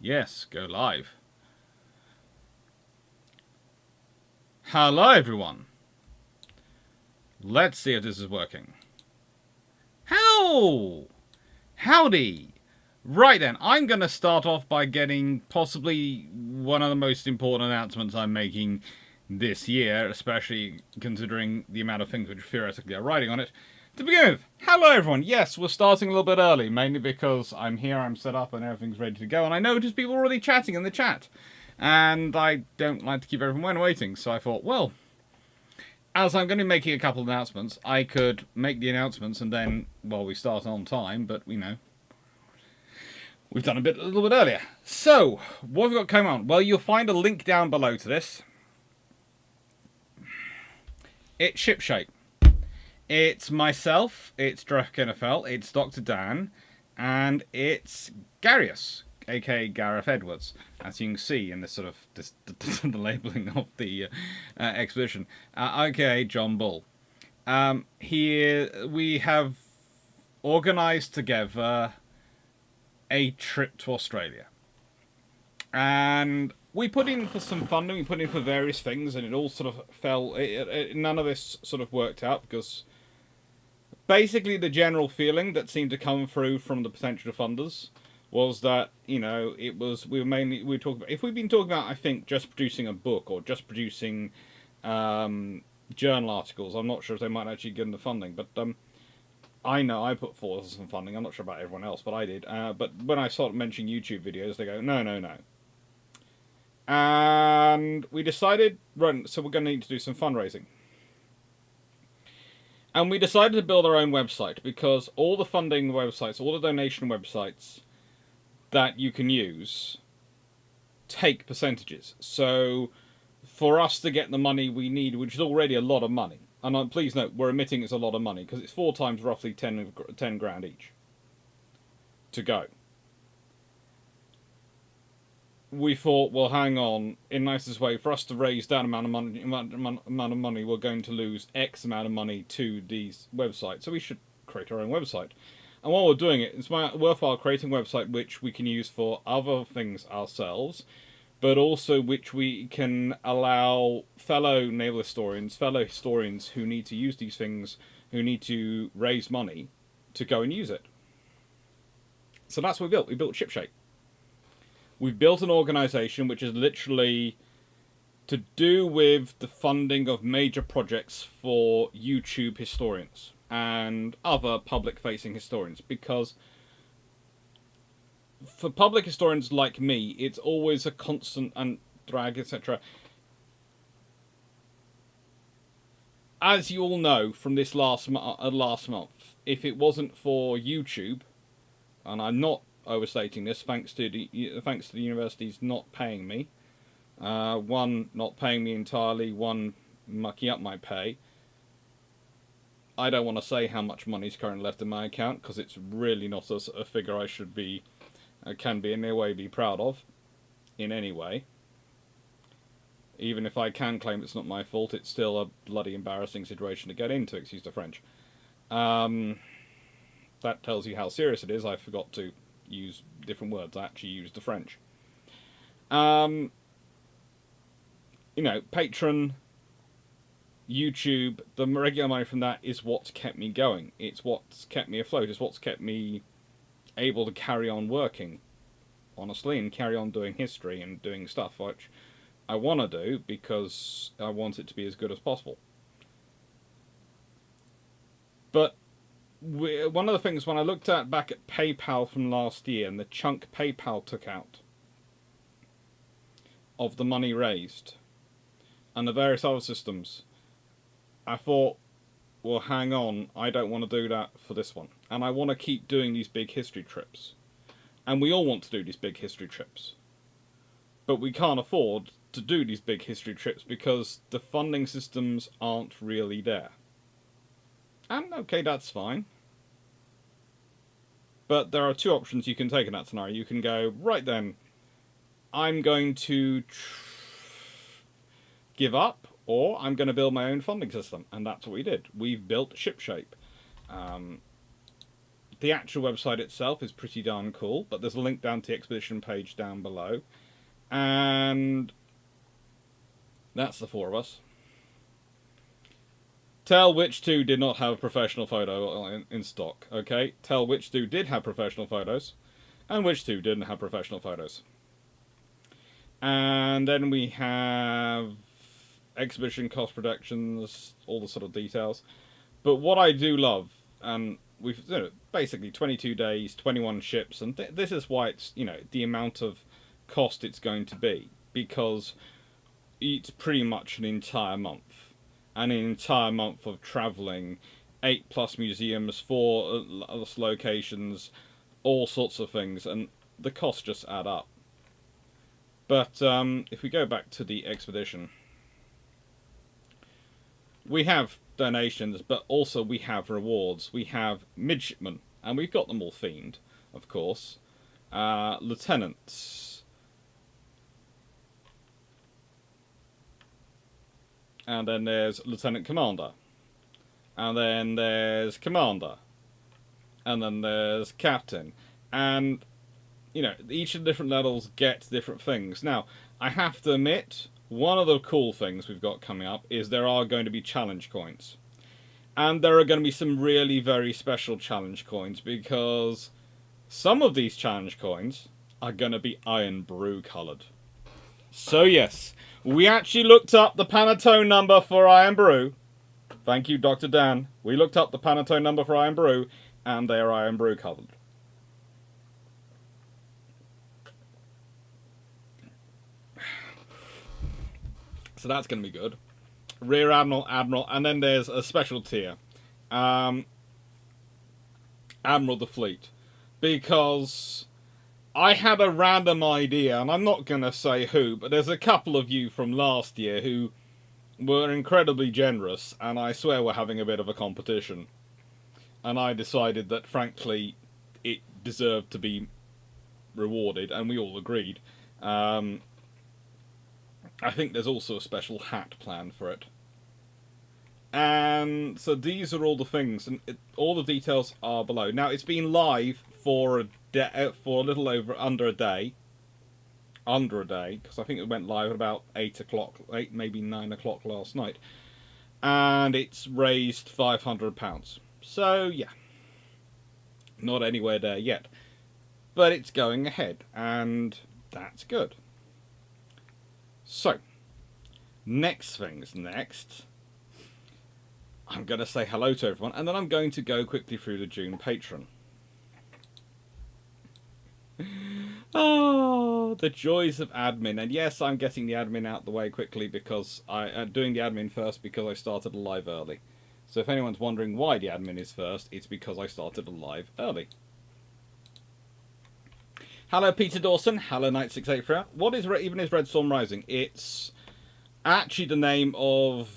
Yes, go live. Hello, everyone. Let's see if this is working. Hello! Howdy! Right then, I'm going to start off by getting possibly one of the most important announcements I'm making this year, especially considering the amount of things which theoretically are riding on it. To begin with, hello everyone. Yes, we're starting a little bit early, mainly because I'm here, I'm set up, and everything's ready to go, and I notice people are already chatting in the chat. And I don't like to keep everyone waiting, so I thought, well, as I'm going to be making a couple of announcements, I could make the announcements and then, well, we start on time, but, you know, we've done a little bit earlier. So, what have we got coming on? Well, you'll find a link down below to this. It's Shipshape. It's myself, it's Drakkenfell, it's Dr. Dan, and it's Garius, aka Gareth Edwards, as you can see in this sort of the labelling of the exhibition, aka John Bull. Here we have organised together a trip to Australia. And we put in for some funding, we put in for various things, and it all sort of fell. None of this sort of worked out because basically the general feeling that seemed to come through from the potential funders was that, you know, we were talking about, if we'd been talking about, I think, just producing a book or just producing journal articles, I'm not sure if they might actually give them the funding, but I know I put forward some funding. I'm not sure about everyone else, but I did. But when I started mentioning YouTube videos, they go, no. And we decided, right, so we're going to need to do some fundraising. And we decided to build our own website because all the funding websites, all the donation websites that you can use take percentages. So for us to get the money we need, which is already a lot of money, and please note, we're admitting it's a lot of money because it's 4 times roughly 10 grand each to go. We thought, well, hang on, in the nicest way, for us to raise that amount of money, we're going to lose X amount of money to these websites. So we should create our own website. And while we're doing it, it's worthwhile creating a website which we can use for other things ourselves, but also which we can allow fellow naval historians, who need to use these things, who need to raise money, to go and use it. So that's what we built. We built Shipshape. We've built an organisation which is literally to do with the funding of major projects for YouTube historians and other public-facing historians, because for public historians like me, it's always a constant and drag, etc. As you all know from this last month, if it wasn't for YouTube, and I'm not overstating this, thanks to the universities not paying me, one not paying me entirely, one mucking up my pay. I don't want to say how much money is currently left in my account because it's really not a figure I should be, can be in any way be proud of, in any way. Even if I can claim it's not my fault, it's still a bloody embarrassing situation to get into, excuse the French. That tells you how serious it is. I forgot to use different words. I actually used the French. You know, Patreon, YouTube, the regular money from that is what's kept me going. It's what's kept me afloat. It's what's kept me able to carry on working, honestly, and carry on doing history and doing stuff which I want to do because I want it to be as good as possible. But one of the things, when I looked back at PayPal from last year and the chunk PayPal took out of the money raised and the various other systems, I thought, well, hang on, I don't want to do that for this one. And I want to keep doing these big history trips. And we all want to do these big history trips. But we can't afford to do these big history trips because the funding systems aren't really there. And okay, that's fine. But there are 2 options you can take in that scenario. You can go, right then, I'm going to give up, or I'm going to build my own funding system. And that's what we did. We've built Shipshape. the actual website itself is pretty darn cool, but there's a link down to the expedition page down below. And that's the 4 of us. Tell which 2 did not have a professional photo in stock, okay? Tell which 2 did have professional photos, and which 2 didn't have professional photos. And then we have exhibition cost projections, all the sort of details. But what I do love, and we've basically 22 days, 21 ships, and this is why it's, the amount of cost it's going to be, because it's pretty much an entire month. And an entire month of travelling, 8+ museums, 4 locations, all sorts of things, and the costs just add up. But if we go back to the expedition, we have donations, but also we have rewards. We have midshipmen, and we've got them all themed, of course. Lieutenants. And then there's Lieutenant Commander. And then there's Commander. And then there's Captain. And, each of the different levels get different things. Now, I have to admit, one of the cool things we've got coming up is there are going to be challenge coins. And there are going to be some really very special challenge coins, because some of these challenge coins are going to be iron brew coloured. So yes, we actually looked up the Panettone number for Iron Brew. Thank you, Dr. Dan. We looked up the Panettone number for Iron Brew, and they are Iron Brew coloured. So that's going to be good. Rear Admiral, Admiral, and then there's a special tier. Admiral of the Fleet. Because I had a random idea, and I'm not going to say who, but there's a couple of you from last year who were incredibly generous, and I swear we're having a bit of a competition. And I decided that, frankly, it deserved to be rewarded, and we all agreed. I think there's also a special hat plan for it. And so these are all the things, and all the details are below. Now, it's been live for a little under a day, because I think it went live at about 8 maybe 9 o'clock last night, and it's raised £500. So yeah, not anywhere there yet, but it's going ahead, and that's good. So, next things next. I'm going to say hello to everyone, and then I'm going to go quickly through the June Patron. Oh, the joys of admin. And yes, I'm getting the admin out the way quickly because I'm doing the admin first because I started a live early. So if anyone's wondering why the admin is first, it's because I started a live early. Hello, Peter Dawson. Hello, Knight 683. What is even is Red Storm Rising? It's actually the name of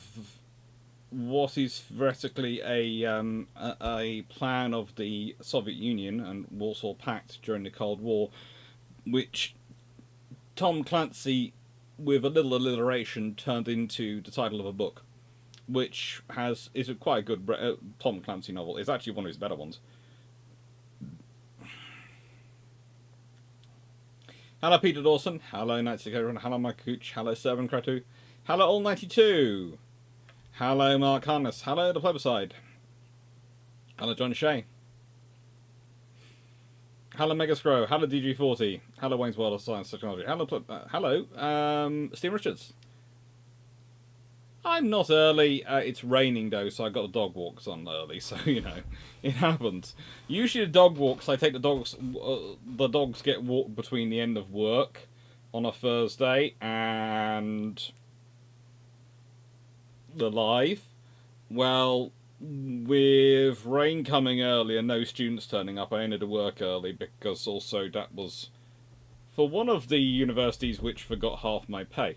what is theoretically a plan of the Soviet Union and Warsaw Pact during the Cold War, which Tom Clancy, with a little alliteration, turned into the title of a book, which is quite a good Tom Clancy novel. It's actually one of his better ones. Hello, Peter Dawson. Hello, Knight 681. Hello, Mike Cooch. Hello, Servant Kretu. Hello, All 92. Hello, Mark Harness. Hello, The Plebiscide. Hello, John Shea. Hello, Megascrow. Hello, DG40. Hello, Wayne's World of Science Technology. Hello, Steve Richards. I'm not early. It's raining, though, so I got the dog walks on early, so, it happens. Usually the dog walks, I take the dogs get walked between the end of work on a Thursday and the live. Well, with rain coming early and no students turning up, I ended to work early because also that was for one of the universities which forgot half my pay.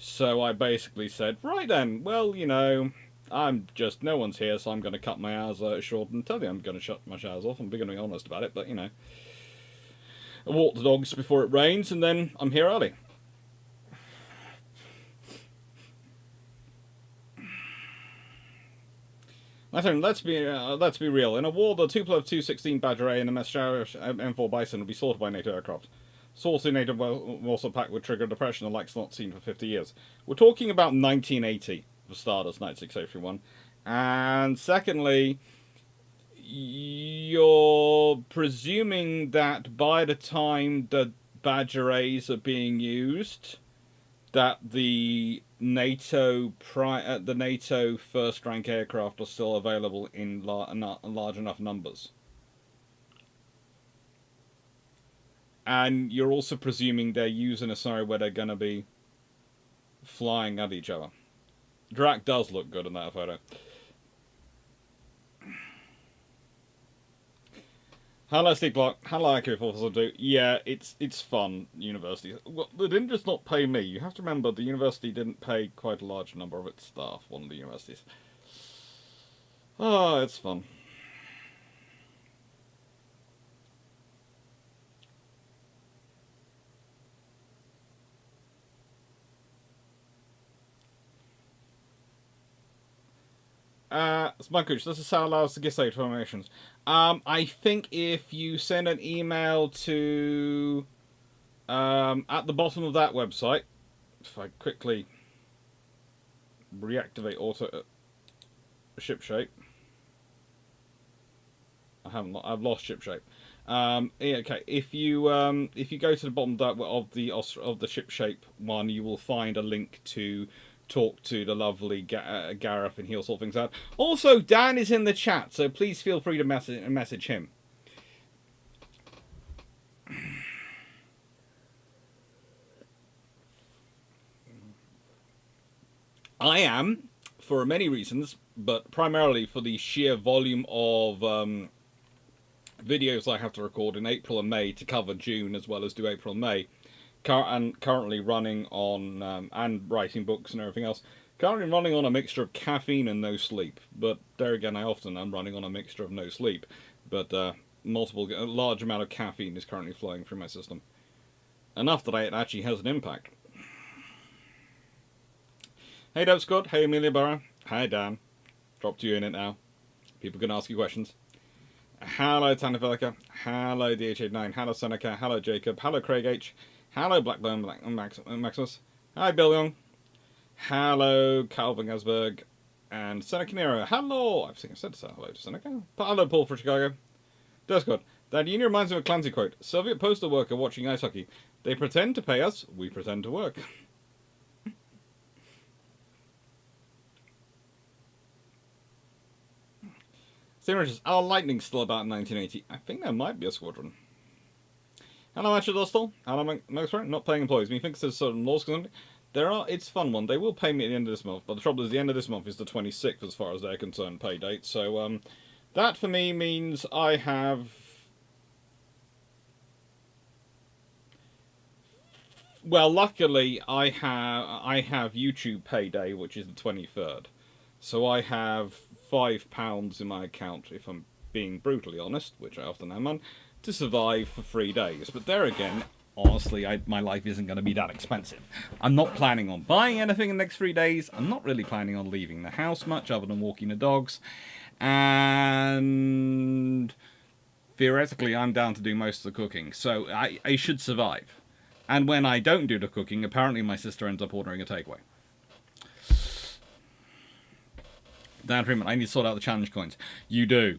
So I basically said, right then, well, no one's here, so I'm going to cut my hours short and tell you I'm going to shut my hours off. I'm being honest about it, but, I walk the dogs before it rains, and then I'm here early. Let's be real. In a war, the Tupolev Tu-16 Badger A and the Messerschmitt M4 Bison would be slaughtered by NATO aircraft. Sorting NATO Warsaw Pact would trigger a depression the likes not seen for 50 years. We're talking about 1980 for starters, 9601. And secondly, you're presuming that by the time the Badger A's are being used, that the NATO first rank aircraft are still available in large enough numbers. And you're also presuming they're using a scenario where they're going to be flying at each other. Drac does look good in that photo. Hello, Steve Clarke. Hello, Accurate442. Yeah, it's fun, university. Well, they didn't just not pay me. You have to remember, the university didn't pay quite a large number of its staff, one of the universities. Oh, it's fun. Smunkage, this is how allows to get safe formations. I think if you send an email to at the bottom of that website, if I quickly reactivate auto ship shape, I've lost ship shape. Yeah, okay. If you go to the bottom of the ship shape one, you will find a link to talk to the lovely Gareth, and he'll sort things out. Also, Dan is in the chat, so please feel free to message him. I am, for many reasons, but primarily for the sheer volume of videos I have to record in April and May to cover June, as well as do April and May. And currently running on, and writing books and everything else, currently running on a mixture of caffeine and no sleep. But there again, I often am running on a mixture of no sleep. But a large amount of caffeine is currently flowing through my system. Enough that it actually has an impact. Hey Dope Scott, hey Amelia Burrow, hi Dan. Dropped you in it now. People can ask you questions. Hello Tanafelica, hello DH89, hello Seneca, hello Jacob, hello Craig H, hello Blackburn Maximus, hi Bill Young, hello Calvin Gasberg, and Seneca Nero, hello! I think I said hello to Seneca. Hello Paul from Chicago. Does good. That unit reminds me of a Clancy quote. Soviet postal worker watching ice hockey. They pretend to pay us, we pretend to work. Our Lightning's still about 1980. I think there might be a squadron. Hello, Matcher Dostal. Hello, Maxwell. Not paying employees. Me thinks there's certain laws. It's fun one. They will pay me at the end of this month, but the trouble is the end of this month is the 26th as far as they're concerned, pay date. So, that for me means I have... Well, luckily, I have YouTube payday, which is the 23rd. So I have £5 in my account, if I'm being brutally honest, which I often am on, to survive for 3 days. But there again, honestly, my life isn't going to be that expensive. I'm not planning on buying anything in the next 3 days. I'm not really planning on leaving the house much other than walking the dogs. And theoretically, I'm down to do most of the cooking. So I should survive. And when I don't do the cooking, apparently my sister ends up ordering a takeaway. Dan Freeman, I need to sort out the challenge coins. You do.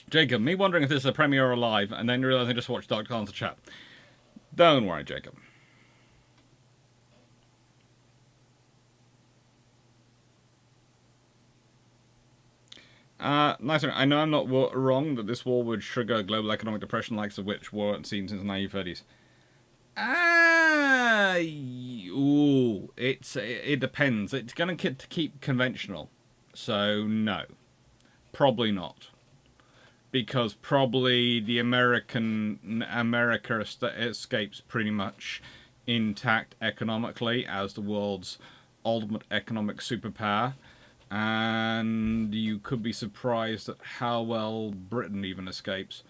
Jacob, me wondering if this is a premiere or live, and then realizing I just watched Dr. Khan's chat. Don't worry, Jacob. Nice one. I know I'm not wrong that this war would trigger global economic depression, likes of which weren't seen since the 1930s. It depends. It's going to keep conventional, so no, probably not, because probably the America escapes pretty much intact economically as the world's ultimate economic superpower. And you could be surprised at how well Britain even escapes.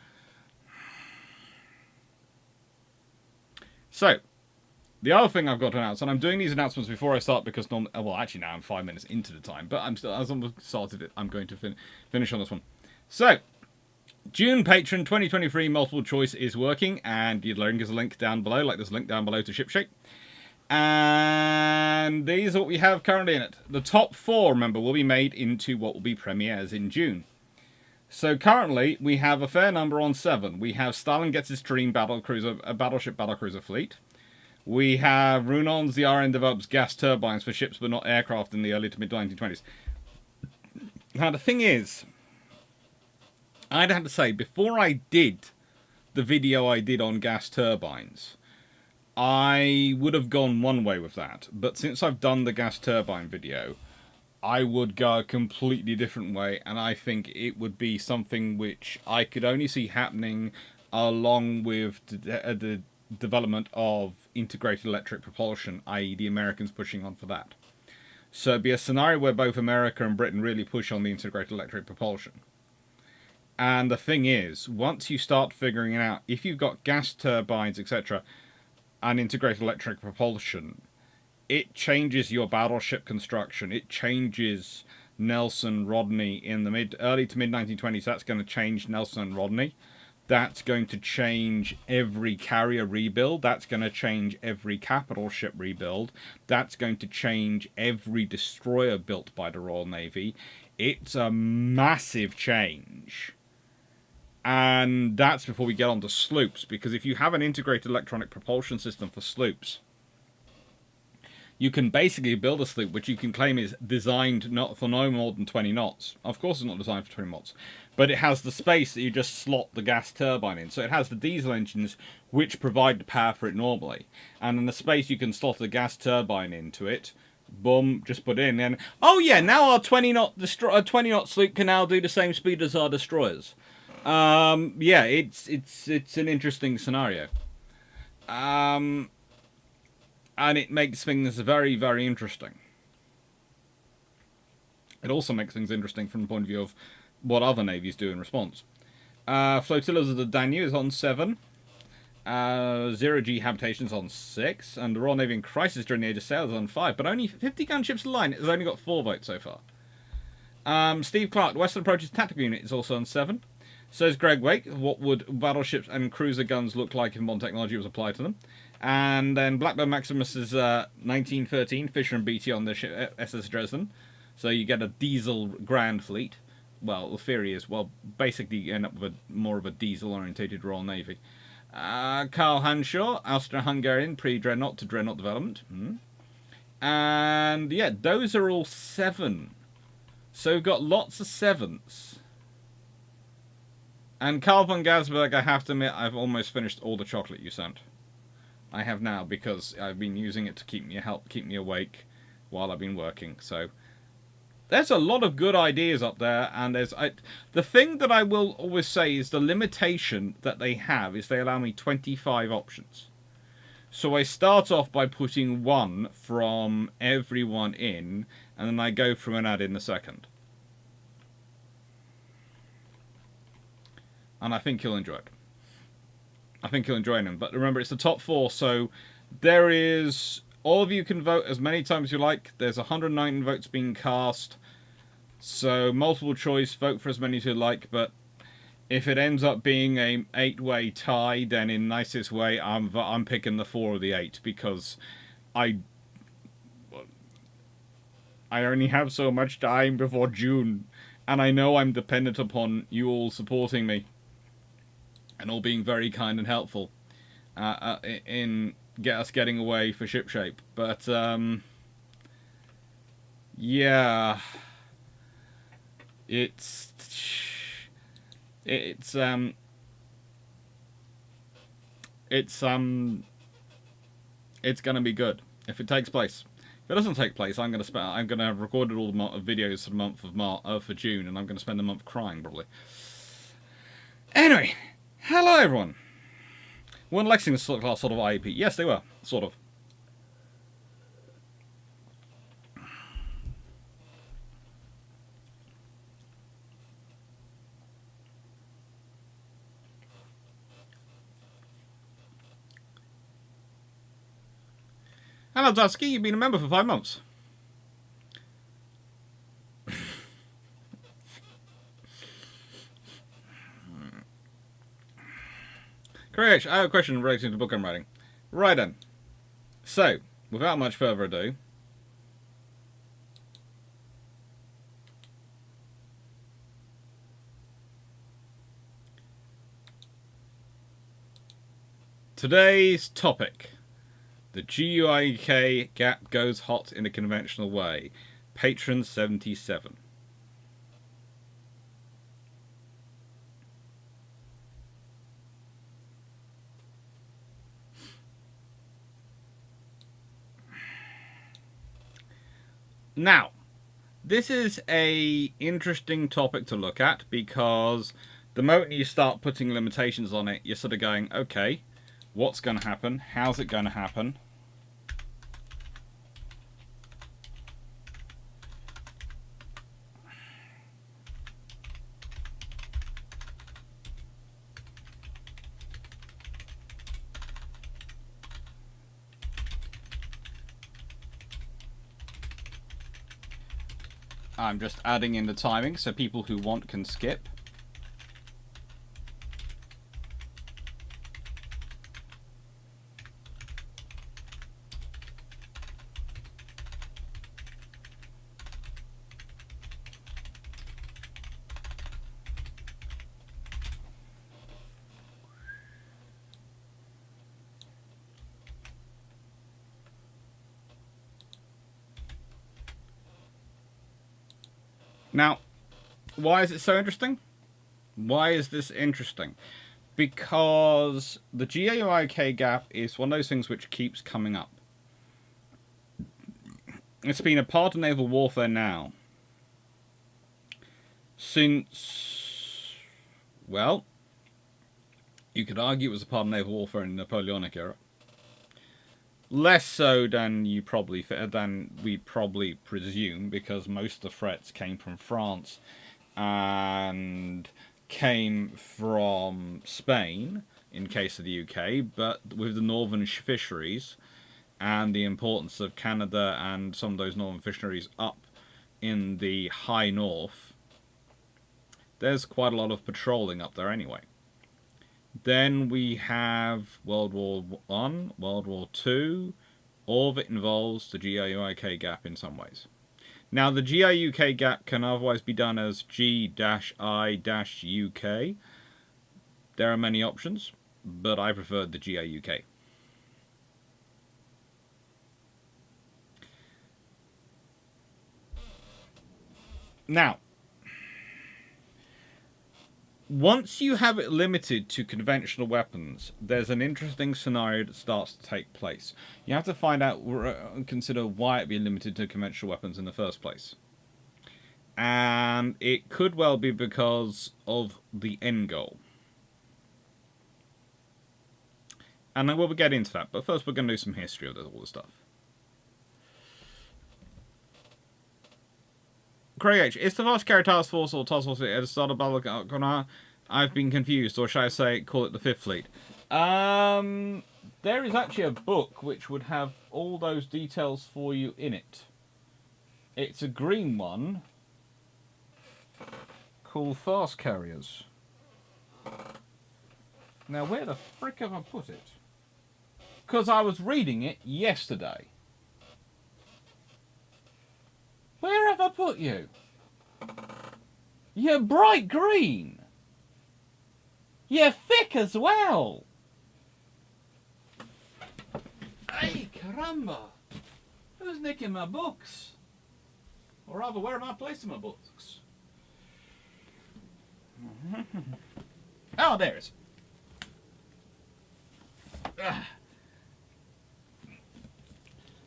So, the other thing I've got to announce, and I'm doing these announcements before I start because well, actually now I'm 5 minutes into the time, but I'm still, as I'm started it, I'm going to finish on this one. So, June Patron 2023 multiple choice is working, and there's a link down below, like there's a link down below to Shipshape. And these are what we have currently in it. The top 4, remember, will be made into what will be premieres in June. So currently, we have a fair number on 7. We have Stalin gets his dream battleship battlecruiser fleet. We have Runon's the RN develops gas turbines for ships but not aircraft in the early to mid 1920s. Now the thing is, I'd have to say, before I did the video I did on gas turbines, I would have gone one way with that. But since I've done the gas turbine video, I would go a completely different way, and I think it would be something which I could only see happening along with the development of integrated electric propulsion, i.e. the Americans pushing on for that. So it'd be a scenario where both America and Britain really push on the integrated electric propulsion. And the thing is, once you start figuring it out, if you've got gas turbines, etc., and integrated electric propulsion, it changes your battleship construction. It changes Nelson Rodney in the early to mid 1920s. That's going to change Nelson and Rodney. That's going to change every carrier rebuild. That's going to change every capital ship rebuild. That's going to change every destroyer built by the Royal Navy. It's a massive change. And that's before we get on to sloops, because if you have an integrated electronic propulsion system for sloops, you can basically build a sloop which you can claim is designed not for no more than 20 knots. Of course it's not designed for 20 knots, but it has the space that you just slot the gas turbine in. So it has the diesel engines which provide the power for it normally. And in the space you can slot the gas turbine into it. Boom, just put it in. And oh yeah, now our 20 knot sloop can now do the same speed as our destroyers. Yeah, it's an interesting scenario. And it makes things very, very interesting. It also makes things interesting from the point of view of what other navies do in response. Flotillas of the Danube is on 7. Zero-G Habitations on 6. And the Royal Navy in Crisis during the Age of Sail is on 5. But only 50-gun ships of the line has only got 4 votes so far. Steve Clarke, the Western Approaches Tactical Unit, is also on 7. Says Greg Wake, what would battleships and cruiser guns look like if modern technology was applied to them? And then Blackburn Maximus is 1913, Fisher and Beatty on the SS Dresden. So you get a diesel Grand Fleet. Well, the theory is, well, basically you end up with more of a diesel-orientated Royal Navy. Karl Hanshaw, Austro-Hungarian, pre-Dreadnought to Dreadnought development. And yeah, those are all 7. So we've got lots of 7s. And Carl von Gasberg, I have to admit, I've almost finished all the chocolate you sent. I have now, because I've been using it to help keep me awake while I've been working. So there's a lot of good ideas up there, and the thing that I will always say is the limitation that they have is they allow me 25 options. So I start off by putting 1 from everyone in, and then I go through and add in the second. And I think you'll enjoy it. I think you'll enjoy them. But remember, it's the top 4, so there is... All of you can vote as many times as you like. There's 109 votes being cast. So, multiple choice, vote for as many as you like. But if it ends up being a 8-way tie, then in nicest way, I'm picking the 4 or the 8. Because I only have so much time before June. And I know I'm dependent upon you all supporting me. And all being very kind and helpful in us getting away for Shipshape. But, yeah, it's gonna be good if it takes place. If it doesn't take place, I'm gonna have recorded all the videos for the month of for June, and I'm gonna spend a month crying probably. Anyway. Hello, everyone. Weren't Lexington sort of IEP? Yes, they were. Sort of. Hello, Dusky. You've been a member for 5 months. Correct. I have a question relating to the book I'm writing. Right then. So, without much further ado, today's topic. The GIUK Gap goes hot in a conventional way. Patron 77. Now, this is a interesting topic to look at because the moment you start putting limitations on it, you're sort of going, okay, what's going to happen? How's it going to happen? I'm just adding in the timing so people who want can skip. Now, why is it so interesting? Why is this interesting? Because the GIUK Gap is one of those things which keeps coming up. It's been a part of naval warfare now since, well, you could argue it was a part of naval warfare in the Napoleonic era. Less so than we'd probably presume, because most of the threats came from France and came from Spain in case of the UK, but with the northern fisheries and the importance of Canada and some of those northern fisheries up in the high north, there's quite a lot of patrolling up there anyway. Then we have World War I, World War II. All of it involves the GIUK Gap in some ways. Now, the GIUK Gap can otherwise be done as G-I-UK. There are many options, but I prefer the GIUK. Now, once you have it limited to conventional weapons, there's an interesting scenario that starts to take place. You have to find out and consider why it be limited to conventional weapons in the first place. And it could well be because of the end goal. And then we'll get into that, but first we're going to do some history of all this stuff. Craig H. Is the Vast Carrier Task Force or Task Force at the start of Battle? I've been confused, or should I say, call it the Fifth Fleet? There is actually a book which would have all those details for you in it. It's a green one called Fast Carriers. Now, where the frick have I put it? Because I was reading it yesterday. Where have I put you? You're bright green. You're thick as well. Hey, caramba. Who's nicking my books? Or rather, where am I placing my books? Oh, there it is.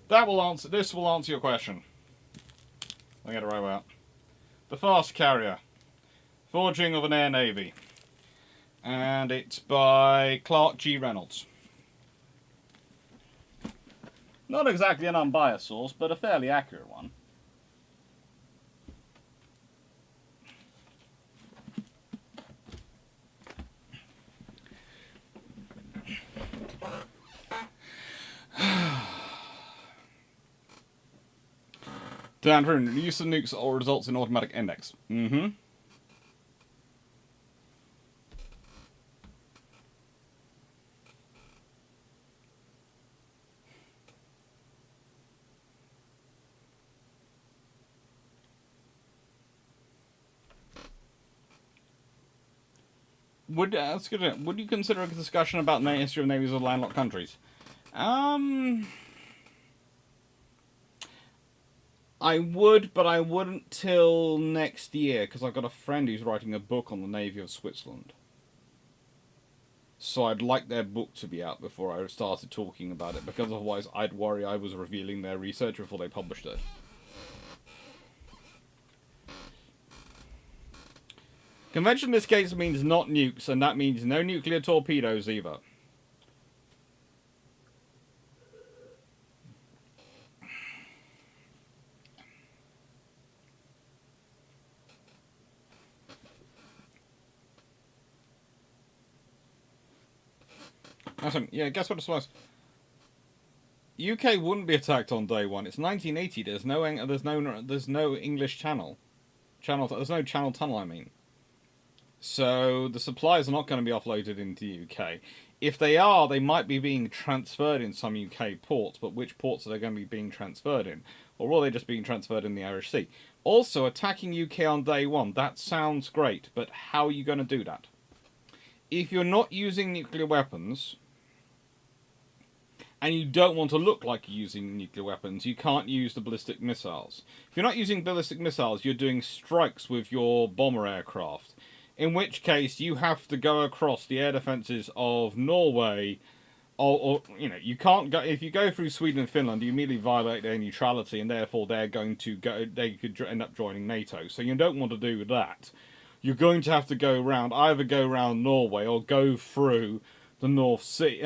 This will answer your question. I get it right out. The Fast Carrier. Forging of an Air Navy. And it's by Clarke G. Reynolds. Not exactly an unbiased source, but a fairly accurate one. Dan, use of nukes or results in automatic index. Mm-hmm. Would you consider a discussion about the history of navies of landlocked countries? I would, but I wouldn't till next year, because I've got a friend who's writing a book on the Navy of Switzerland. So I'd like their book to be out before I started talking about it, because otherwise I'd worry I was revealing their research before they published it. Convention in this case means not nukes, and that means no nuclear torpedoes either. Yeah, guess what it was? UK wouldn't be attacked on day one. It's 1980. There's no English channel. There's no channel tunnel. I mean, so the supplies are not going to be offloaded into UK. If they are, they might be being transferred in some UK ports. But which ports are they going to be being transferred in, or are they just being transferred in the Irish Sea? Also, attacking UK on day one. That sounds great, but how are you going to do that? If you're not using nuclear weapons, and you don't want to look like you're using nuclear weapons, you can't use the ballistic missiles. If you're not using ballistic missiles, you're doing strikes with your bomber aircraft. In which case, you have to go across the air defences of Norway, or you can't go. If you go through Sweden and Finland, you immediately violate their neutrality, and therefore they're going to go. They could end up joining NATO. So you don't want to do that. You're going to have to go around, either go around Norway or go through the North Sea,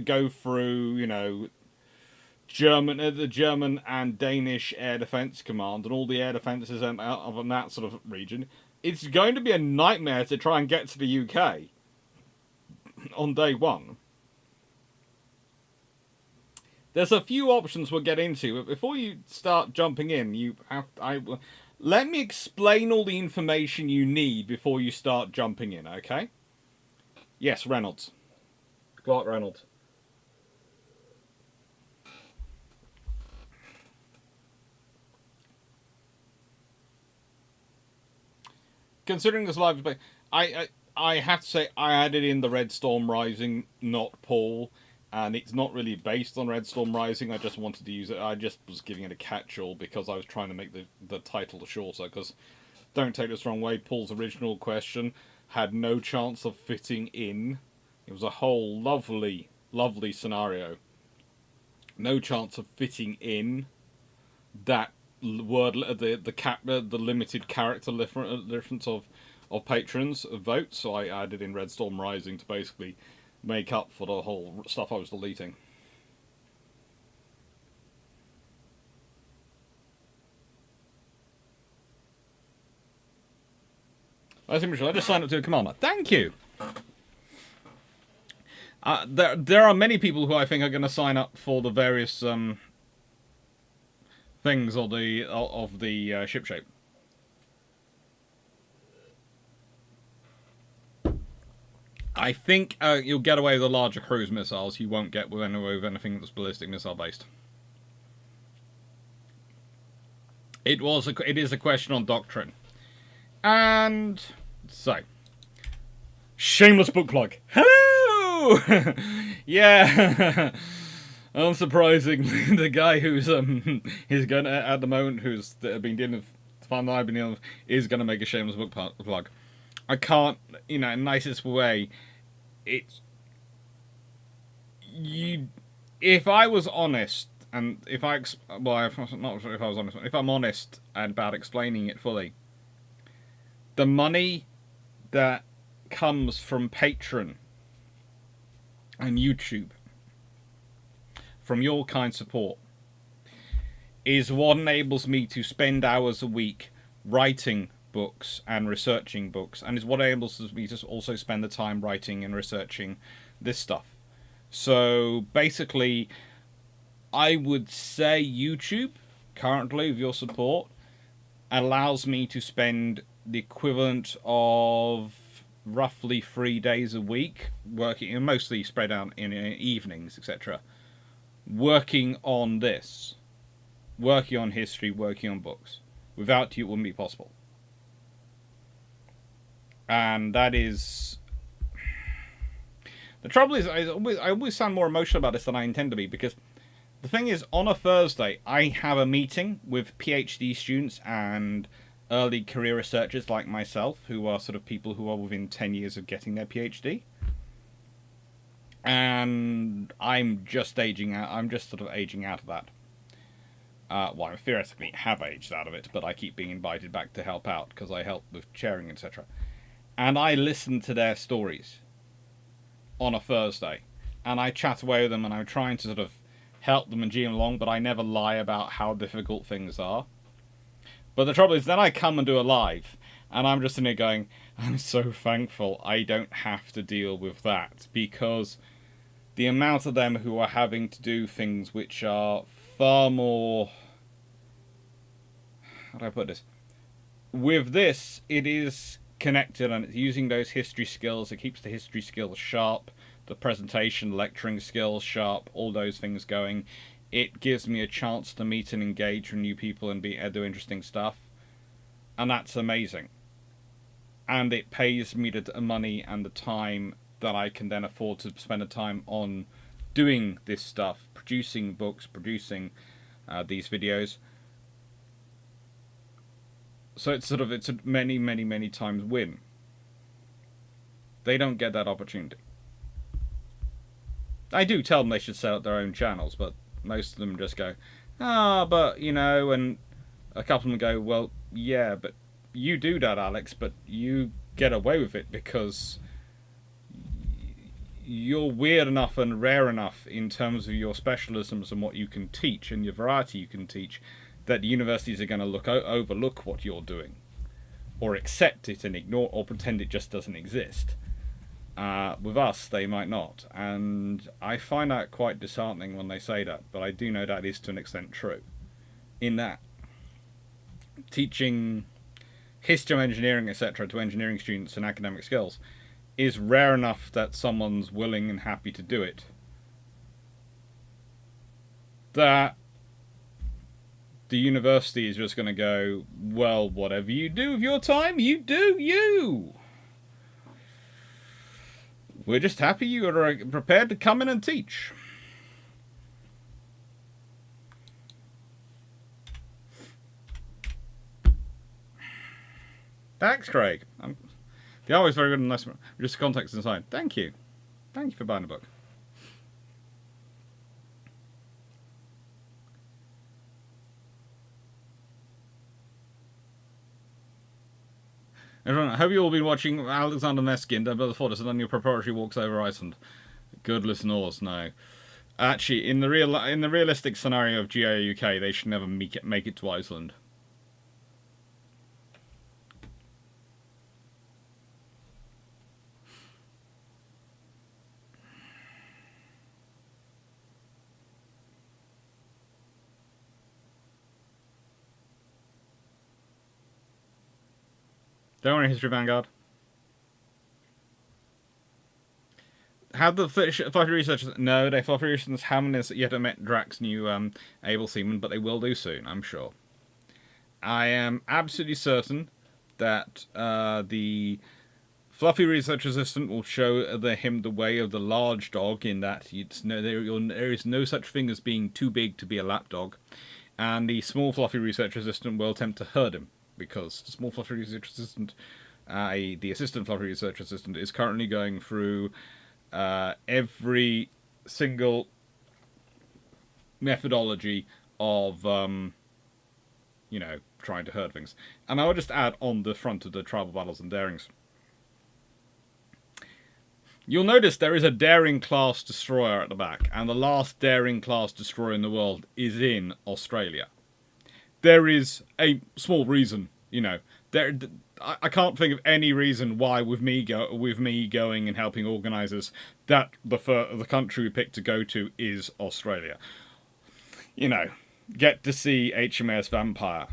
go through, the German and Danish Air Defence Command and all the air defences of that sort of region. It's going to be a nightmare to try and get to the UK on day one. There's a few options we'll get into, but before you start jumping in, let me explain all the information you need before you start jumping in, okay? Yes, Reynolds. Clarke Reynolds. Considering this live, I have to say I added in the Red Storm Rising, not Paul, and it's not really based on Red Storm Rising. I just wanted to use it. I just was giving it a catch-all because I was trying to make the title shorter. Because don't take this the wrong way, Paul's original question had no chance of fitting in. It was a whole lovely, lovely scenario. No chance of fitting in that word, the limited character difference of patrons votes. So I added in Red Storm Rising to basically make up for the whole stuff I was deleting. I just signed up to a commander. Thank you. There are many people who I think are going to sign up for the various things of the ship shape. I think you'll get away with the larger cruise missiles. You won't get with anything that's ballistic missile based. It is a question on doctrine. And so, shameless book plug. Hello! Yeah. Unsurprisingly, the guy who's is going to, at the moment, who's been dealing with the fun that I've been dealing with, is going to make a shameless book plug. I can't, nicest way. If I was honest, and if I'm honest about explaining it fully, the money that comes from Patreon and YouTube, from your kind support, is what enables me to spend hours a week writing books and researching books, and is what enables me to also spend the time writing and researching this stuff. So basically, I would say YouTube currently with your support allows me to spend the equivalent of roughly 3 days a week working, and mostly spread out in evenings, etc., working on this, working on history, working on books. Without you, it wouldn't be possible. And that is... The trouble is, I always sound more emotional about this than I intend to be, because the thing is, on a Thursday, I have a meeting with PhD students and early career researchers like myself, who are sort of people who are within 10 years of getting their PhD. And I'm just aging out. I'm just sort of aging out of that. Well, I theoretically have aged out of it, but I keep being invited back to help out because I help with chairing, etc. And I listen to their stories on a Thursday, and I chat away with them, and I'm trying to sort of help them and G them along, but I never lie about how difficult things are. But the trouble is, then I come and do a live, and I'm just in there going, I'm so thankful I don't have to deal with that, because the amount of them who are having to do things which are far more... How do I put this? With this, it is connected, and it's using those history skills. It keeps the history skills sharp, the presentation, lecturing skills sharp, all those things going. It gives me a chance to meet and engage with new people and do interesting stuff. And that's amazing. And it pays me the money and the time that I can then afford to spend the time on doing this stuff, producing books, producing these videos. So it's a many, many, many times win. They don't get that opportunity. I do tell them they should set up their own channels, but most of them just go, but, you know, and a couple of them go, well, yeah, but you do that, Alex, but you get away with it because you're weird enough and rare enough in terms of your specialisms and what you can teach and your variety you can teach, that the universities are going to overlook what you're doing, or accept it and ignore, or pretend it just doesn't exist. With us, they might not, and I find that quite disheartening when they say that, but I do know that is to an extent true. In that, teaching history of engineering, etc., to engineering students and academic skills is rare enough that someone's willing and happy to do it, that the university is just going to go, well, whatever you do with your time, you do you. We're just happy you are prepared to come in and teach. Thanks, Craig. The art is very good unless just context inside. Thank you. Thank you for buying the book. Everyone, I hope you've all been watching Alexander Meskin, Brother Fortis, and on your preparatory walks over Iceland. Good listeners, no. Actually, in the realistic scenario of GIUK, they should never make it to Iceland. Don't worry, History Vanguard. Have the fluffy researchers... No, the fluffy researchers haven't yet met Drax's new able seaman, but they will do soon, I'm sure. I am absolutely certain that the fluffy research assistant will show him the way of the large dog, in that there is no such thing as being too big to be a lapdog, and the small fluffy research assistant will attempt to herd him, because the small fluffy research assistant, the assistant fluffy research assistant, is currently going through every single methodology of, you know, trying to herd things. And I would just add on the front of the Tribal Battles and Darings. You'll notice there is a daring class destroyer at the back, and the last daring class destroyer in the world is in Australia. There is a small reason, you know. I can't think of any reason why, with me going and helping organisers, that the country we picked to go to is Australia. You know, get to see HMS Vampire.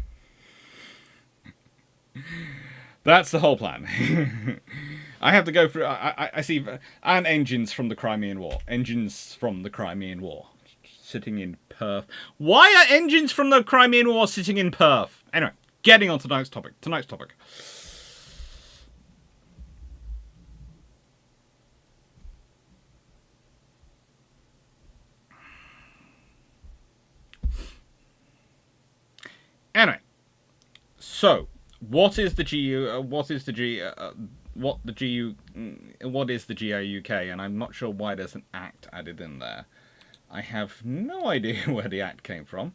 That's the whole plan. I have to go through. I see, and engines from the Crimean War. Engines from the Crimean War, sitting in Perth. Why are engines from the Crimean War sitting in Perth? Anyway, getting on to tonight's topic. Anyway, so what is the GU? What is the GIUK? And I'm not sure why there's an act added in there. I have no idea where the act came from.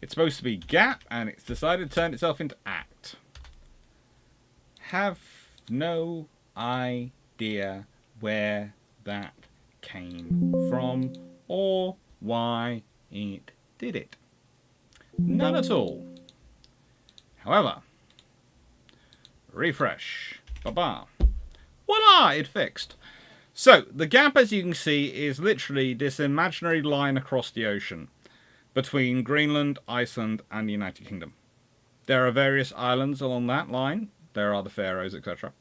It's supposed to be GAP, and it's decided to turn itself into ACT. Have no idea where that came from or why it did it. None at all. However, refresh. Ba-ba. Voila! It fixed. So, the gap, as you can see, is literally this imaginary line across the ocean between Greenland, Iceland, and the United Kingdom. There are various islands along that line. There are the Faroes, etc.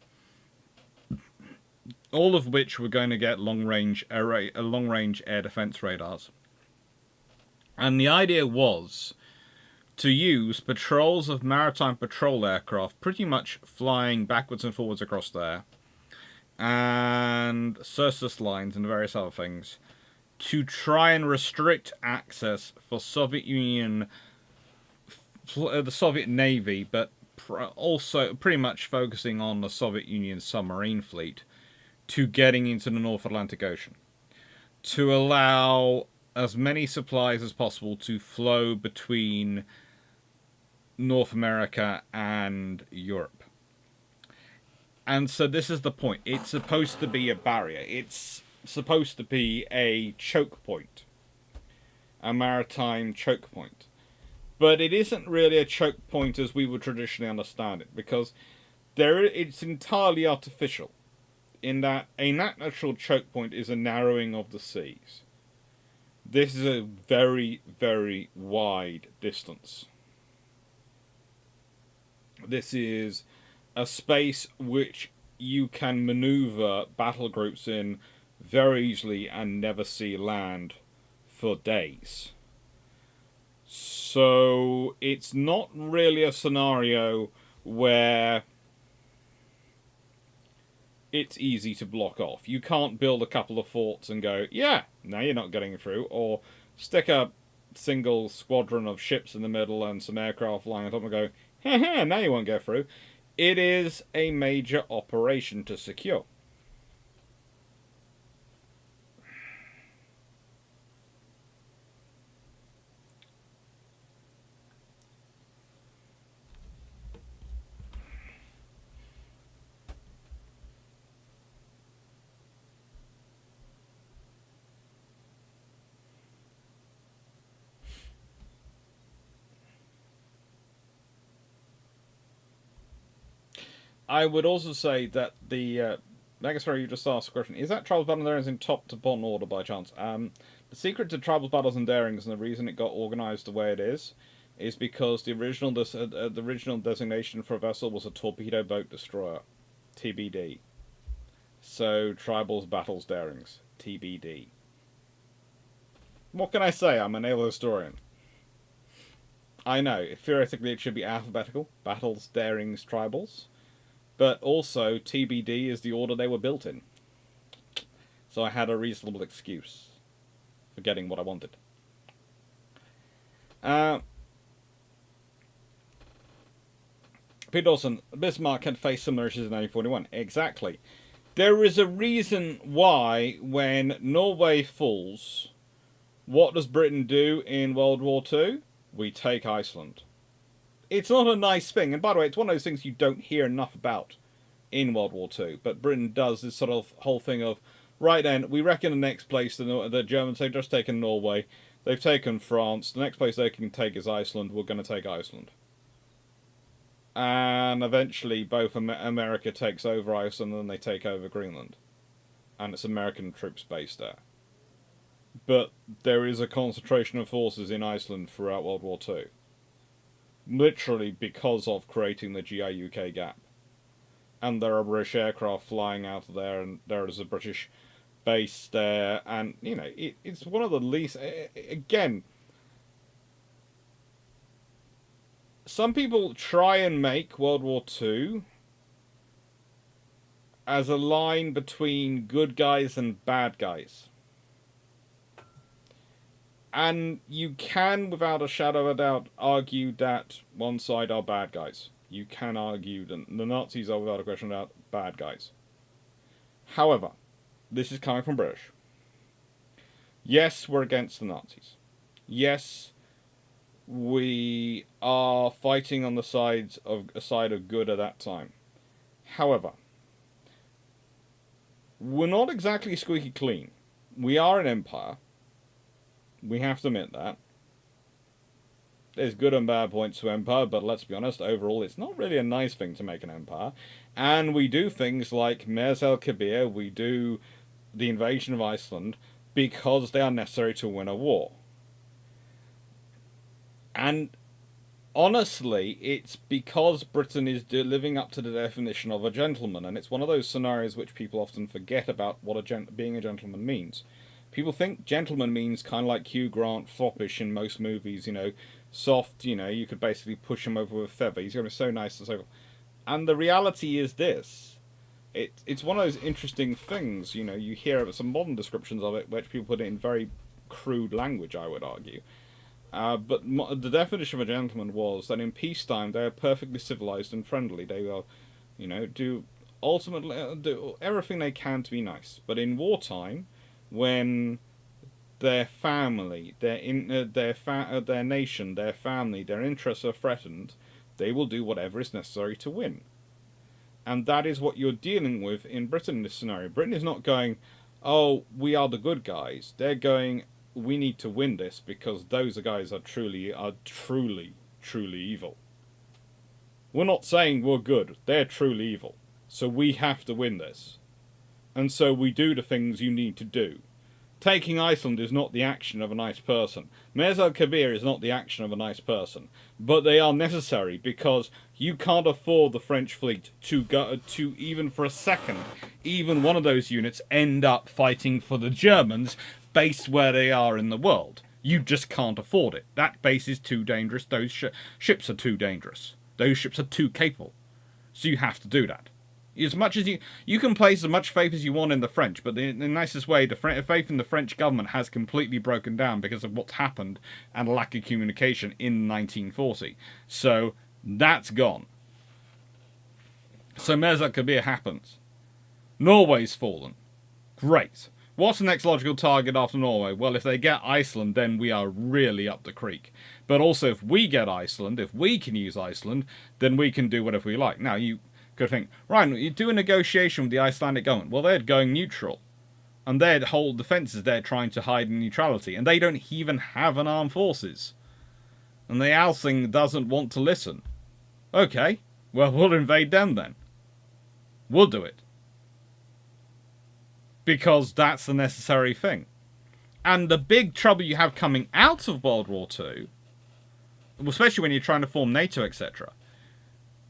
All of which were going to get long-range air defense radars. And the idea was to use patrols of maritime patrol aircraft pretty much flying backwards and forwards across there, and surface lines and various other things, to try and restrict access for Soviet Union, the Soviet Navy, but also pretty much focusing on the Soviet Union submarine fleet, to getting into the North Atlantic Ocean, to allow as many supplies as possible to flow between North America and Europe. And so this is the point. It's supposed to be a barrier. It's supposed to be a choke point, a maritime choke point. But it isn't really a choke point as we would traditionally understand it, because it's entirely artificial, in that a natural choke point is a narrowing of the seas. This is a very, very wide distance. This is a space which you can maneuver battle groups in very easily and never see land for days. So it's not really a scenario where it's easy to block off. You can't build a couple of forts and go, yeah, now you're not getting through, or stick a single squadron of ships in the middle and some aircraft flying on top and go, haha, now you won't get through. It is a major operation to secure. I would also say that the Megasphere, you just asked a question. Is that Tribals Battle and Darings in top to bottom order by chance? The secret to Tribals Battles and Darings, and the reason it got organised the way it is because the original designation for a vessel was a torpedo boat destroyer, TBD. So Tribals Battles Darings, TBD. What can I say? I'm a naval historian. I know, theoretically it should be alphabetical, Battles, Darings, Tribals. But also, TBD is the order they were built in. So I had a reasonable excuse for getting what I wanted. Pete Dawson, Bismarck had faced similar issues in 1941. Exactly. There is a reason why, when Norway falls, what does Britain do in World War II? We take Iceland. It's not a nice thing, and by the way, it's one of those things you don't hear enough about in World War II, but Britain does this sort of whole thing of, right then, we reckon the next place, the Germans, they've just taken Norway, they've taken France, the next place they can take is Iceland, we're going to take Iceland. And eventually both America takes over Iceland and they take over Greenland. And it's American troops based there. But there is a concentration of forces in Iceland throughout World War Two. Literally because of creating the GIUK Gap. And there are British aircraft flying out of there, and there is a British base there, and, you know, it's one of the least... Again, some people try and make World War Two as a line between good guys and bad guys. And you can, without a shadow of a doubt, argue that one side are bad guys. You can argue that the Nazis are, without a question of doubt, bad guys. However, this is coming from British. Yes, we're against the Nazis. Yes, we are fighting on the side of good at that time. However, we're not exactly squeaky clean. We are an empire. We have to admit that. There's good and bad points to empire, but let's be honest, overall it's not really a nice thing to make an empire. And we do things like Merzal Kabir, we do the invasion of Iceland, because they are necessary to win a war. And honestly, it's because Britain is living up to the definition of a gentleman, and it's one of those scenarios which people often forget about what being a gentleman means. People think gentleman means kind of like Hugh Grant, foppish in most movies, you know, soft, you know, you could basically push him over with a feather, he's going to be so nice and so forth. And the reality is this. It's one of those interesting things, you know, you hear some modern descriptions of it, which people put it in very crude language, I would argue. But the definition of a gentleman was that in peacetime they are perfectly civilized and friendly. They will, you know, do everything they can to be nice. But in wartime, when their family, their nation, their family, their interests are threatened, they will do whatever is necessary to win. And that is what you're dealing with in Britain in this scenario. Britain is not going, oh, we are the good guys. They're going, we need to win this because those guys are truly evil. We're not saying we're good. They're truly evil. So we have to win this. And so we do the things you need to do. Taking Iceland is not the action of a nice person. Merzal Kabir is not the action of a nice person. But they are necessary because you can't afford the French fleet to go to, even for a second, even one of those units end up fighting for the Germans based where they are in the world. You just can't afford it. That base is too dangerous. Those ships are too dangerous. Those ships are too capable. So you have to do that. As much as you can place as much faith as you want in the French, but in the nicest way, the faith in the French government has completely broken down because of what's happened and lack of communication in 1940. So that's gone. So Merzal Kabir happens. Norway's fallen. Great. What's the next logical target after Norway? Well, if they get Iceland, then we are really up the creek. But also, if we get Iceland, if we can use Iceland, then we can do whatever we like. Now, you could think, Ryan, you do a negotiation with the Icelandic government. Well, they're going neutral. And their whole defence is they're trying to hide in neutrality. And they don't even have an armed forces. And the Althing doesn't want to listen. Okay, well, we'll invade them then. We'll do it. Because that's the necessary thing. And the big trouble you have coming out of World War II, especially when you're trying to form NATO, etc.,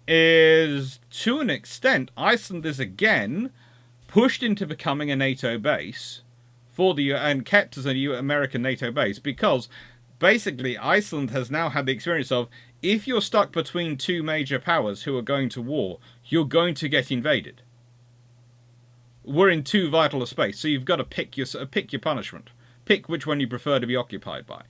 is, to an extent, Iceland is again pushed into becoming a NATO base and kept as a American NATO base because basically Iceland has now had the experience of, if you're stuck between two major powers who are going to war, you're going to get invaded. We're in too vital a space, so you've got to pick your punishment. Pick which one you prefer to be occupied by.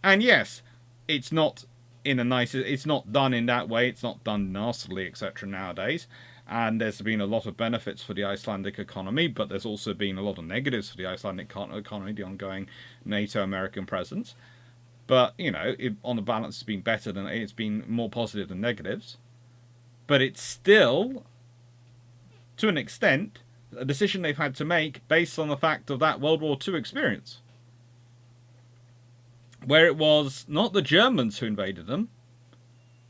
And yes, it's not it's not done in that way, it's not done nastily, etc. nowadays, and there's been a lot of benefits for the Icelandic economy, but there's also been a lot of negatives for the Icelandic economy, the ongoing NATO-American presence. But, you know, on the balance, it's been more positive than negatives. But it's still, to an extent, a decision they've had to make based on the fact of that World War II experience. Where it was not the Germans who invaded them,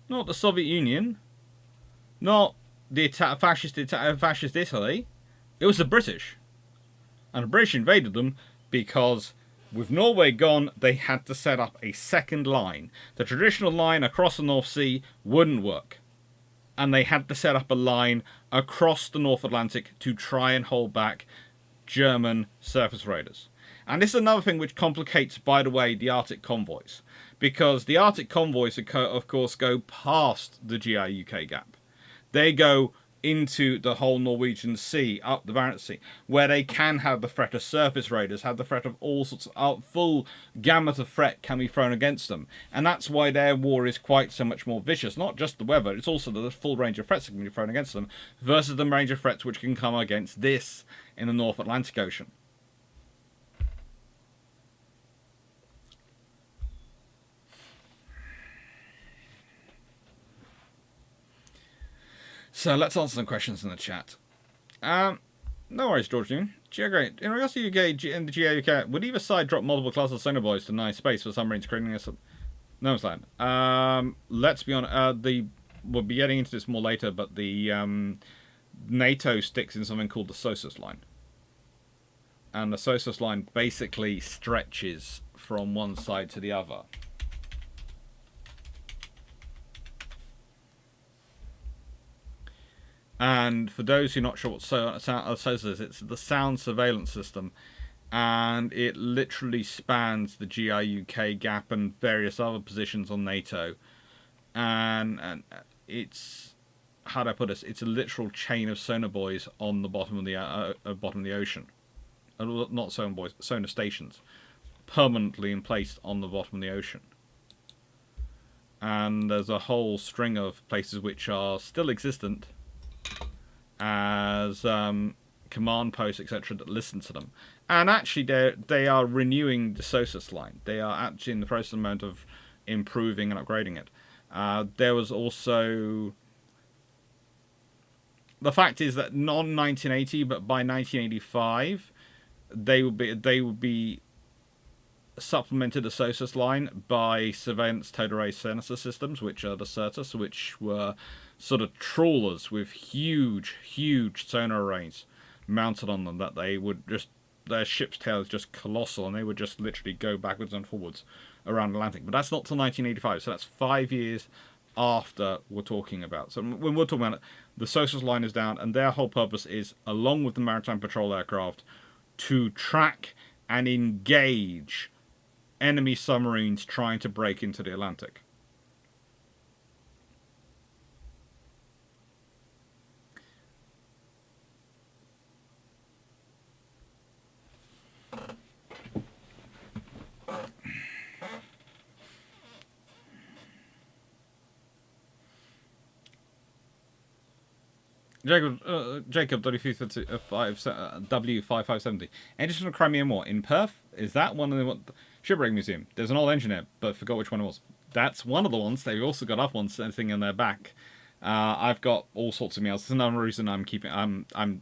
Not the Soviet Union. Not the fascist Italy. It was the British. And the British invaded them because with Norway gone, they had to set up a second line. The traditional line across the North Sea wouldn't work. And they had to set up a line across the North Atlantic to try and hold back German surface raiders. And this is another thing which complicates, by the way, the Arctic convoys. Because the Arctic convoys, of course, go past the GIUK Gap. They go into the whole Norwegian Sea, up the Barents Sea, where they can have the threat of surface raiders, have the threat of all sorts of full gamut of threat can be thrown against them. And that's why their war is quite so much more vicious. Not just the weather, it's also the full range of threats that can be thrown against them, versus the range of threats which can come against this in the North Atlantic Ocean. So let's answer some questions in the chat. No worries, Georgian. Great. In regards to UK and the GIUK, would either side drop multiple classes of sonar buoys to deny space for submarines creating a no man's land? Let's be honest. We'll be getting into this more later, but the NATO sticks in something called the SOSUS line, and the SOSUS line basically stretches from one side to the other. And for those who are not sure what SOSUS is, it's the sound surveillance system, and it literally spans the GIUK Gap and various other positions on NATO. And it's, how do I put this? It's a literal chain of sonar buoys on the bottom of the ocean. Not sonar buoys, sonar stations, permanently placed on the bottom of the ocean. And there's a whole string of places which are still existent as command posts, etc., that listen to them. And actually, they are renewing the SOSUS line. They are actually in the process of moment of improving and upgrading it. There was also the fact is that not 1980, but by 1985, they would be supplemented the SOSUS line by surveillance towed array sensor systems, which are the Certus, which were sort of trawlers with huge sonar arrays mounted on them, that they would just, their ship's tail is just colossal, and they would just literally go backwards and forwards around the Atlantic. But that's not till 1985, so that's 5 years after we're talking about. So when we're talking about it, the SOSUS line is down, and their whole purpose is, along with the maritime patrol aircraft, to track and engage enemy submarines trying to break into the Atlantic. Jacob W5570. Engines from the Crimean War in Perth. Is that one of the shipwreck museum? There's an old engine there, but I forgot which one it was. That's one of the ones. They've also got other ones sitting in their back. I've got all sorts of emails. That's another reason I'm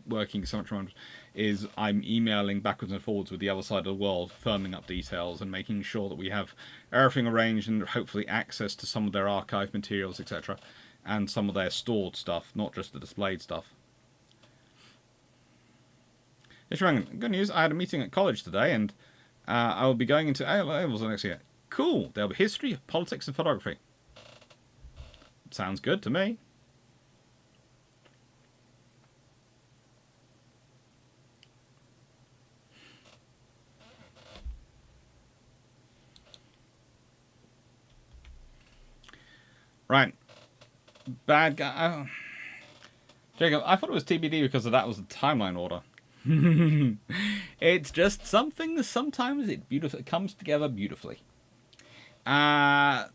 working so much on is I'm emailing backwards and forwards with the other side of the world, firming up details and making sure that we have everything arranged and hopefully access to some of their archive materials, etc. And some of their stored stuff, not just the displayed stuff. Good news, I had a meeting at college today, and I will be going into A-levels next year. Cool, there'll be history, politics, and photography. Sounds good to me. Right. Bad guy. Jacob, I thought it was TBD because that was the timeline order. It's just something that sometimes it comes together beautifully. Bad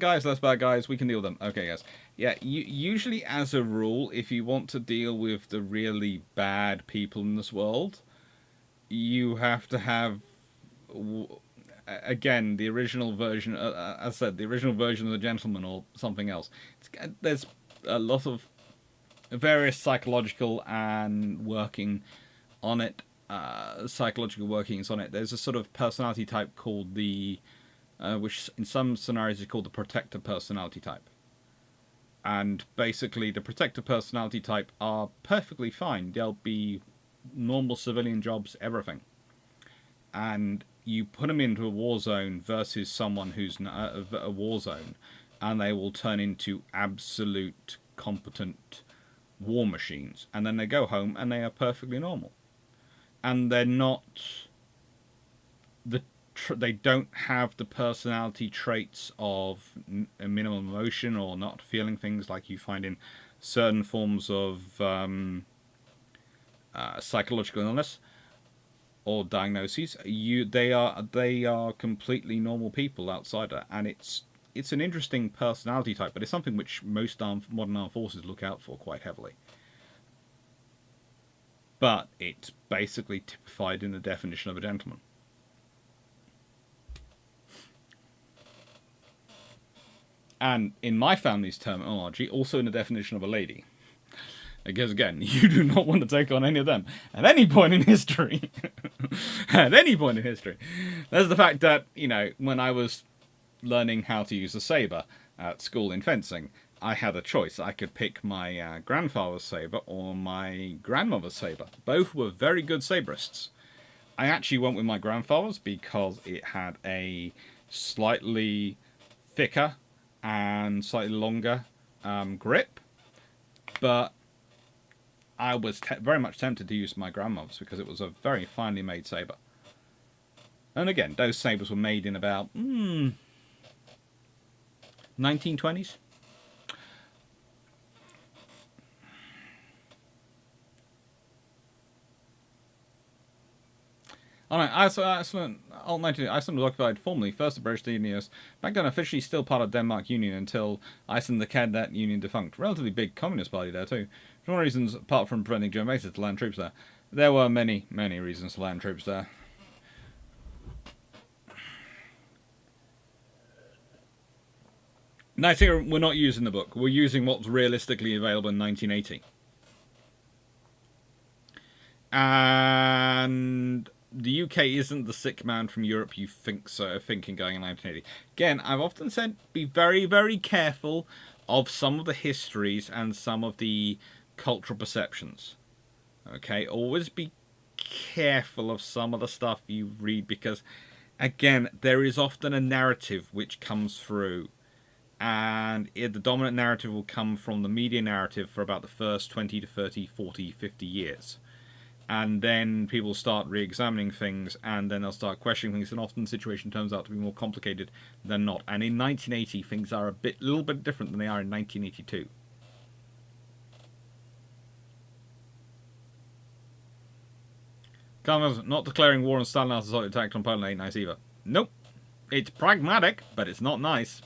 guys, less bad guys, we can deal with them. Okay, guys. Yeah, usually as a rule, if you want to deal with the really bad people in this world, you have to have, again, the original version, as I said, the original version of the gentleman or something else. There's a lot of various psychological and working on it, psychological workings on it. There's a sort of personality type called the which in some scenarios is called the protector personality type. And basically, the protector personality type are perfectly fine. They'll be normal civilian jobs, everything. And you put them into a war zone versus someone who's a war zone, and they will turn into absolute competent war machines. And then they go home and they are perfectly normal. And they're not they don't have the personality traits of a minimal emotion or not feeling things like you find in certain forms of psychological illness or diagnoses. They are completely normal people outside that, and it's an interesting personality type, but it's something which most modern armed forces look out for quite heavily. But it's basically typified in the definition of a gentleman. And in my family's terminology, also in the definition of a lady. Because again, you do not want to take on any of them at any point in history. At any point in history. There's the fact that, when I was learning how to use a saber at school in fencing, I had a choice. I could pick my grandfather's saber or my grandmother's saber. Both were very good saberists. I actually went with my grandfather's because it had a slightly thicker and slightly longer grip, but I was very much tempted to use my grandmother's because it was a very finely made saber. And again, those sabers were made in about 1920s. Iceland occupied formally first the British Union. Back then officially still part of Denmark Union until Iceland declared that union defunct. Relatively big communist party there too. For one reasons, apart from preventing German bases to land troops there. There were many, many reasons to land troops there. Nice thing we're not using the book. We're using what's realistically available in 1980. And the UK isn't the sick man from Europe you think thinking going in 1980. Again, I've often said be very, very careful of some of the histories and some of the cultural perceptions. Okay, always be careful of some of the stuff you read because, again, there is often a narrative which comes through. And the dominant narrative will come from the media narrative for about the first 20 to 30, 40, 50 years. And then people start re-examining things, and then they'll start questioning things, and often the situation turns out to be more complicated than not. And in 1980, things are a little bit different than they are in 1982. Carmel's not declaring war on Stalin after Soviet attack on Poland ain't nice either. Nope. It's pragmatic, but it's not nice.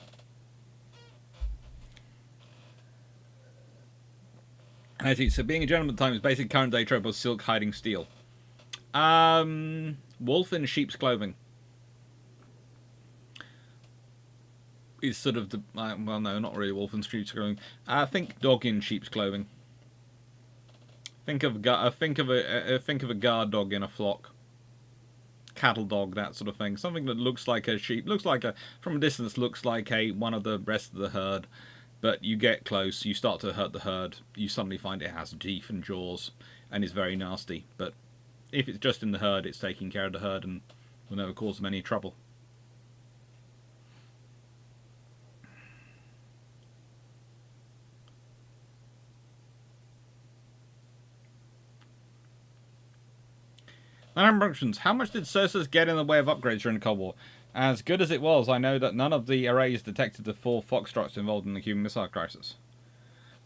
I see. So being a gentleman at the time is basically current day trope of silk hiding steel. Wolf in sheep's clothing. Is sort of the well, no, not really wolf in sheep's clothing. Think dog in sheep's clothing. Think of a guard dog in a flock. Cattle dog, that sort of thing. Something that looks like a sheep. Looks like from a distance looks like one of the rest of the herd. But you get close, you start to hurt the herd, you suddenly find it has teeth and jaws, and is very nasty. But if it's just in the herd, it's taking care of the herd and will never cause them any trouble. How much did Sosa's get in the way of upgrades during the Cold War? As good as it was, I know that none of the arrays detected the 4 Foxtrots involved in the Cuban Missile Crisis.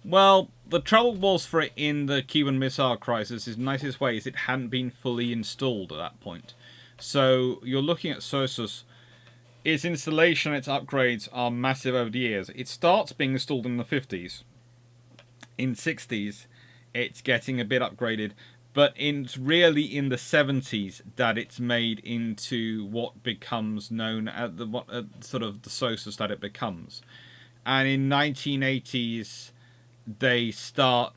Well, the trouble was for it in the Cuban Missile Crisis, the nicest way is it hadn't been fully installed at that point. So you're looking at SOSUS, its installation, its upgrades are massive over the years. It starts being installed in the 50s. In 60s, it's getting a bit upgraded. But it's really in the 70s that it's made into what becomes known as sort of the SOSUS that it becomes. And in 1980s, they start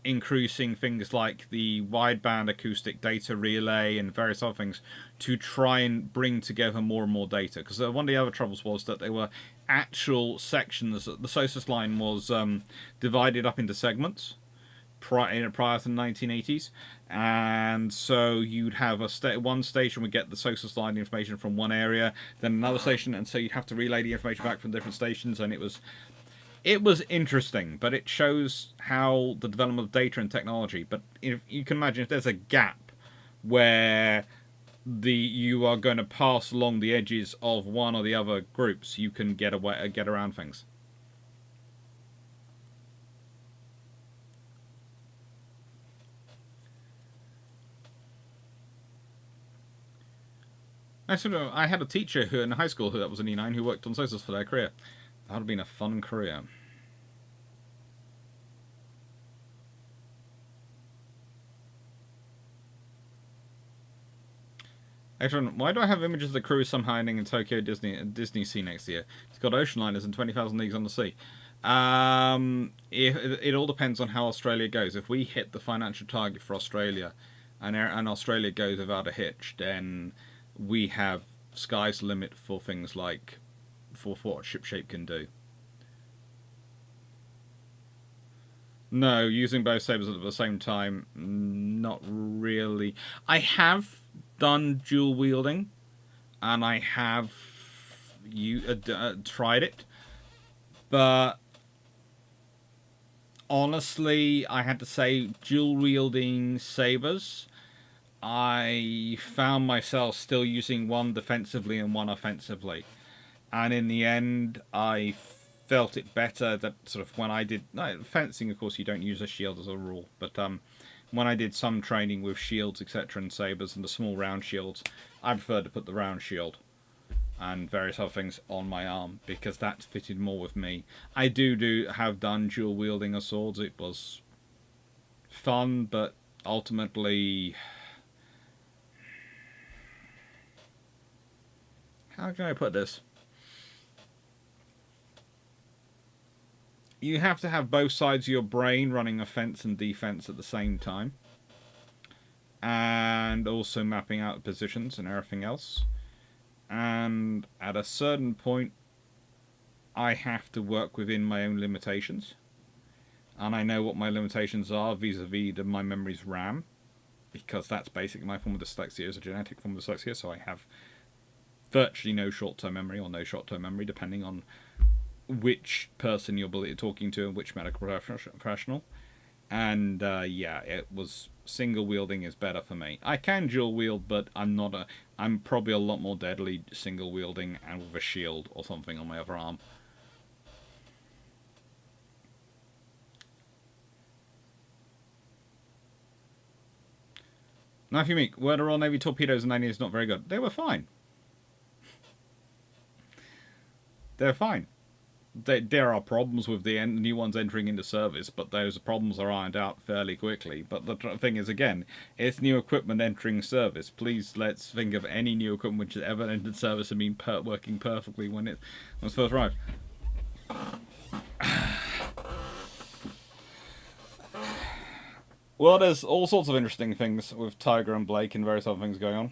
increasing things like the wideband acoustic data relay and various other things to try and bring together more and more data. Because one of the other troubles was that there were actual sections. The SOSUS line was divided up into segments prior to the 1980s, and so you'd have one station would get the SOSUS line information from one area, then another station, and so you'd have to relay the information back from different stations, and it was interesting, but it shows how the development of data and technology. But if you can imagine, if there's a gap where you are going to pass along the edges of one or the other groups, you can get around things. I had a teacher who in high school that was an E9 who worked on SOSUS for their career. That would have been a fun career. Excellent. Why do I have images of the crew somehow ending in Tokyo Disney Sea next year? It's got ocean liners and 20,000 Leagues Under the Sea. It all depends on how Australia goes. If we hit the financial target for Australia, and Australia goes without a hitch, then we have sky's the limit for things like for what shipshape can do. No, using both sabers at the same time, not really. I have done dual wielding, and I have tried it, but honestly, I had to say dual wielding sabers, I found myself still using one defensively and one offensively, and in the end, I felt it better that sort of when I did fencing, of course, you don't use a shield as a rule, but when I did some training with shields, etc., and sabers and the small round shields, I preferred to put the round shield and various other things on my arm because that fitted more with me. I have done dual wielding of swords. It was fun, but ultimately, how can I put this? You have to have both sides of your brain running offense and defense at the same time, and also mapping out positions and everything else. And at a certain point, I have to work within my own limitations, and I know what my limitations are vis-a-vis my memory's RAM, because that's basically my form of dyslexia, is a genetic form of dyslexia, so I have virtually no short-term memory, or no short-term memory, depending on which person you're talking to and which medical professional. And yeah, it was single wielding is better for me. I can dual wield, but I'm probably a lot more deadly single wielding and with a shield or something on my other arm. Now, if you meet, were the Royal Navy torpedoes in the 90s not very good? They were fine. They're fine. There are problems with the new ones entering into service, but those problems are ironed out fairly quickly. But the thing is, again, it's new equipment entering service. Please, let's think of any new equipment which has ever entered service and been working perfectly when it was first arrived. Well, there's all sorts of interesting things with Tiger and Blake and various other things going on.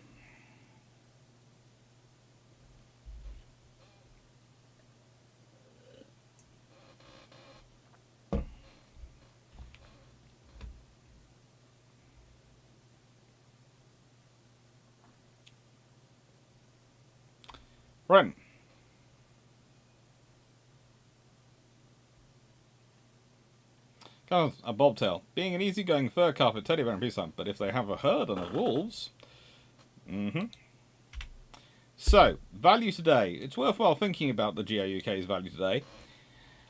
Right. Kind of a bobtail. Being an easygoing fur carpet teddy bear in peacetime, but if they have a herd of wolves... So, value today. It's worthwhile thinking about the GIUK's value today.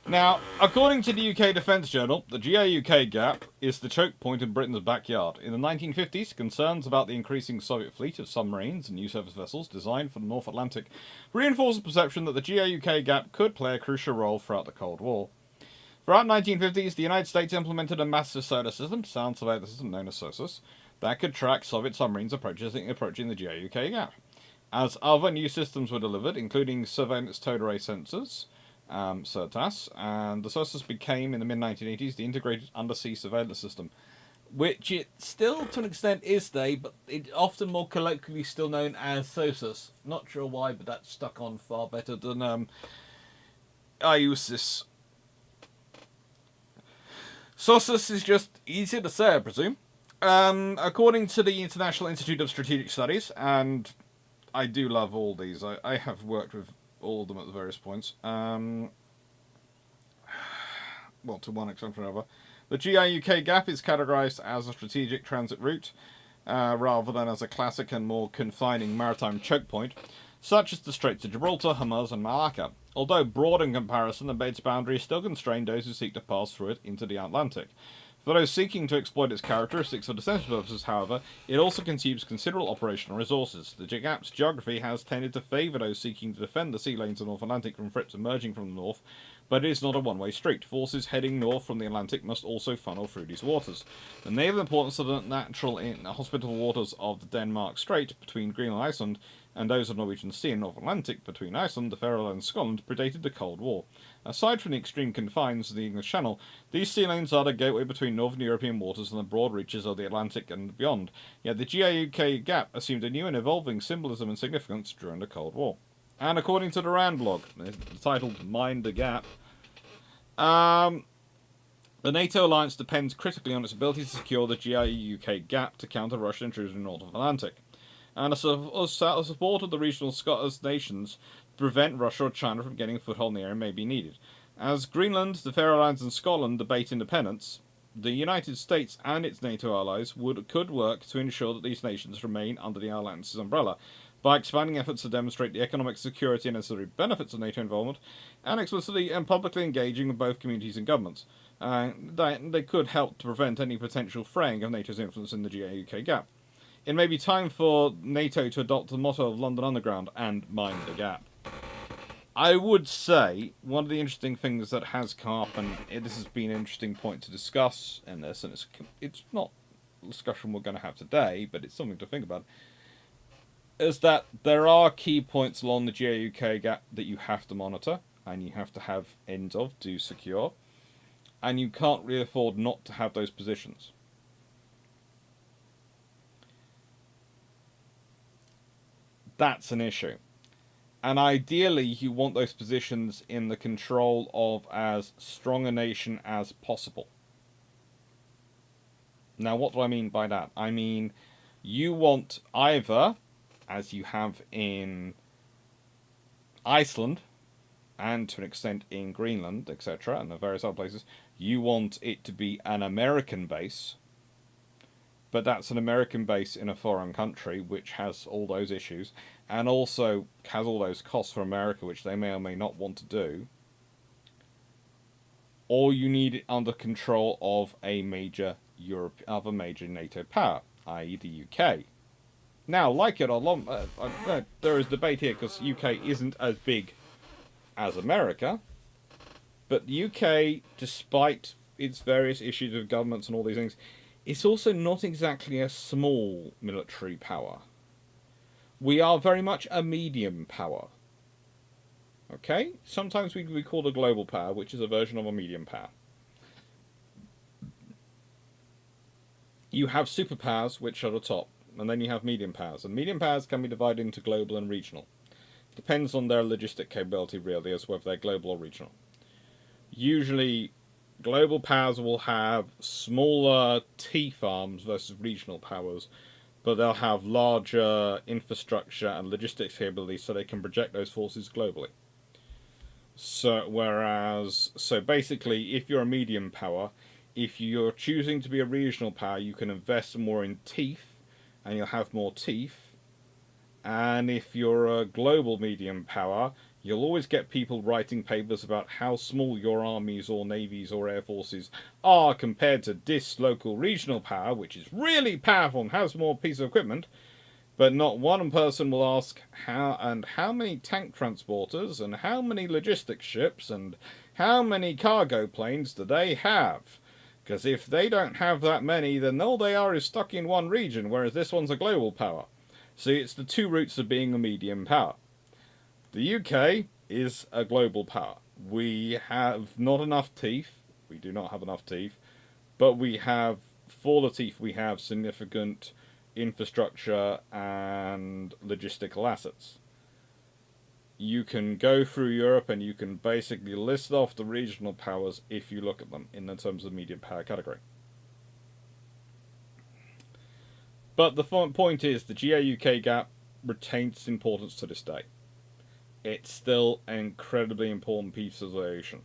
Now, according to the UK Defence Journal, the GIUK Gap is the choke point in Britain's backyard. In the 1950s, concerns about the increasing Soviet fleet of submarines and new surface vessels designed for the North Atlantic reinforced the perception that the GIUK Gap could play a crucial role throughout the Cold War. Throughout the 1950s, the United States implemented a massive sonar system, sound surveillance system known as SOSUS, that could track Soviet submarines approaching the GIUK Gap. As other new systems were delivered, including surveillance towed array sensors, SIRTAS, and the SIRTAS became, in the mid-1980s, the Integrated Undersea Surveillance System, which it still, to an extent, is today, but it's often more colloquially still known as SOSUS. Not sure why, but that's stuck on far better than IUSIS. SOSUS is just easier to say, I presume. According to the International Institute of Strategic Studies, and I do love all these, I have worked with all of them at the various points. Well, to one extent or another. The GIUK Gap is categorized as a strategic transit route, rather than as a classic and more confining maritime choke point, such as the Straits of Gibraltar, Hormuz, and Malacca. Although broad in comparison, the bait's boundaries still constrain those who seek to pass through it into the Atlantic. For those seeking to exploit its characteristics for defensive purposes, however, it also consumes considerable operational resources. The gap's geography has tended to favour those seeking to defend the sea lanes of the North Atlantic from threats emerging from the north, but it is not a one-way street. Forces heading north from the Atlantic must also funnel through these waters. The naval importance of the natural hospitable waters of the Denmark Strait between Greenland and Iceland, and those of Norwegian Sea and North Atlantic between Iceland, the Faroe Islands, and Scotland predated the Cold War. Aside from the extreme confines of the English Channel, these sea lanes are the gateway between northern European waters and the broad reaches of the Atlantic and beyond. Yet the GIUK Gap assumed a new and evolving symbolism and significance during the Cold War. And according to the Rand blog, titled Mind the Gap, the NATO alliance depends critically on its ability to secure the GIUK Gap to counter Russian intrusion in the North Atlantic, and a support of the regional Scottish nations to prevent Russia or China from getting a foothold in the area may be needed. As Greenland, the Faroe Islands, and Scotland debate independence, the United States and its NATO allies could work to ensure that these nations remain under the alliance's umbrella, by expanding efforts to demonstrate the economic security and necessary benefits of NATO involvement, and explicitly and publicly engaging with both communities and governments. They could help to prevent any potential fraying of NATO's influence in the GIUK Gap. It may be time for NATO to adopt the motto of London Underground and mind the gap. I would say one of the interesting things that has come up, and this has been an interesting point to discuss in this, and it's not a discussion we're going to have today, but it's something to think about, is that there are key points along the GIUK Gap that you have to monitor, and you have to have ends of to secure, and you can't really afford not to have those positions. That's an issue. And ideally, you want those positions in the control of as strong a nation as possible. Now, what do I mean by that? I mean, you want either, as you have in Iceland, and to an extent in Greenland, etc., and the various other places, you want it to be an American base, but that's an American base in a foreign country, which has all those issues, and also has all those costs for America, which they may or may not want to do. Or you need it under control of a major major NATO power, i.e. the UK. Now, like it or not, there is debate here because UK isn't as big as America, but the UK, despite its various issues with governments and all these things, it's also not exactly a small military power. We are very much a medium power. Okay? Sometimes we can be called a global power, which is a version of a medium power. You have superpowers, which are the top, and then you have medium powers. And medium powers can be divided into global and regional. Depends on their logistic capability, really, as whether they're global or regional. Usually, global powers will have smaller teeth arms versus regional powers, but they'll have larger infrastructure and logistics capabilities so they can project those forces globally. So basically, if you're a medium power, if you're choosing to be a regional power, you can invest more in teeth, and you'll have more teeth. And if you're a global medium power, you'll always get people writing papers about how small your armies or navies or air forces are compared to this local regional power, which is really powerful and has more pieces of equipment. But not one person will ask how many tank transporters and how many logistics ships and how many cargo planes do they have? Because if they don't have that many, then all they are is stuck in one region, whereas this one's a global power. See, it's the two roots of being a medium power. The UK is a global power. We have not enough teeth. We do not have enough teeth. But we have, for the teeth, we have significant infrastructure and logistical assets. You can go through Europe and you can basically list off the regional powers if you look at them in the terms of medium power category. But the point is, the GIUK Gap retains its importance to this day. It's still an incredibly important piece of the ocean.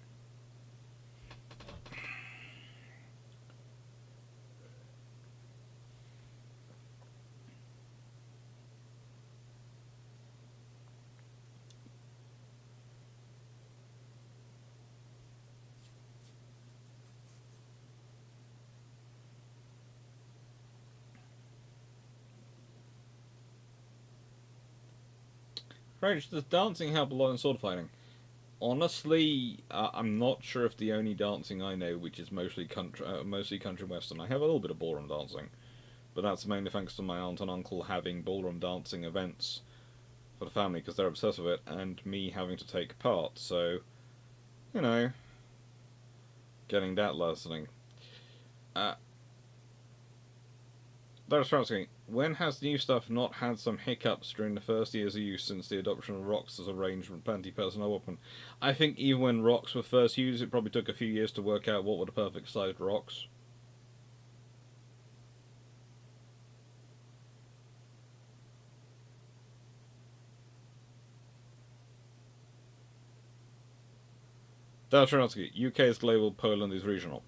Right, does dancing help a lot in sword fighting? Honestly, I'm not sure if the only dancing I know, which is mostly country western. I have a little bit of ballroom dancing, but that's mainly thanks to my aunt and uncle having ballroom dancing events for the family because they're obsessed with it, and me having to take part. So, you know, getting that lessening. That's asking, when has new stuff not had some hiccups during the first years of use since the adoption of rocks as a ranged anti-personnel weapon? I think even when rocks were first used, it probably took a few years to work out what were the perfect sized rocks. Daltransky, UK is global, Poland is regional.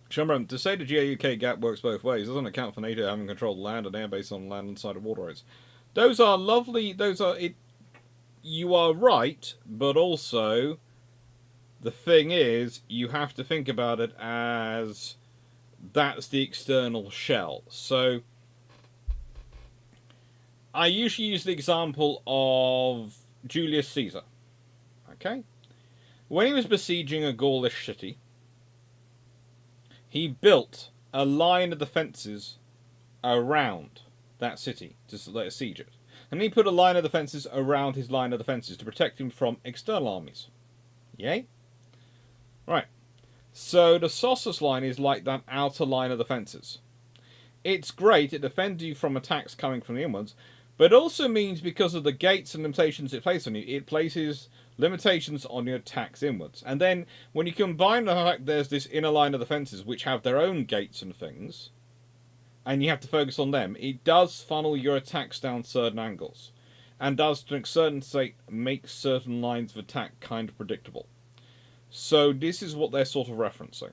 Shumbram, to say the GIUK Gap works both ways doesn't account for NATO having controlled land and airbase on land inside of waterways. Those are lovely. Those are it. You are right, but also the thing is, you have to think about it as that's the external shell. So I usually use the example of Julius Caesar. Okay, when he was besieging a Gaulish city, he built a line of defences around that city to let it siege it. And he put a line of defences around his line of defences to protect him from external armies. Yay? Right. So the Sossus line is like that outer line of defences. It's great, it defends you from attacks coming from the inwards, but it also means because of the gates and limitations it places on you, it places limitations on your attacks inwards. And then when you combine the fact there's this inner line of defences which have their own gates and things, and you have to focus on them, it does funnel your attacks down certain angles. And does, to a certain state, make certain lines of attack kind of predictable. So this is what they're sort of referencing.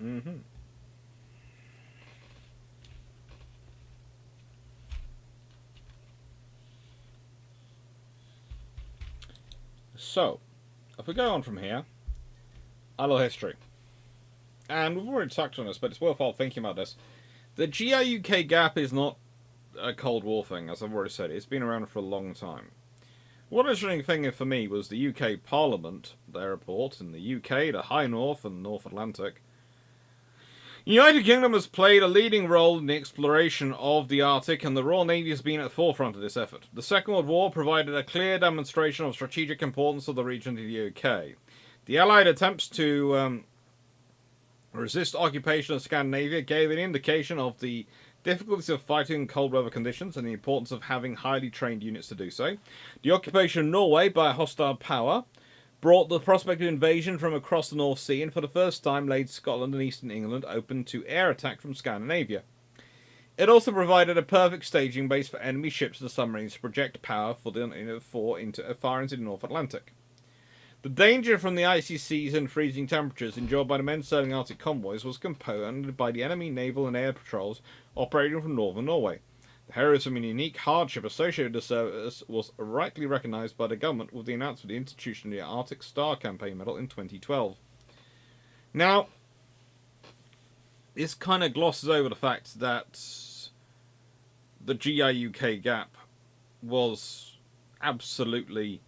Mm-hmm. So, if we go on from here, a little history. And we've already touched on this, but it's worthwhile thinking about this. The GIUK Gap is not a Cold War thing, as I've already said. It's been around for a long time. One interesting thing for me was the UK Parliament, their report, in the UK, the High North and North Atlantic. The United Kingdom has played a leading role in the exploration of the Arctic, and the Royal Navy has been at the forefront of this effort. The Second World War provided a clear demonstration of strategic importance of the region to the UK. The Allied attempts to resist occupation of Scandinavia gave an indication of the difficulties of fighting in cold weather conditions and the importance of having highly trained units to do so. The occupation of Norway by a hostile power brought the prospect of invasion from across the North Sea and for the first time laid Scotland and eastern England open to air attack from Scandinavia. It also provided a perfect staging base for enemy ships and submarines to project power far into the North Atlantic. The danger from the icy seas and freezing temperatures endured by the men sailing Arctic convoys was compounded by the enemy naval and air patrols operating from northern Norway. The heroism and unique hardship associated with the service was rightly recognised by the government with the announcement of the institution of the Arctic Star Campaign Medal in 2012. Now, this kind of glosses over the fact that the GIUK Gap was absolutely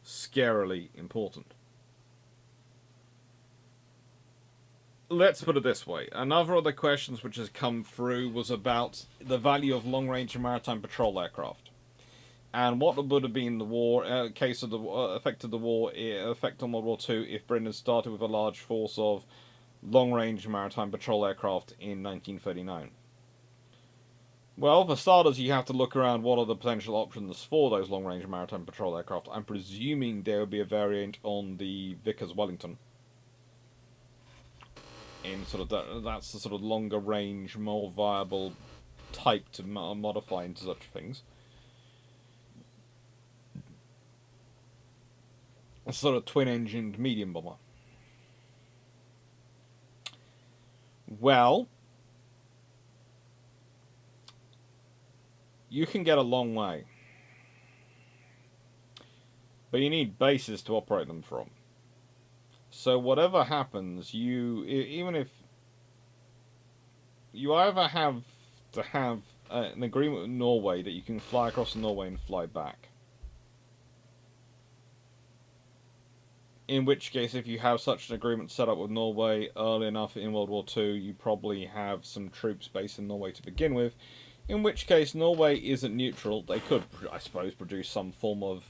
scarily important. Let's put it this way. Another of the questions which has come through was about the value of long-range maritime patrol aircraft. And what would have been the war, case of the effect of the war, effect on World War II if Britain had started with a large force of long-range maritime patrol aircraft in 1939. Well, for starters, you have to look around what are the potential options for those long-range maritime patrol aircraft. I'm presuming there would be a variant on the Vickers Wellington. In sort of that's the sort of longer range, more viable type to modify into such things. A sort of twin-engined medium bomber. Well, you can get a long way, but you need bases to operate them from. So whatever happens, even if you either have to have an agreement with Norway that you can fly across Norway and fly back. In which case, if you have such an agreement set up with Norway early enough in World War II, you probably have some troops based in Norway to begin with. In which case, Norway isn't neutral. They could, I suppose, produce some form of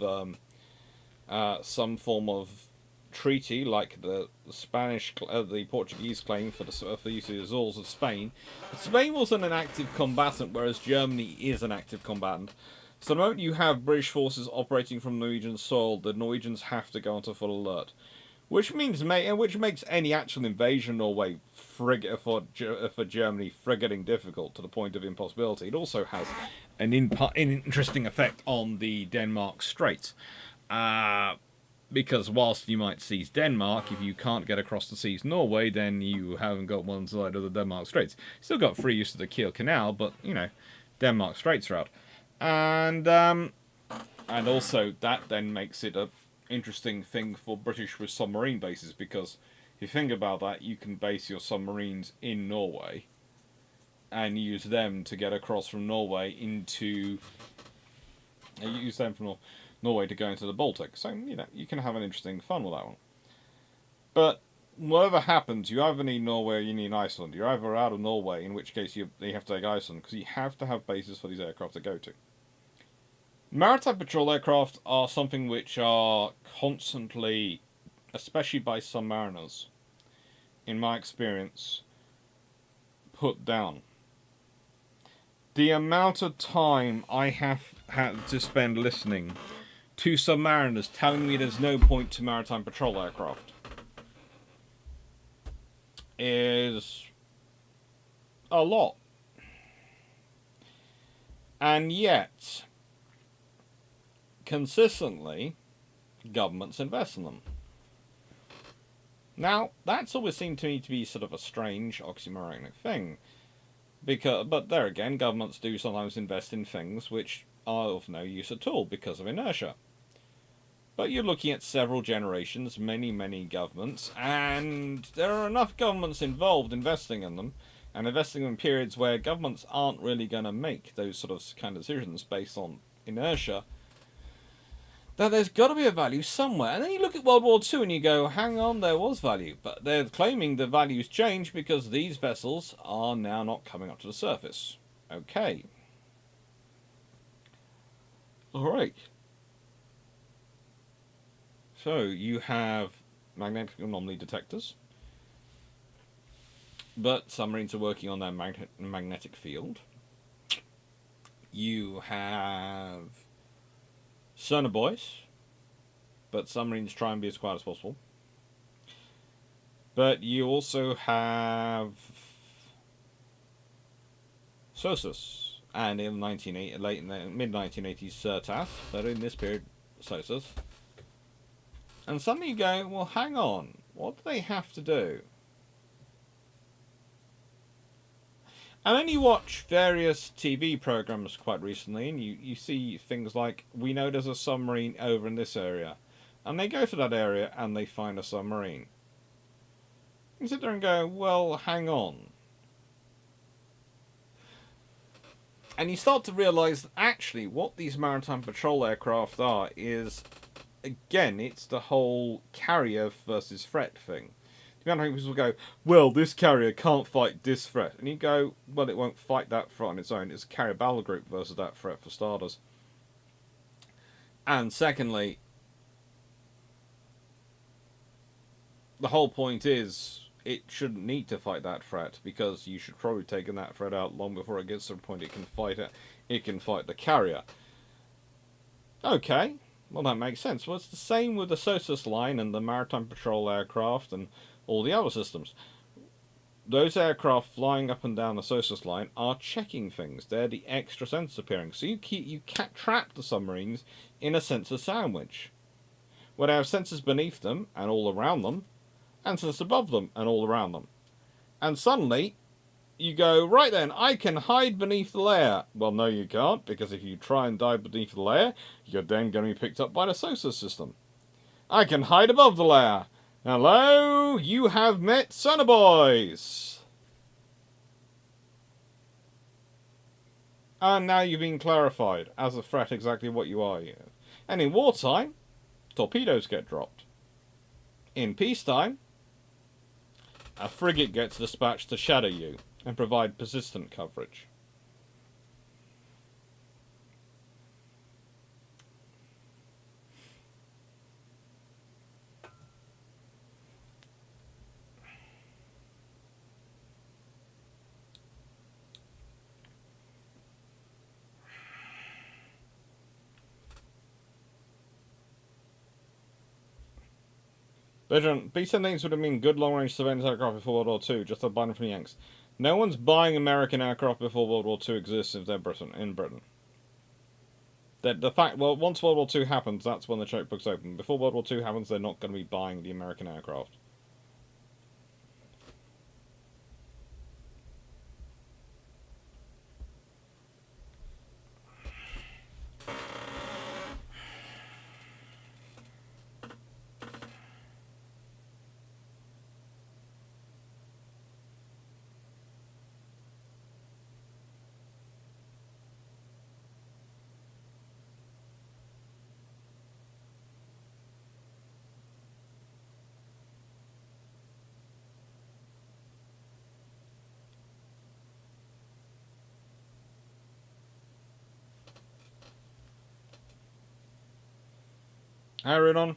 treaty, like the Spanish, the Portuguese claim for the use of the Azores of Spain. Spain wasn't an active combatant, whereas Germany is an active combatant. So the moment you have British forces operating from Norwegian soil, the Norwegians have to go onto full alert, which makes any actual invasion of Norway for Germany frigating difficult to the point of impossibility. It also has an interesting effect on the Denmark Straits. Because whilst you might seize Denmark, if you can't get across to seize Norway, then you haven't got one side of the Denmark Straits. Still got free use of the Kiel Canal, but, Denmark Straits are out. And also that then makes it a interesting thing for British with submarine bases, because if you think about that, you can base your submarines in Norway and use them to get across from Norway into... use them from Norway to go into the Baltic. So, you can have an interesting fun with that one. But whatever happens, you either need Norway or you need Iceland. You're either out of Norway, in which case you have to take Iceland, because you have to have bases for these aircraft to go to. Maritime patrol aircraft are something which are constantly, especially by submariners, in my experience, put down. The amount of time I have had to spend listening to submariners telling me there's no point to maritime patrol aircraft is a lot. And yet, consistently, governments invest in them. Now, that's always seemed to me to be sort of a strange oxymoronic thing. But there again, governments do sometimes invest in things which are of no use at all because of inertia. But you're looking at several generations, many, many governments, and there are enough governments involved investing in them, and investing in periods where governments aren't really going to make those sort of kind of decisions based on inertia, that there's got to be a value somewhere. And then you look at World War II and you go, hang on, there was value. But they're claiming the value's changed because these vessels are now not coming up to the surface. Okay. Alright. So, you have magnetic anomaly detectors. But submarines are working on their magnetic field. You have sonar buoys, but submarines try and be as quiet as possible. But you also have SOSUS, and in the mid-1980s SIRTAS, but in this period SOSUS. And suddenly you go, well, hang on, what do they have to do? And then you watch various TV programs quite recently, and you see things like, we know there's a submarine over in this area. And they go to that area and they find a submarine. You sit there and go, well, hang on. And you start to realise that actually what these maritime patrol aircraft are is, again, it's the whole carrier versus threat thing. The amount of people go, well, this carrier can't fight this threat. And you go, well, it won't fight that threat on its own. It's a carrier battle group versus that threat for starters. And secondly, the whole point is it shouldn't need to fight that threat, because you should probably take that threat out long before it gets to the point it can fight it. It can fight the carrier. Okay, well that makes sense. Well, it's the same with the SOSUS line and the maritime patrol aircraft and all the other systems. Those aircraft flying up and down the SOSUS line are checking things. They're the extra sensors appearing. So you trap the submarines in a sensor sandwich, where they have sensors beneath them and all around them, and sensors above them and all around them. And suddenly, you go, right then, I can hide beneath the layer. Well, no you can't, because if you try and dive beneath the layer, you're then going to be picked up by the SOSUS system. I can hide above the layer. Hello, you have met Sonarboys. And now you've been clarified as a threat exactly what you are. And in wartime, torpedoes get dropped. In peacetime, a frigate gets dispatched to shadow you and provide persistent coverage. B-17s would have been good long-range surveillance aircraft before World War II, just a buying from the Yanks. No one's buying American aircraft before World War II exists if they're in Britain. The fact, well, once World War II happens, that's when the checkbooks open. Before World War II happens, they're not going to be buying the American aircraft. Hi, Rudon.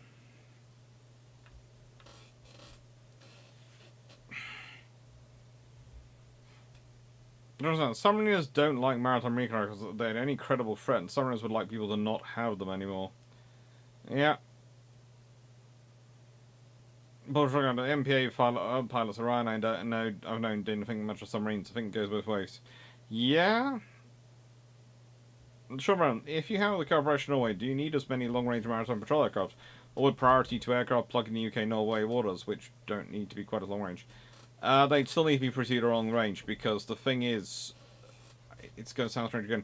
Submariners don't like maritime recon because they're any credible threat, and submariners would like people to not have them anymore. Yeah. But for the MPA pilots Orion, I've known didn't think much of submarines. I think it goes both ways. Yeah. Sure, man. If you have the cooperation Norway, do you need as many long-range maritime patrol aircraft, or would priority to aircraft plug in the UK-Norway waters, which don't need to be quite as long-range? They'd still need to be pretty long-range, because the thing is, it's going to sound strange again,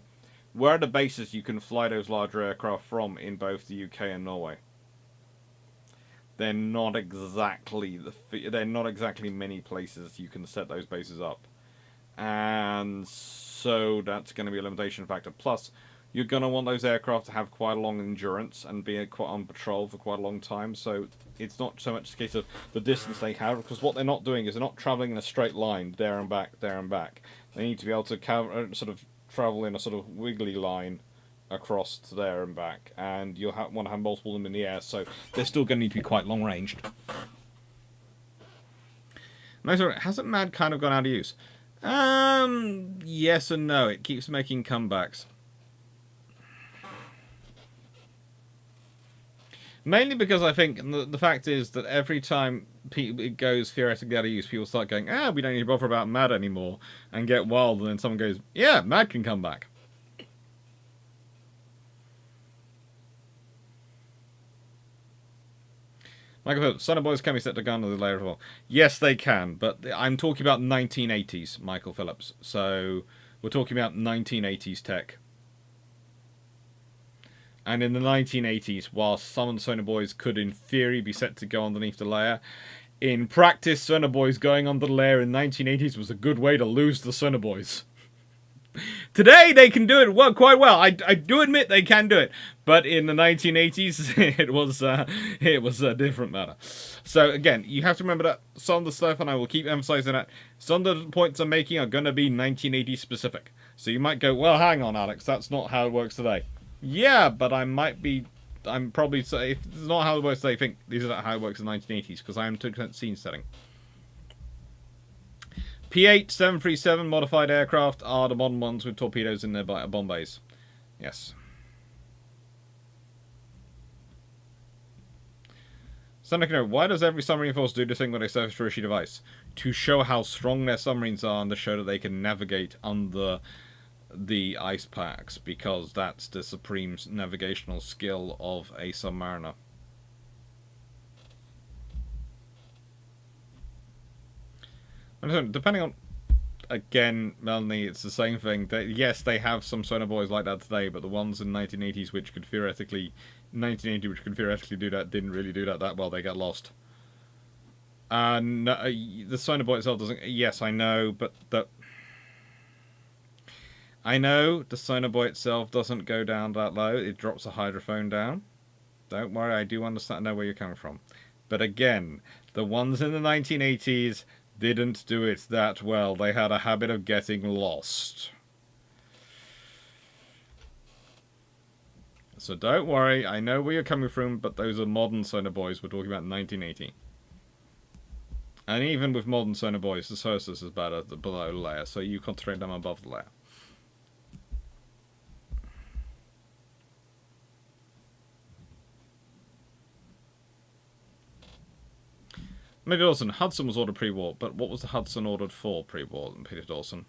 where are the bases you can fly those larger aircraft from in both the UK and Norway? They're not exactly many places you can set those bases up, and so that's going to be a limitation factor. Plus, you're going to want those aircraft to have quite a long endurance and be quite on patrol for quite a long time. So it's not so much a case of the distance they have, because what they're not doing is they're not traveling in a straight line there and back, there and back. They need to be able to sort of travel in a sort of wiggly line across to there and back, and you'll want to have multiple of them in the air, so they're still going to need to be quite long ranged. No, sorry, hasn't MAD kind of gone out of use? Yes and no. It keeps making comebacks. Mainly because I think the fact is that every time it goes theoretically out of use, people start going, we don't need to bother about MAD anymore, and get wild, and then someone goes, yeah, MAD can come back. Michael Phillips, Sonar Boys can be set to gun on the layer as well. Yes, they can, but I'm talking about 1980s, Michael Phillips. So we're talking about 1980s tech. And in the 1980s, while some Sonar Boys could in theory be set to go underneath the layer, in practice, Sonar Boys going under the layer in 1980s was a good way to lose the Sonar Boys. Today they can do it quite well. I do admit they can do it, but in the 1980s it was a different matter. So again, you have to remember that some of the stuff, and I will keep emphasizing that, some of the points I'm making are going to be 1980 specific. So you might go, well, hang on, Alex, that's not how it works today. Yeah, but I'm probably say if it's not how it works today, I think these are not how it works in the 1980s because I am 2% scene setting. P-8 737 modified aircraft are the modern ones with torpedoes in their bomb bays. Yes. Seneca, why does every submarine force do this thing when they surface through a sheet of ice? To show how strong their submarines are and to show that they can navigate under the ice packs, because that's the supreme navigational skill of a submariner. Depending on, again, Melanie, it's the same thing. Yes, they have some Sonar Boys like that today, but the ones in 1980s which could theoretically, 1980 which could theoretically do that didn't really do that well. They got lost. No, the Sonar Boy itself doesn't. Yes, I know, but I know the Sonar Boy itself doesn't go down that low. It drops a hydrophone down. Don't worry, I do understand. Know where you're coming from. But again, the ones in the 1980s didn't do it that well. They had a habit of getting lost. So don't worry, I know where you're coming from, but those are modern Sonar Boys. We're talking about 1980. And even with modern Sonar Boys, the surface is better below the layer, so you concentrate them above the layer. Peter Dawson, Hudson was ordered pre-war, but what was the Hudson ordered for pre-war, Peter Dawson?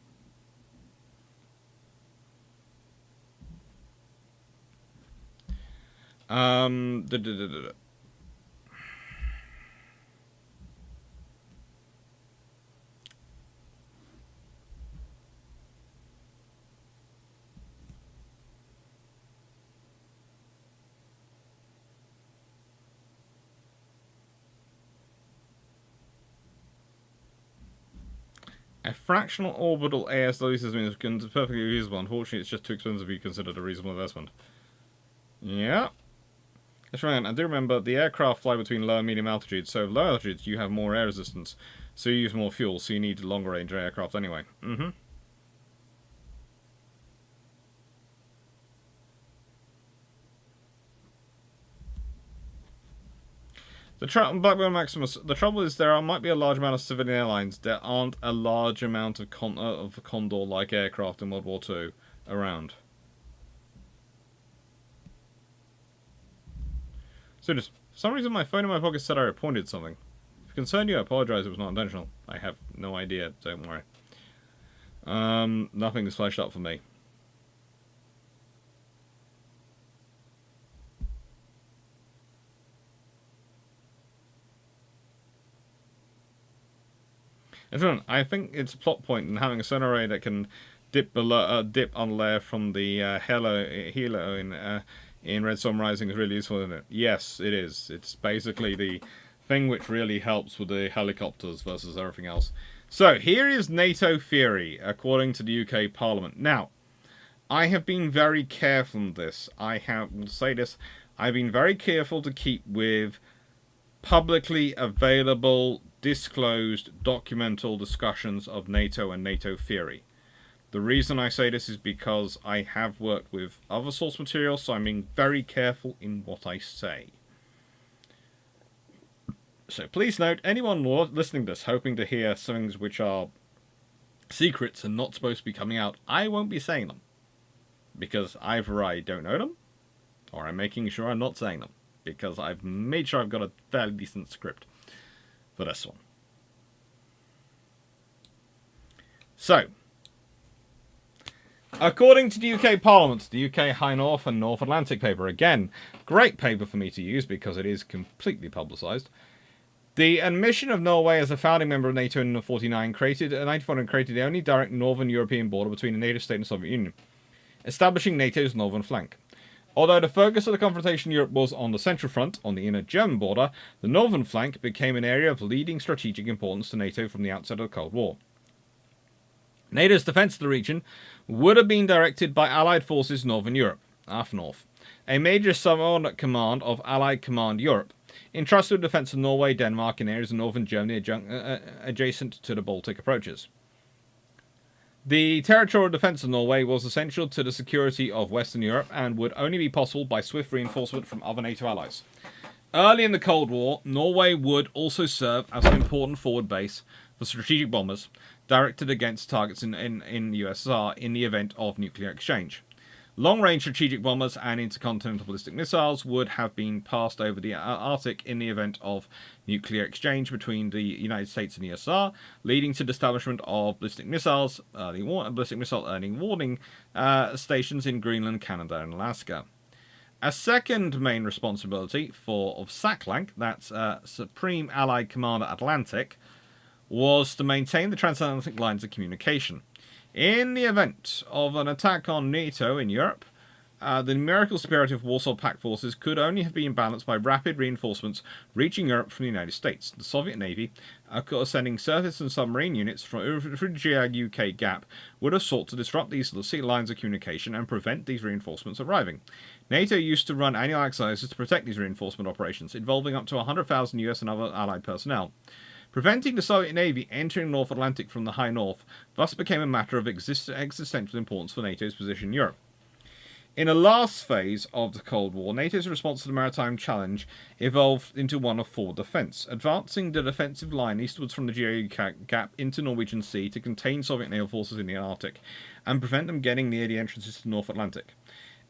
A fractional orbital ASW system is perfectly usable. Unfortunately, it's just too expensive to be considered a reasonable investment. Yeah. That's right. I do remember the aircraft fly between low and medium altitudes. So low altitudes, you have more air resistance. So you use more fuel, so you need longer range aircraft anyway. Blackburn Maximus. The trouble is there might be a large amount of civilian airlines. There aren't a large amount of Condor-like aircraft in World War II around. So just for some reason my phone in my pocket said I reported something. If it concerned you, I apologise. It was not intentional. I have no idea. Don't worry. Nothing is flashed up for me. I think it's a plot point in having a sonar array that can dip on layer from the helo in Red Storm Rising is really useful, isn't it? Yes, it is. It's basically the thing which really helps with the helicopters versus everything else. So here is NATO theory according to the UK Parliament. Now, I have been very careful in this. Will say this. I've been very careful to keep with publicly available, disclosed, documental discussions of NATO and NATO theory. The reason I say this is because I have worked with other source material, so I'm being very careful in what I say. So please note, anyone listening to this hoping to hear things which are secrets and not supposed to be coming out, I won't be saying them. Because either I don't know them, or I'm making sure I'm not saying them. Because I've made sure I've got a fairly decent script for this one. So, According to the UK Parliament, the UK High North and North Atlantic paper, again, great paper for me to use because it is completely publicised. The admission of Norway as a founding member of NATO in 1949 created the only direct northern European border between a NATO state and the Soviet Union, establishing NATO's northern flank. Although the focus of the confrontation in Europe was on the Central Front, on the inner German border, the northern flank became an area of leading strategic importance to NATO from the outset of the Cold War. NATO's defence of the region would have been directed by Allied forces in Northern Europe, AFNORF, a major subordinate command of Allied Command Europe, entrusted with defence of Norway, Denmark, and areas of northern Germany adjacent to the Baltic approaches. The territorial defence of Norway was essential to the security of Western Europe and would only be possible by swift reinforcement from other NATO allies. Early in the Cold War, Norway would also serve as an important forward base for strategic bombers directed against targets in the USSR in the event of nuclear exchange. Long-range strategic bombers and intercontinental ballistic missiles would have been passed over the Arctic in the event of nuclear exchange between the United States and the USSR, leading to the establishment of ballistic missile early warning stations in Greenland, Canada, and Alaska. A second main responsibility of SACLANC, that's Supreme Allied Commander Atlantic, was to maintain the transatlantic lines of communication. In the event of an attack on NATO in Europe, the numerical superiority of Warsaw Pact forces could only have been balanced by rapid reinforcements reaching Europe from the United States. The Soviet Navy, sending surface and submarine units through the GIUK Gap, would have sought to disrupt these lines of communication and prevent these reinforcements arriving. NATO used to run annual exercises to protect these reinforcement operations, involving up to 100,000 US and other Allied personnel. Preventing the Soviet Navy entering the North Atlantic from the High North thus became a matter of existential importance for NATO's position in Europe. In the last phase of the Cold War, NATO's response to the maritime challenge evolved into one of forward defence, advancing the defensive line eastwards from the GIUK Gap into Norwegian Sea to contain Soviet naval forces in the Arctic and prevent them getting near the entrances to the North Atlantic.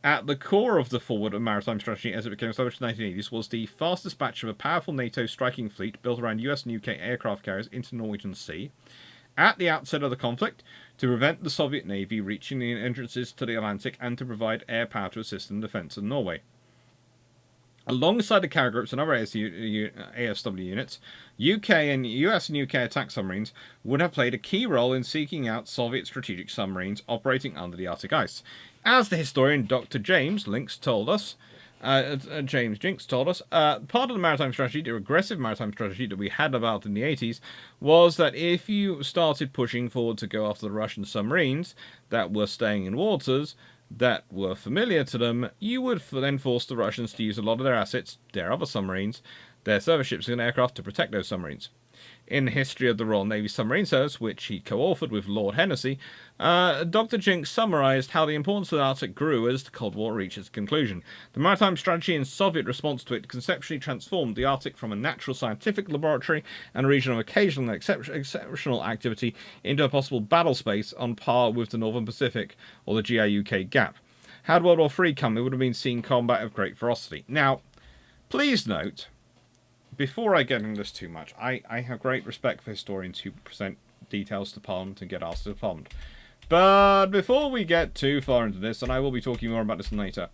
At the core of the forward maritime strategy as it became established in the 1980s was the fast dispatch of a powerful NATO striking fleet built around US and UK aircraft carriers into the Norwegian Sea at the outset of the conflict to prevent the Soviet Navy reaching the entrances to the Atlantic and to provide air power to assist in the defence of Norway. Alongside the carrier groups and other ASW units, US and UK attack submarines would have played a key role in seeking out Soviet strategic submarines operating under the Arctic ice. As the historian Dr. James Jinks told us, part of the maritime strategy, the aggressive maritime strategy that we had about in the 80s, was that if you started pushing forward to go after the Russian submarines that were staying in waters that were familiar to them, you would then force the Russians to use a lot of their assets, their other submarines, their surface ships and aircraft to protect those submarines. In the history of the Royal Navy Submarine Service, which he co-authored with Lord Hennessy, Dr. Jinks summarised how the importance of the Arctic grew as the Cold War reached its conclusion. The maritime strategy and Soviet response to it conceptually transformed the Arctic from a natural scientific laboratory and a region of occasional and exceptional activity into a possible battle space on par with the Northern Pacific or the GIUK Gap. Had World War III come, it would have been seen combat of great ferocity. Now, please note, before I get into this too much, I have great respect for historians who present details to Parliament and get asked to Parliament. But before we get too far into this, and I will be talking more about this later,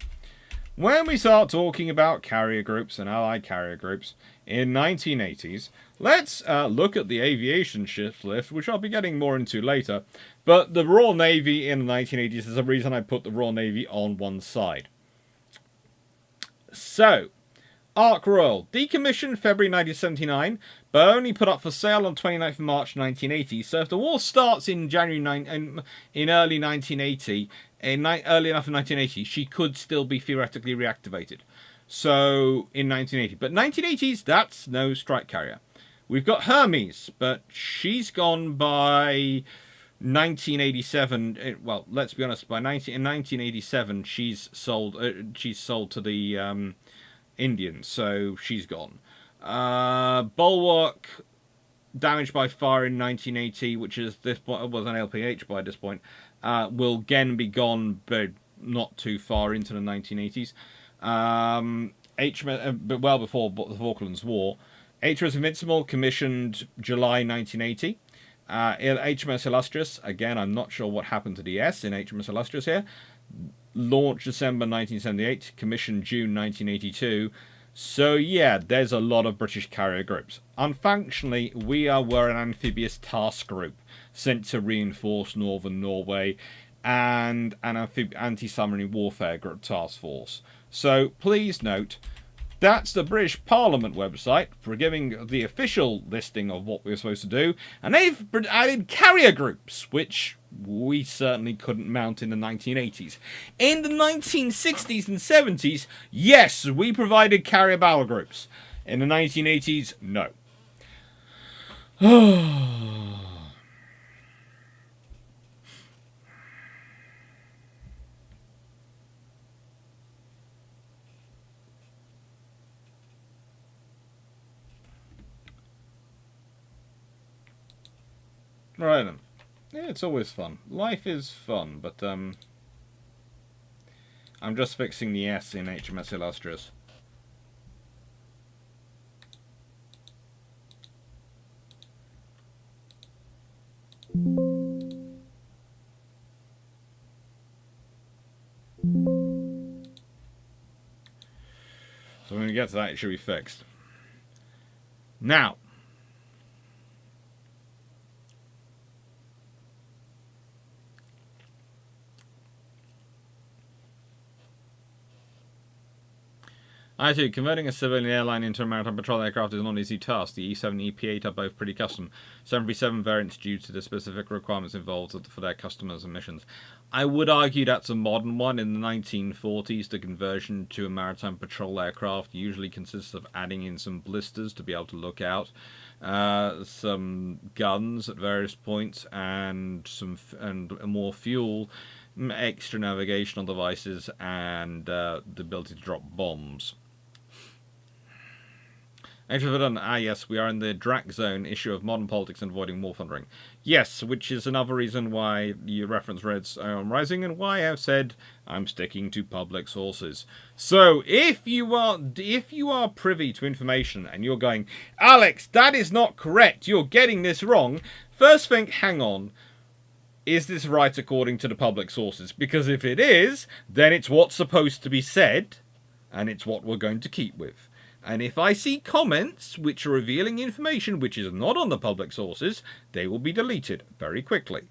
when we start talking about carrier groups and allied carrier groups in 1980s, let's look at the aviation ships list, which I'll be getting more into later. But the Royal Navy in the 1980s is the reason I put the Royal Navy on one side. So, Ark Royal, decommissioned February 1979, but only put up for sale on 29th of March 1980. So if the war starts in early 1980, early enough in 1980, she could still be theoretically reactivated. So in 1980, but 1980s, that's no strike carrier. We've got Hermes, but she's gone by 1987. Well, let's be honest. In 1987, she's sold to the Indians, so she's gone. Bulwark, damaged by fire in 1980, which is this point was an LPH by this point, will again be gone, but not too far into the 1980s. But well before the Falklands War. HMS Invincible, commissioned July 1980. HMS Illustrious, again, I'm not sure what happened to the S in HMS Illustrious here. Launched December 1978, commissioned June 1982. So yeah, there's a lot of British carrier groups. Unfunctionally, were an amphibious task group sent to reinforce northern Norway and an anti-submarine warfare group task force. So please note, that's the British Parliament website for giving the official listing of what we were supposed to do, and they've added carrier groups, which we certainly couldn't mount in the 1980s. In the 1960s and 70s, yes, we provided carrier battle groups. In the 1980s, no. Right then. Yeah, it's always fun. Life is fun, but I'm just fixing the S in HMS Illustrious. So when we get to that, it should be fixed. Now, I2, converting a civilian airline into a maritime patrol aircraft is not an easy task. The E7 and EP8 are both pretty custom. 737 variants due to the specific requirements involved for their customers and missions. I would argue that's a modern one. In the 1940s, the conversion to a maritime patrol aircraft usually consists of adding in some blisters to be able to look out, some guns at various points, and more fuel, extra navigational devices, and the ability to drop bombs. Yes, we are in the DRAC zone issue of modern politics and avoiding war thundering. Yes, which is another reason why you reference Red's Rising and why I've said I'm sticking to public sources. So if you are privy to information and you're going, Alex, that is not correct, you're getting this wrong, first think, hang on, is this right according to the public sources? Because if it is, then it's what's supposed to be said, and it's what we're going to keep with. And if I see comments which are revealing information which is not on the public sources, they will be deleted very quickly.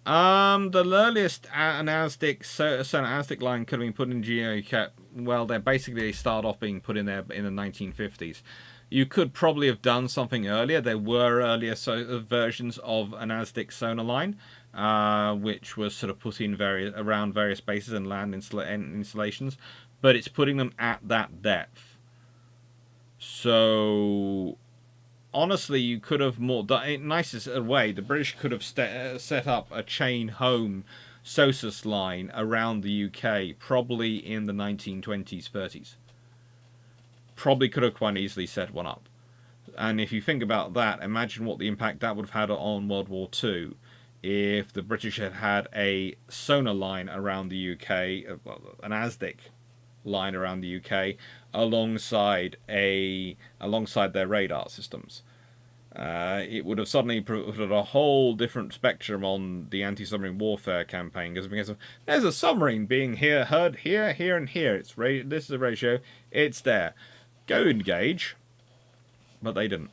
The earliest ASDIC line could have been put in GIUK Gap. Well, they start off being put in there in the 1950s. You could probably have done something earlier. There were earlier versions of an ASDIC sonar line, which was sort of put in around various bases and land installations, but it's putting them at that depth. So honestly, you could have nicest way. The British could have set up a chain home SOSUS line around the UK, probably in the 1920s, 30s. Probably could have quite easily set one up. And if you think about that, imagine what the impact that would have had on World War II if the British had had a sonar line around the UK, an ASDIC line around the UK, alongside their radar systems. It would have suddenly put a whole different spectrum on the anti-submarine warfare campaign, because there's a submarine being heard here, and here. This is a ratio. It's there. Go engage, but they didn't.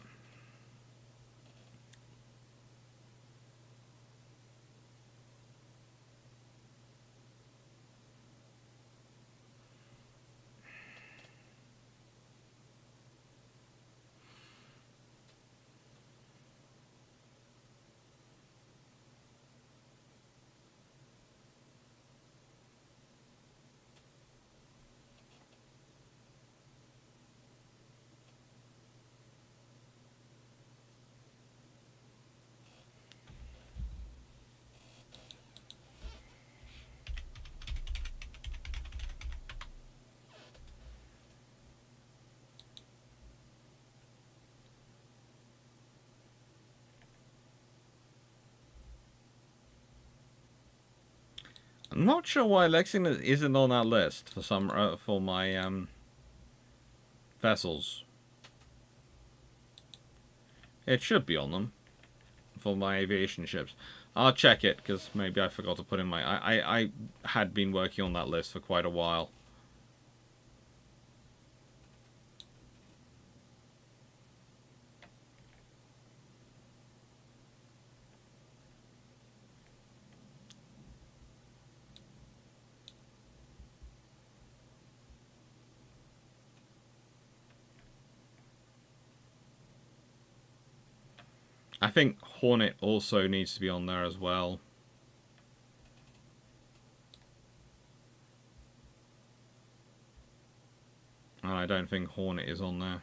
I'm not sure why Lexington isn't on that list for some for my vessels. It should be on them for my aviation ships. I'll check it because maybe I forgot to put in my. I had been working on that list for quite a while. I think Hornet also needs to be on there as well. And I don't think Hornet is on there.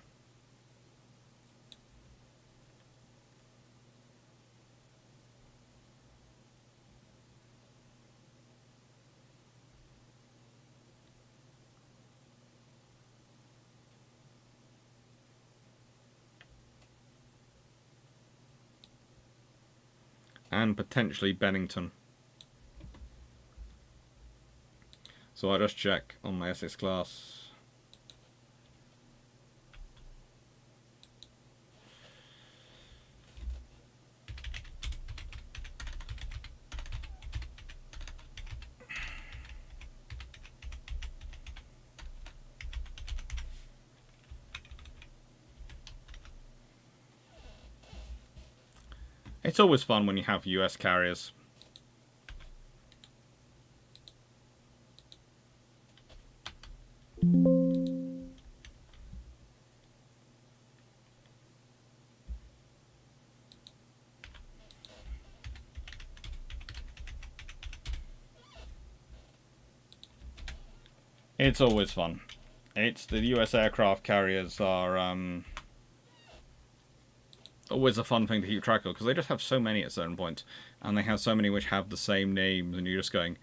And potentially Bennington. So I just check on my Essex class. It's always fun when you have US carriers. It's always fun. It's the US aircraft carriers are always a fun thing to keep track of because they just have so many at certain points, and they have so many which have the same names, and you're just going,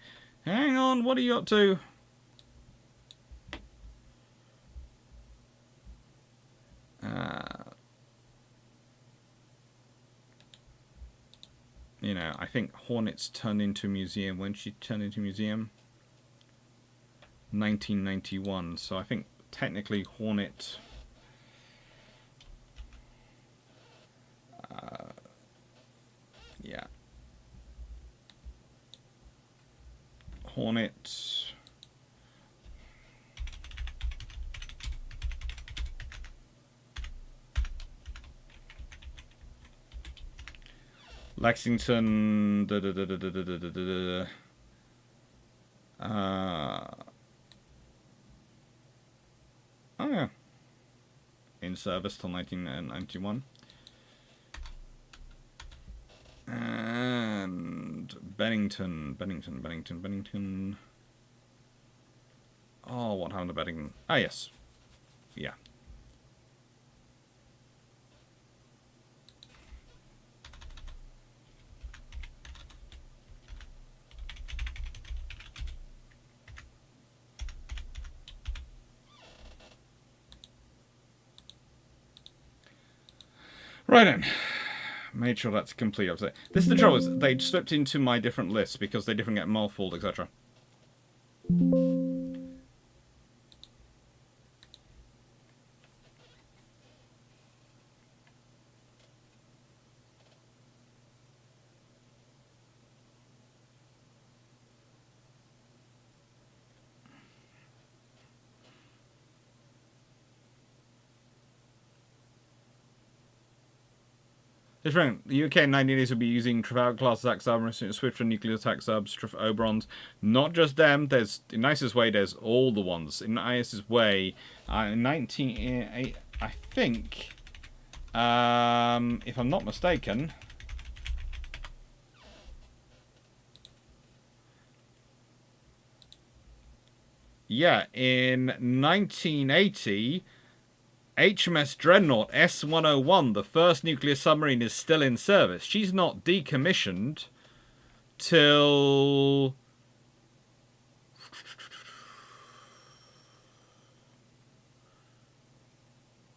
hang on, what are you up to? You know, I think Hornets turned into a museum. When she turned into a museum? 1991. So I think technically Hornet. Yeah. Hornet. Lexington. Oh yeah. In service till 1991. And Bennington. Oh, what happened to Bennington? Ah, yes. Yeah. Right then. Made sure that's complete. This is the trouble, is they slipped into my different lists because they didn't get mothballed, etc. It's wrong. The UK in 1980s will be using Trafalgar class attack submarines, Swift and nuclear attack subs, Oberons. Not just them. There's in nicest way. There's all the ones in nicest way. In 1980, I think, if I'm not mistaken, yeah, in 1980. HMS Dreadnought S-101, the first nuclear submarine, is still in service. She's not decommissioned till...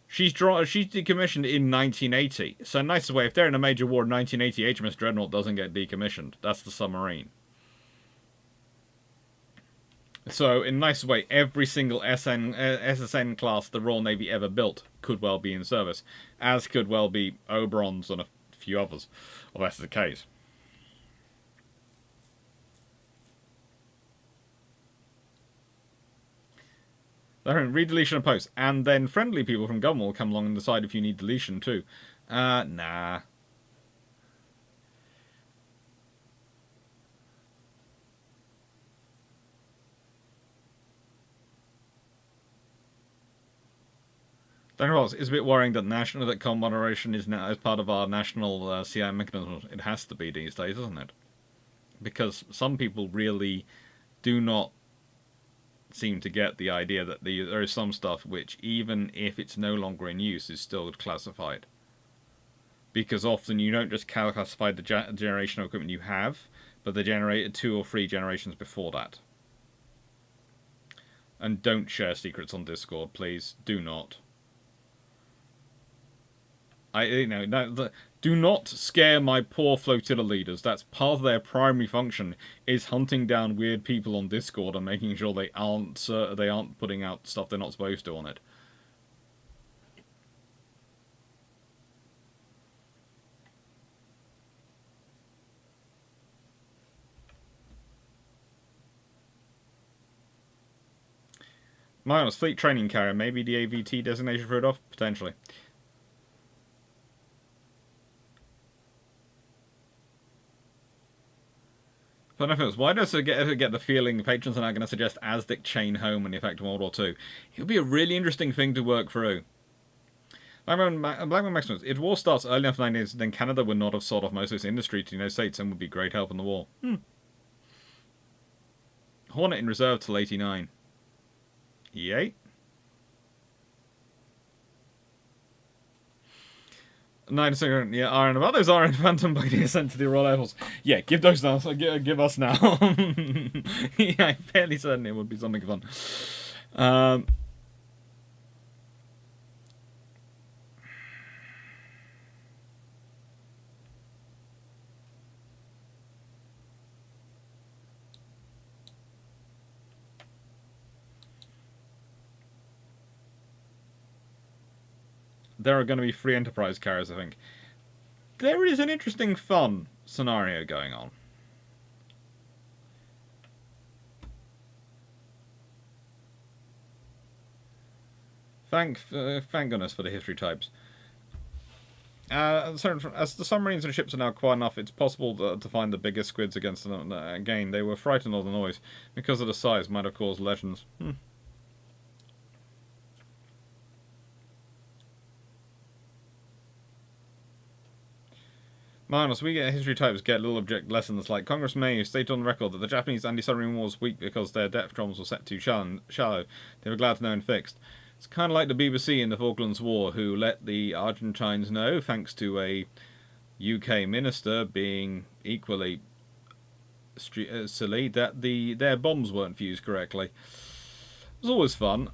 She's decommissioned in 1980. So nice way, if they're in a major war in 1980, HMS Dreadnought doesn't get decommissioned. That's the submarine. So, in a nice way, every single SSN class the Royal Navy ever built could well be in service, as could well be Oberons and a few others, if that's the case. Read deletion of posts, and then friendly people from government will come along and decide if you need deletion too. Nah. It's a bit worrying that com moderation is now as part of our national CI mechanism. It has to be these days, isn't it? Because some people really do not seem to get the idea that there is some stuff which, even if it's no longer in use, is still classified. Because often you don't just classify the generation of equipment you have, but the generated 2 or 3 generations before that. And don't share secrets on Discord, please. Do not. Do not scare my poor flotilla leaders. That's part of their primary function, is hunting down weird people on Discord and making sure they aren't putting out stuff they're not supposed to on it. Minus fleet training carrier, maybe the AVT designation for it off? Potentially. But why does it get the feeling patrons are now going to suggest Aztec chain home in the effect of World War II? It would be a really interesting thing to work through. Blackman Maximus, if war starts early enough in the 1980s, then Canada would not have sold off most of its industry to the United States and would be great help in the war. Hornet in reserve till 89. Yay. 9 yeah, Iron. About those Iron Phantom buggies sent to the Royal Air Force. Yeah, give those now. Give us now. Yeah, I'm fairly certain it would be something fun. There are going to be 3 Enterprise carriers, I think. There is an interesting, fun scenario going on. Thank goodness for the history types. As the submarines and ships are now quiet enough, it's possible to find the biggest squids against them. Again, they were frightened of the noise. Because of the size, might have caused legends. Minus, we get history types get little object lessons like Congress may state on the record that the Japanese anti-submarine war was weak because their depth bombs were set too shallow. They were glad to know and fixed. It's kind of like the BBC in the Falklands War, who let the Argentines know, thanks to a UK minister being equally silly, that their bombs weren't fused correctly. It was always fun.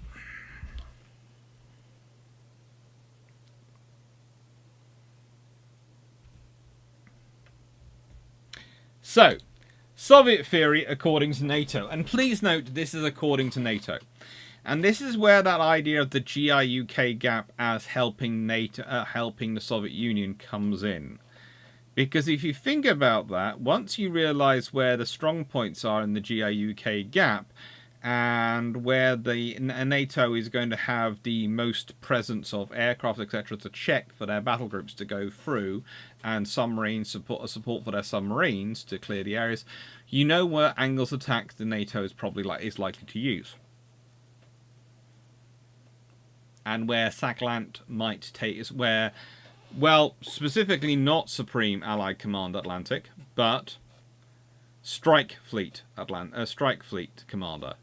So, Soviet theory according to NATO. And please note, this is according to NATO. And this is where that idea of the GIUK Gap as helping NATO, helping the Soviet Union comes in. Because if you think about that, once you realise where the strong points are in the GIUK Gap, and where the NATO is going to have the most presence of aircraft, etc., to check for their battle groups to go through, and submarine support for their submarines to clear the areas, you know where angles attack the NATO is probably likely to use, and where Saklant might take is where, well, specifically not Supreme Allied Command Atlantic, but Strike Fleet Commander.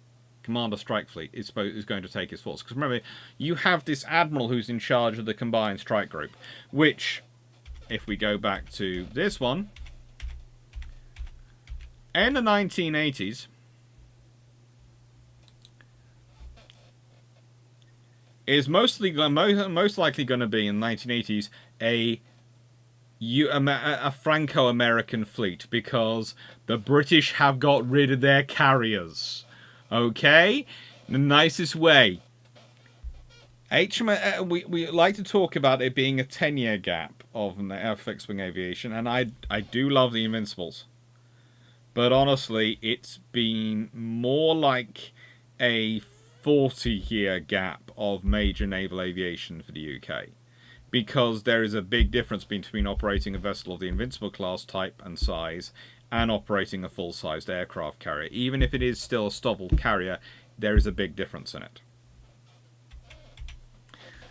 Commander Strike Fleet is going to take his force. Because remember, you have this admiral who's in charge of the Combined Strike Group, which, if we go back to this one, in the 1980s, is most likely going to be, in the 1980s, a Franco-American fleet, because the British have got rid of their carriers. Okay? In the nicest way. We like to talk about it being a 10-year gap of fixed-wing aviation, and I do love the Invincibles. But honestly, it's been more like a 40-year gap of major naval aviation for the UK. Because there is a big difference between operating a vessel of the Invincible class type and size and operating a full-sized aircraft carrier. Even if it is still a STOVL carrier, there is a big difference in it.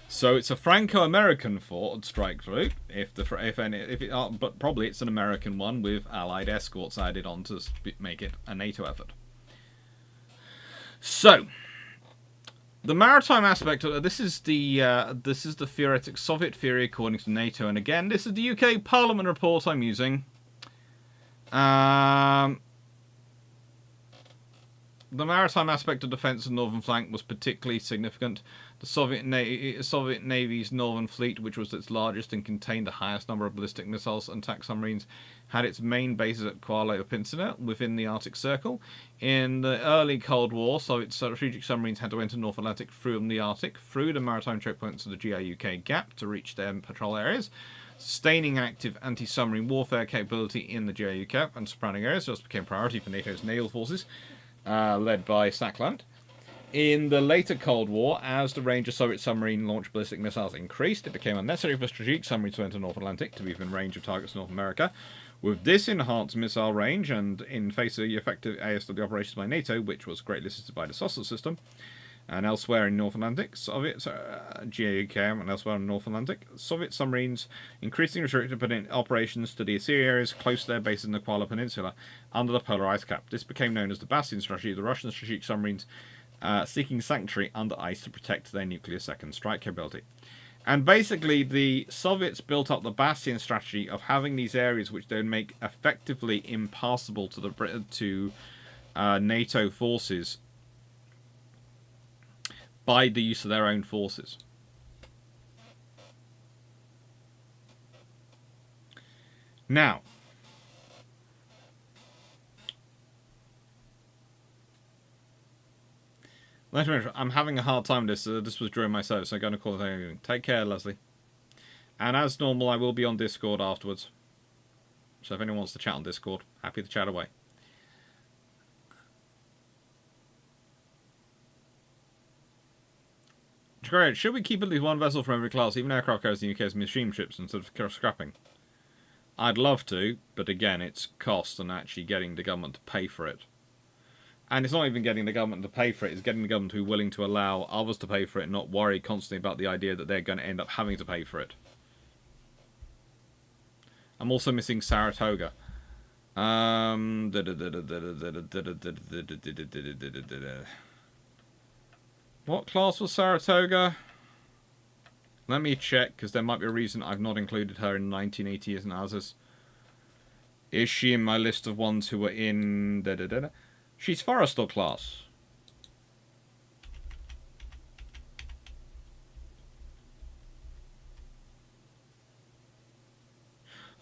So it's a Franco-American forward strike group, but probably it's an American one with Allied escorts added on to make it a NATO effort. So the maritime aspect of this is the theoretic Soviet theory according to NATO, and again, this is the UK Parliament report I'm using. The maritime aspect of defence of the northern flank was particularly significant. The Soviet Navy's Northern Fleet, which was its largest and contained the highest number of ballistic missiles and attack submarines, had its main bases at Kwala Peninsula within the Arctic Circle. In the early Cold War, Soviet strategic submarines had to enter North Atlantic through the Arctic, through the maritime checkpoints of the GIUK Gap to reach their patrol areas. Sustaining active anti-submarine warfare capability in the GIUK Gap and surrounding areas just became priority for NATO's naval forces, led by Sakhalin. In the later Cold War, as the range of Soviet submarine-launched ballistic missiles increased, it became unnecessary for strategic submarines to enter North Atlantic to be within range of targets in North America. With this enhanced missile range, and in face of the effective ASW operations by NATO, which was greatly assisted by the SOSA system, and elsewhere in North Atlantic, GIUK and elsewhere in North Atlantic, Soviet submarines increasingly restricted operations to the sea areas close to their bases in the Kwala Peninsula under the polar ice cap. This became known as the Bastion strategy, the Russian strategic submarines seeking sanctuary under ice to protect their nuclear second strike capability. And basically, the Soviets built up the Bastion strategy of having these areas which they would make effectively impassable to NATO forces by the use of their own forces. Now, I'm having a hard time with this. This was during my service, so I'm going to call it. Take care, Leslie. And as normal, I will be on Discord afterwards. So if anyone wants to chat on Discord, happy to chat away. Should we keep at least one vessel from every class, even aircraft carriers in the UK's machine ships, instead of scrapping? I'd love to, but again, it's cost and actually getting the government to pay for it. And it's not even getting the government to pay for it, it's getting the government to be willing to allow others to pay for it and not worry constantly about the idea that they're going to end up having to pay for it. I'm also missing Saratoga. What class was Saratoga? Let me check, because there might be a reason I've not included her in 1980 as an others. Is she in my list of ones who were in... She's Forrestal class.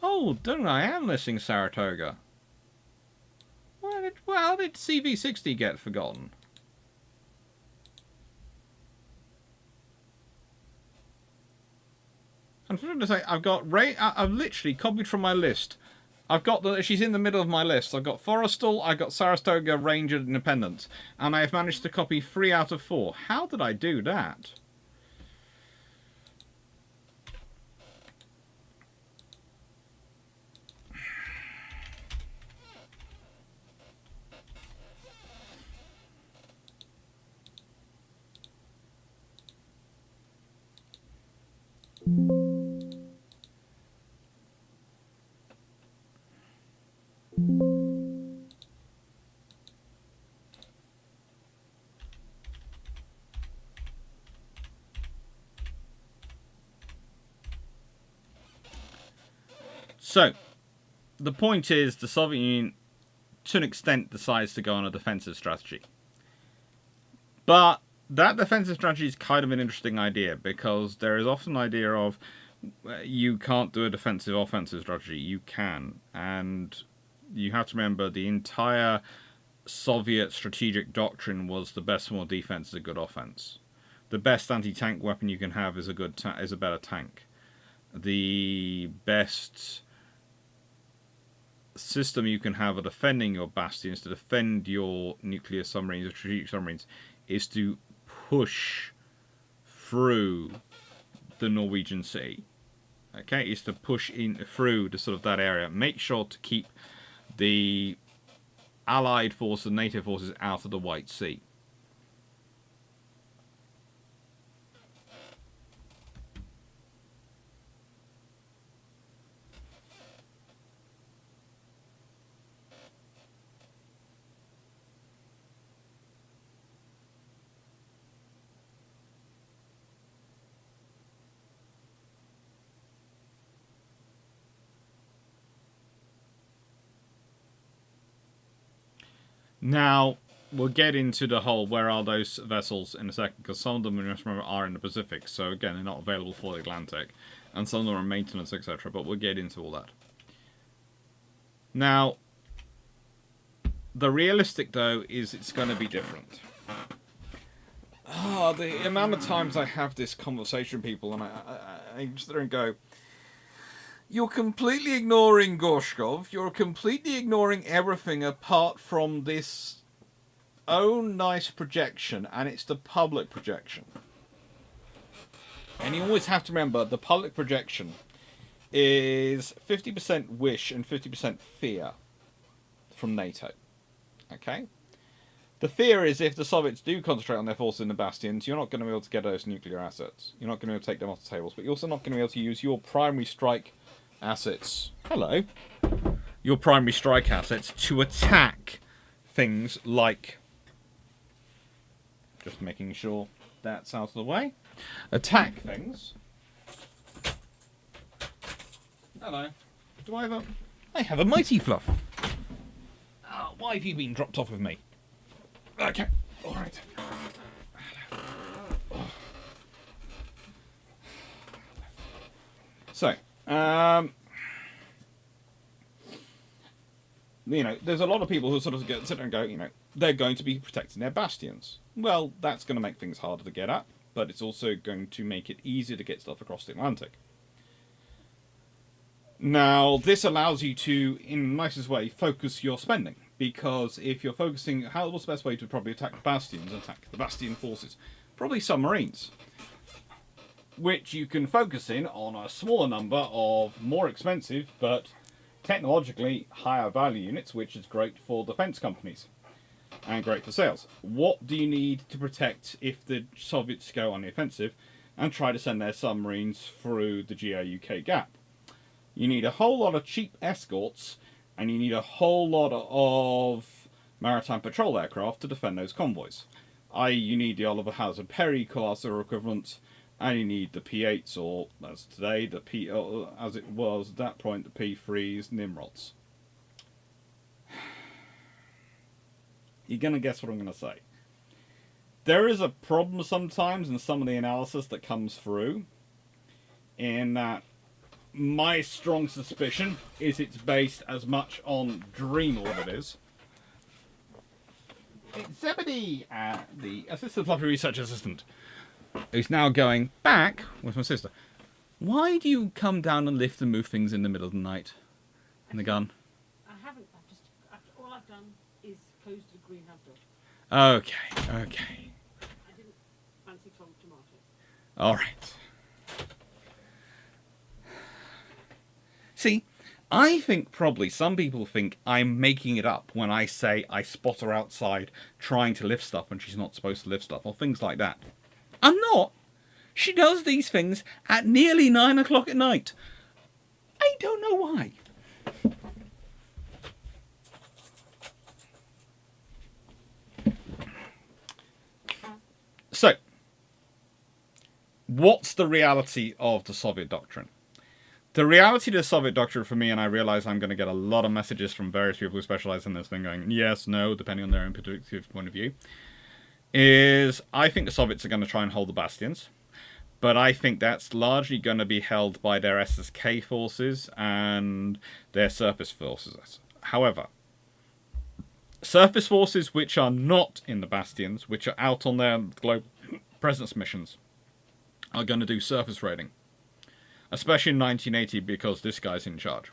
Oh, don't I am listing Saratoga. How did CV60 get forgotten? I'm trying to say, I've literally copied from my list. I've got she's in the middle of my list. I've got Forrestal, I've got Saratoga, Ranger, Independent, and I have managed to copy 3 out of 4. How did I do that? So, the point is, the Soviet Union, to an extent, decides to go on a defensive strategy. But that defensive strategy is kind of an interesting idea, because there is often an idea of you can't do a defensive-offensive strategy. You can. And you have to remember the entire Soviet strategic doctrine was the best form of defense is a good offense. The best anti-tank weapon you can have is a better tank. The best system you can have of defending your bastions, to defend your nuclear submarines or strategic submarines, is to push through the Norwegian Sea. Okay, is to push in through to sort of that area. Make sure to keep the Allied forces, NATO forces out of the White Sea. Now, we'll get into the whole where are those vessels in a second, because some of them, remember, are in the Pacific, so again, they're not available for the Atlantic, and some of them are maintenance, etc., but we'll get into all that. Now, the realistic, though, is it's going to be different. The amount of times I have this conversation with people, and I just sit there and go, you're completely ignoring Gorshkov. You're completely ignoring everything apart from this own nice projection, and it's the public projection. And you always have to remember, the public projection is 50% wish and 50% fear from NATO. Okay? The fear is if the Soviets do concentrate on their forces in the bastions, you're not going to be able to get those nuclear assets. You're not going to be able to take them off the tables, but you're also not going to be able to use your primary strike assets. Hello. Your primary strike assets to attack things like, just making sure that's out of the way. Attack things. Hello. Do I have a... I have a mighty fluff. Oh, why have you been dropped off with me? Okay. Alright. So, you know, there's a lot of people who sort of sit there and go, you know, they're going to be protecting their bastions. Well, that's going to make things harder to get at, but it's also going to make it easier to get stuff across the Atlantic. Now, this allows you to, in the nicest way, focus your spending. Because if you're focusing, what's the best way to probably attack bastions and attack the bastion forces? Probably submarines. Which you can focus in on a smaller number of more expensive, but technologically higher value units, which is great for defense companies. And great for sales. What do you need to protect if the Soviets go on the offensive and try to send their submarines through the GIUK Gap? You need a whole lot of cheap escorts, and you need a whole lot of maritime patrol aircraft to defend those convoys. I.e., you need the Oliver Hazard Perry class or equivalent, and you need the P8s, or as today, the as it was at that point, the P3s, Nimrods. You're going to guess what I'm going to say. There is a problem sometimes in some of the analysis that comes through, in that my strong suspicion is it's based as much on dream orders. Zebedee, the assistant fluffy research assistant, who's now going back with my sister. Why do you come down and lift and move things in the middle of the night? In the gun? I haven't. All I've done is closed the greenhouse door. Okay. I didn't fancy tomatoes. All right. See, I think probably some people think I'm making it up when I say I spot her outside trying to lift stuff when she's not supposed to lift stuff, or things like that. I'm not. She does these things at nearly 9 o'clock at night. I don't know why. So, what's the reality of the Soviet doctrine? The reality of the Soviet doctrine for me, and I realize I'm going to get a lot of messages from various people who specialize in this thing going, yes, no, depending on their own particular point of view, is I think the Soviets are going to try and hold the bastions, but I think that's largely going to be held by their SSK forces and their surface forces. However, Surface forces which are not in the bastions, which are out on their global presence missions, are going to do surface raiding. Especially in 1980 because this guy's in charge.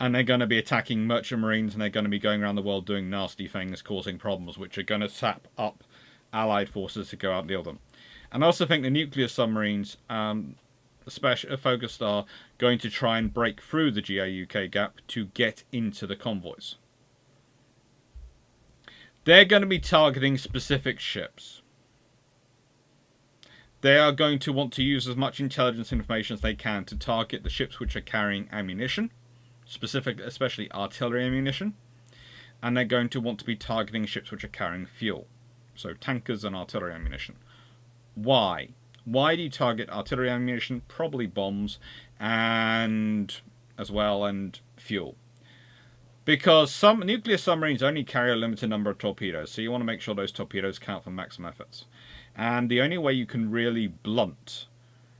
And they're going to be attacking merchant marines, and they're going to be going around the world doing nasty things, causing problems, which are going to sap up Allied forces to go out and deal with them. And I also think the nuclear submarines, focused, are going to try and break through the GIUK Gap to get into the convoys. They're going to be targeting specific ships. They are going to want to use as much intelligence information as they can to target the ships which are carrying ammunition, especially artillery ammunition, and they're going to want to be targeting ships which are carrying fuel, so tankers and artillery ammunition. Why? Why do you target artillery ammunition? Probably bombs, and fuel. Because some nuclear submarines only carry a limited number of torpedoes, so you want to make sure those torpedoes count for maximum efforts. And the only way you can really blunt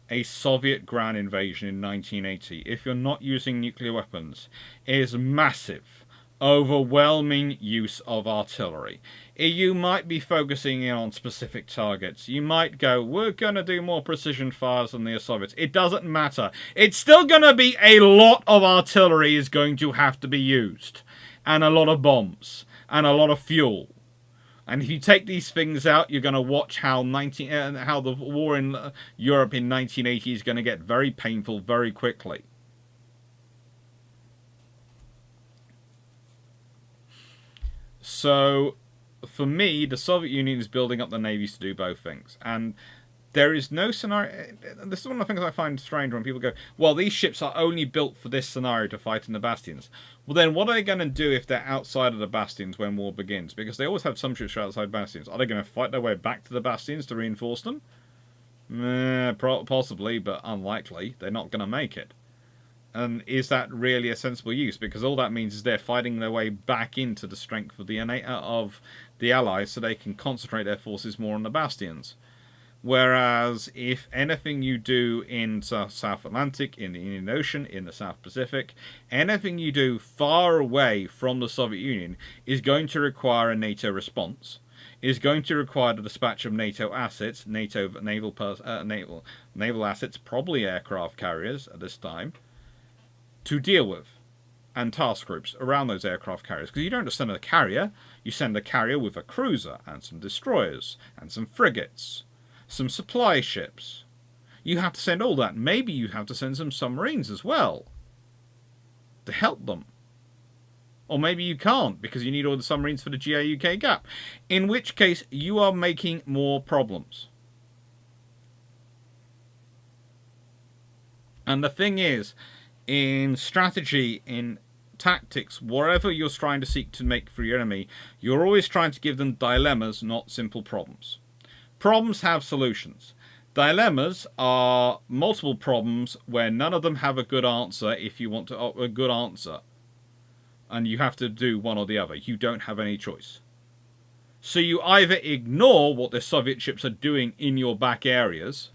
a Soviet ground invasion in 1980, if you're not using nuclear weapons, is massive, overwhelming use of artillery. You might be focusing in on specific targets. You might go, we're going to do more precision fires than the Soviets. It doesn't matter. It's still going to be a lot of artillery is going to have to be used. And a lot of bombs. And a lot of fuel. And if you take these things out, you're going to watch how the war in Europe in 1980 is going to get very painful very quickly. So, for me, the Soviet Union is building up the navies to do both things. And there is no scenario... This is one of the things I find strange when people go, well, these ships are only built for this scenario to fight in the bastions. Well, then what are they going to do if they're outside of the bastions when war begins? Because they always have some ships outside bastions. Are they going to fight their way back to the bastions to reinforce them? Possibly, but unlikely. They're not going to make it. And is that really a sensible use? Because all that means is they're fighting their way back into the strength of the Allies so they can concentrate their forces more on the bastions. Whereas if anything you do in South Atlantic, in the Indian Ocean, in the South Pacific, anything you do far away from the Soviet Union is going to require a NATO response, is going to require the dispatch of NATO assets, naval assets, probably aircraft carriers at this time, to deal with, and task groups around those aircraft carriers. Because you don't just send a carrier, you send a carrier with a cruiser, and some destroyers, and some frigates, some supply ships. You have to send all that. Maybe you have to send some submarines as well to help them. Or maybe you can't because you need all the submarines for the GIUK Gap. In which case, you are making more problems. And the thing is, in strategy, in tactics, whatever you're trying to seek to make for your enemy, you're always trying to give them dilemmas, not simple problems. Problems have solutions. Dilemmas are multiple problems where none of them have a good answer if you want a good answer. And you have to do one or the other. You don't have any choice. So you either ignore what the Soviet ships are doing in your back areas,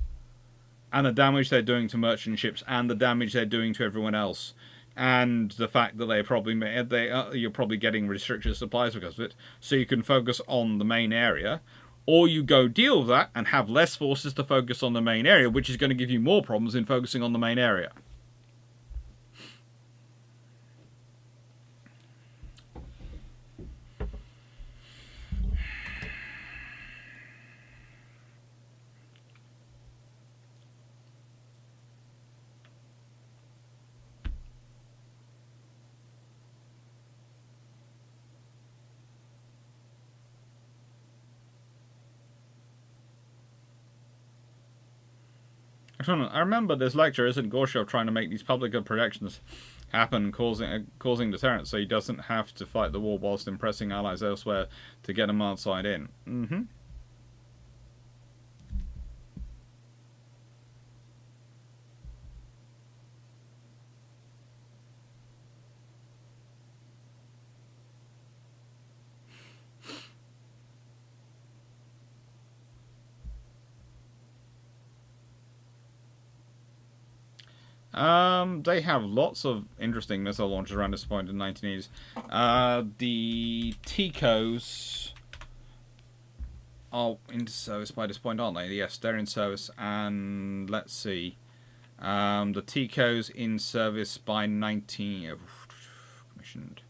and the damage they're doing to merchant ships, and the damage they're doing to everyone else, and the fact that you're probably getting restricted supplies because of it, so you can focus on the main area. Or you go deal with that and have less forces to focus on the main area, which is going to give you more problems in focusing on the main area. I remember this lecture isn't Gorshov trying to make these public projections happen, causing deterrence, so he doesn't have to fight the war whilst impressing allies elsewhere to get them outside in. They have lots of interesting missile launches around this point in the 1980s. The TICOs are in service by this point, aren't they? Yes, they're in service, and let's see. The TICOs in service by 19... commissioned.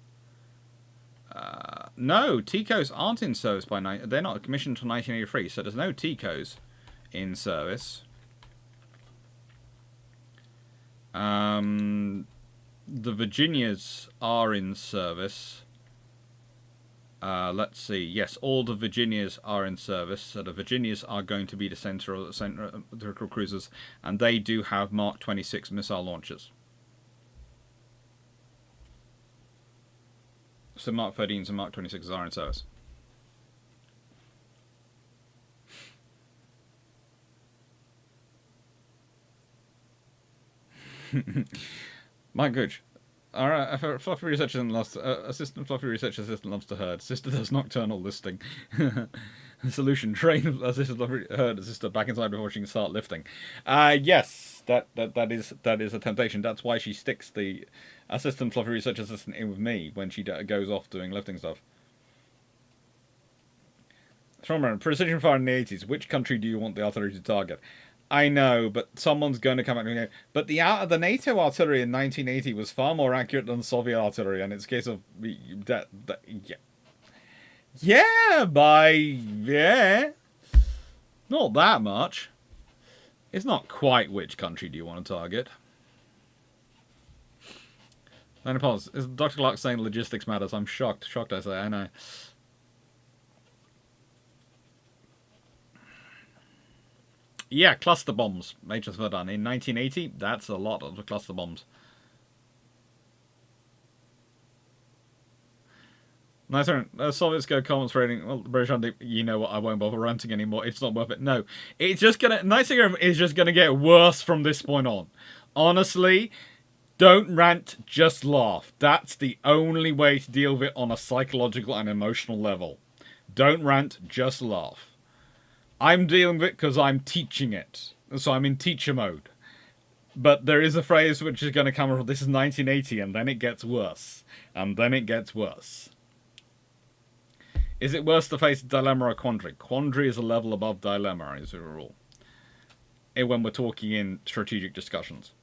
No, TICOs aren't in service by... They're not commissioned until 1983, so there's no TICOs in service. The Virginias are in service. Let's see. Yes, all the Virginias are in service. So the Virginias are going to be the center of the cruisers, and they do have Mark 26 missile launchers. So Mark 13s and Mark 26s are in service. My gooch. Alright, Fluffy Research Assistant loves Assistant Fluffy Research Assistant loves to herd. Sister does nocturnal listing. Solution: train Assistant Fluffy herd sister back inside before she can start lifting. Yes, that is a temptation. That's why she sticks the Assistant Fluffy Research Assistant in with me when she goes off doing lifting stuff. From precision fire in the 80s, which country do you want the artillery to target? I know, but someone's going to come back and go, but the NATO artillery in 1980 was far more accurate than Soviet artillery, and it's a case of that not that much. It's not quite which country do you want to target. Then pause. Is Dr. Clarke saying logistics matters? I'm shocked. Shocked, I say. I know. Yeah, cluster bombs. Major Verdun. In 1980, that's a lot of cluster bombs. Nice turn. Soviets go comments rating. Well, the British aren't. You know what? I won't bother ranting anymore. It's not worth it. No, it's just gonna. Nice is just gonna get worse from this point on. Honestly, don't rant. Just laugh. That's the only way to deal with it on a psychological and emotional level. Don't rant. Just laugh. I'm dealing with it because I'm teaching it. So I'm in teacher mode. But there is a phrase which is going to come from, this is 1980, and then it gets worse. And then it gets worse. Is it worse to face a dilemma or a quandary? Quandary is a level above dilemma, as a rule. When we're talking in strategic discussions.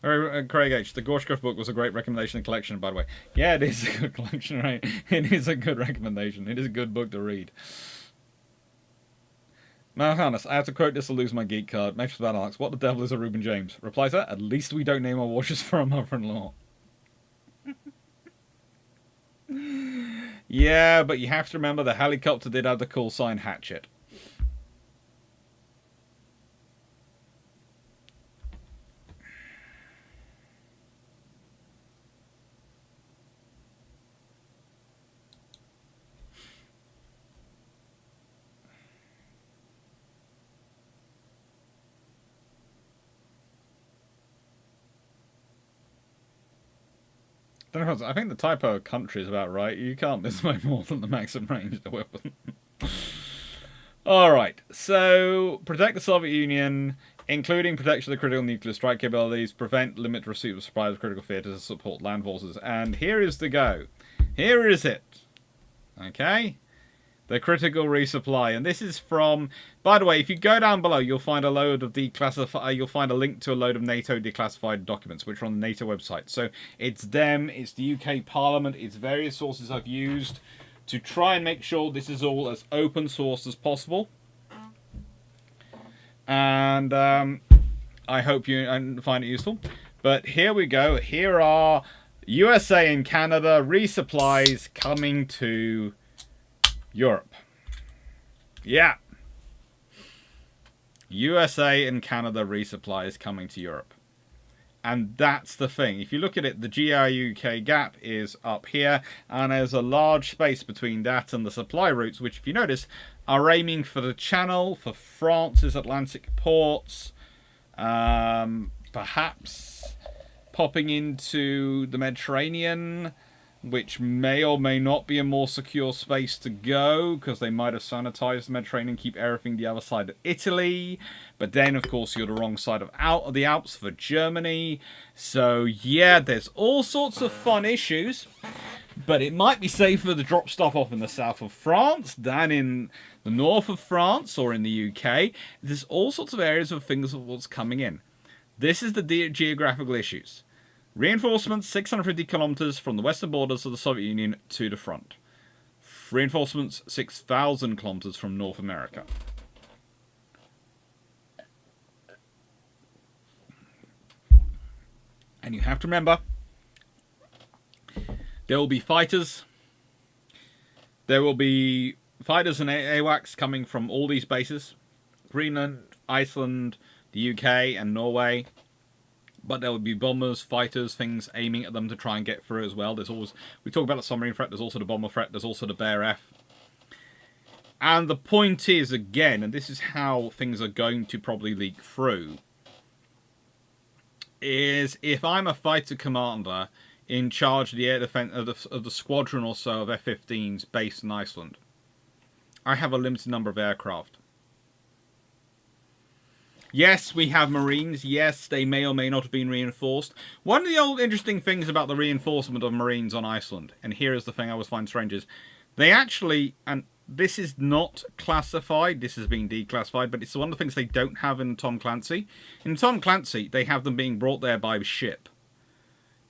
Craig H. The Gorshkov book was a great recommendation and collection, by the way. Yeah, it is a good collection, right? It is a good recommendation. It is a good book to read. Malhannes, I have to quote this to lose my geek card. Make sure that asks, what the devil is a Reuben James? Replies that, at least we don't name our washes for our mother-in-law. Yeah, but you have to remember the helicopter did have the call sign Hatchet. I think the typo of country is about right. You can't miss by more than the maximum range of the weapon. Alright, so protect the Soviet Union, including protection of the critical nuclear strike capabilities, prevent, limit receipt of supplies of critical theatres, support land forces. And here is the go. Here is it. Okay? The critical resupply, and this is from. By the way, if you go down below, you'll find a load of you'll find a link to a load of NATO declassified documents, which are on the NATO website. So it's them, it's the UK Parliament, it's various sources I've used to try and make sure this is all as open source as possible. And I hope you find it useful. But here we go. Here are USA and Canada resupplies coming to Europe. Yeah. USA and Canada resupply is coming to Europe. And that's the thing. If you look at it, the GIUK Gap is up here, and there's a large space between that and the supply routes, which, if you notice, are aiming for the Channel, for France's Atlantic ports, perhaps popping into the Mediterranean. which may or may not be a more secure space to go, because they might have sanitized the Mediterranean, keep everything the other side of Italy. But then, of course, you're the wrong side of the Alps for Germany. So, yeah, there's all sorts of fun issues. But it might be safer to drop stuff off in the south of France than in the north of France or in the UK. There's all sorts of areas of things of what's coming in. This is the geographical issues. Reinforcements 650 kilometers from the western borders of the Soviet Union to the front. Reinforcements 6,000 kilometers from North America. And you have to remember, there will be fighters. There will be fighters and AWACS coming from all these bases. Greenland, Iceland, the UK and Norway. But there will be bombers, fighters, things aiming at them to try and get through as well. There's always, we talk about the submarine threat, there's also the bomber threat, there's also the Bear F. And the point is, again, and this is how things are going to probably leak through, is if I'm a fighter commander in charge of the air defense of the squadron or so of F-15s based in Iceland, I have a limited number of aircraft. Yes, we have Marines. Yes, they may or may not have been reinforced. One of the old interesting things about the reinforcement of Marines on Iceland, and here is the thing I always find strange, is they actually, and this is not classified, this has been declassified, but it's one of the things they don't have in Tom Clancy. In Tom Clancy, they have them being brought there by ship.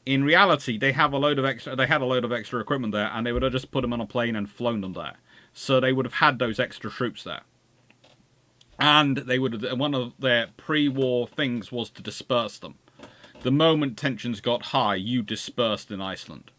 In reality, they have a load of extra. They had a load of extra equipment there, and they would have just put them on a plane and flown them there. So they would have had those extra troops there. And they would have, one of their pre-war things was to disperse them. The moment tensions got high, you dispersed in Iceland.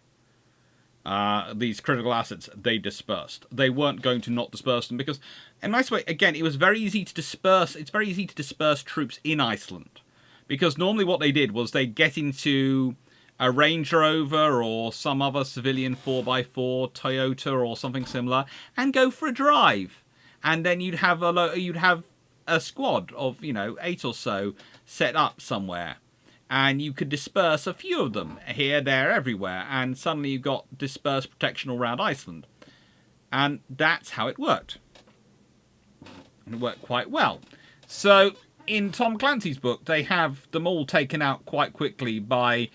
These critical assets, they dispersed. They weren't going to not disperse them because, in a nice way, again, it was very easy to disperse. It's very easy to disperse troops in Iceland. Because normally what they did was they'd get into a Range Rover or some other civilian 4x4, Toyota or something similar, and go for a drive. And then you'd have a squad of, 8 or so set up somewhere. And you could disperse a few of them here, there, everywhere. And suddenly you've got dispersed protection all around Iceland. And that's how it worked. And it worked quite well. So, in Tom Clancy's book, they have them all taken out quite quickly by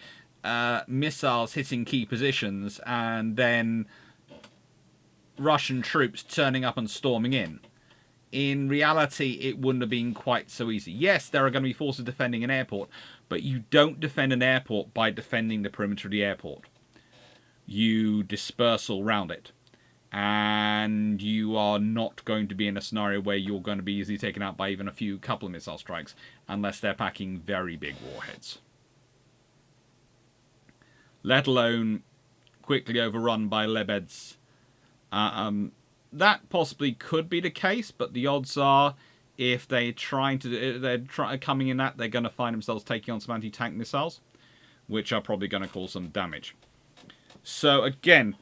missiles hitting key positions and then Russian troops turning up and storming in. In reality, it wouldn't have been quite so easy. Yes, there are going to be forces defending an airport, but you don't defend an airport by defending the perimeter of the airport. You disperse all around it. And you are not going to be in a scenario where you're going to be easily taken out by even a couple of missile strikes, unless they're packing very big warheads. Let alone quickly overrun by Lebeds. That possibly could be the case, but the odds are, if they're coming in that, they're going to find themselves taking on some anti-tank missiles, which are probably going to cause some damage. So again,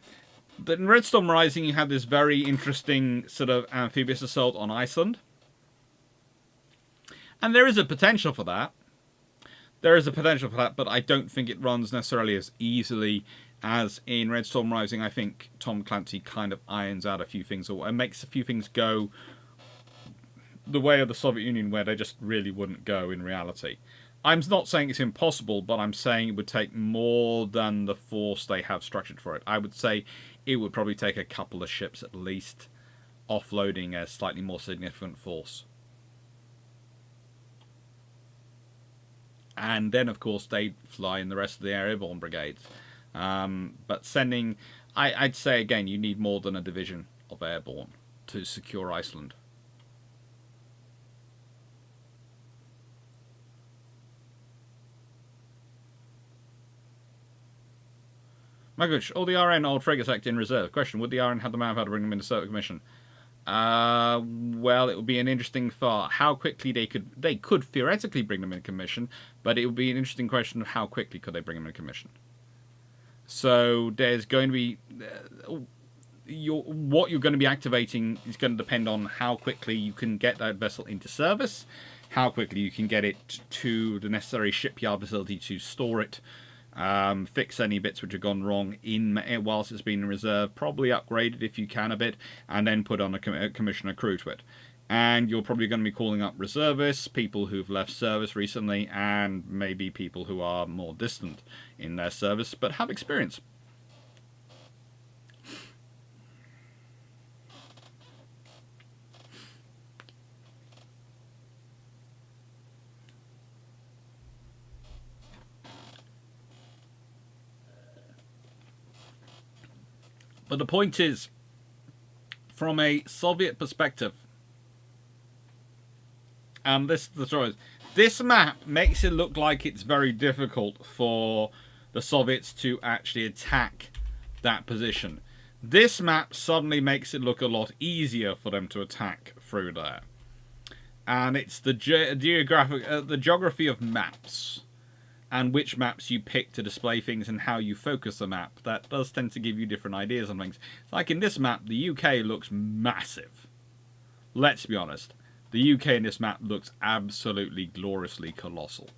in Red Storm Rising, you have this very interesting sort of amphibious assault on Iceland, and there is a potential for that. There is a potential for that, but I don't think it runs necessarily as easily as in Red Storm Rising. I think Tom Clancy kind of irons out a few things and makes a few things go the way of the Soviet Union, where they just really wouldn't go in reality. I'm not saying it's impossible, but I'm saying it would take more than the force they have structured for it. I would say it would probably take a couple of ships at least, offloading a slightly more significant force. And then, of course, they'd fly in the rest of the airborne brigades. But sending, I'd say again, you need more than a division of airborne to secure Iceland. My gosh, all the RN old frigates act in reserve. Question, would the RN have the manpower to bring them into Soviet commission? Well, it would be an interesting thought. How quickly they could theoretically bring them in commission, but it would be an interesting question of how quickly could they bring them in commission. So there's going to be what you're going to be activating is going to depend on how quickly you can get that vessel into service, how quickly you can get it to the necessary shipyard facility to store it, fix any bits which have gone wrong whilst it's been in reserve, probably upgrade it if you can a bit, and then put on a commissioner crew to it. And you're probably going to be calling up reservists, people who've left service recently, and maybe people who are more distant in their service but have experience. But the point is, from a Soviet perspective, and this map makes it look like it's very difficult for the Soviets to actually attack that position. This map suddenly makes it look a lot easier for them to attack through there. And it's the geography of maps, and which maps you pick to display things and how you focus the map. That does tend to give you different ideas on things. Like in this map, the UK looks massive. Let's be honest. The UK in this map looks absolutely gloriously colossal.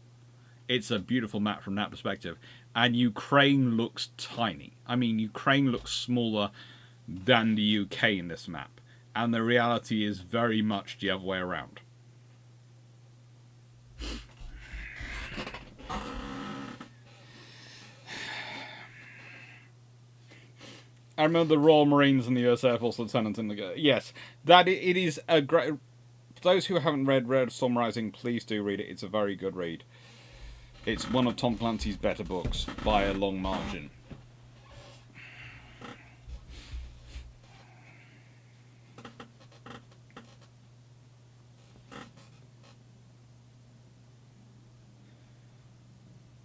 It's a beautiful map from that perspective. And Ukraine looks tiny. I mean, Ukraine looks smaller than the UK in this map. And the reality is very much the other way around. I remember the Royal Marines and the US Air Force Lieutenant in the... Yes, that it is a great... For those who haven't read Red Storm Rising, please do read it. It's a very good read. It's one of Tom Clancy's better books, by a long margin.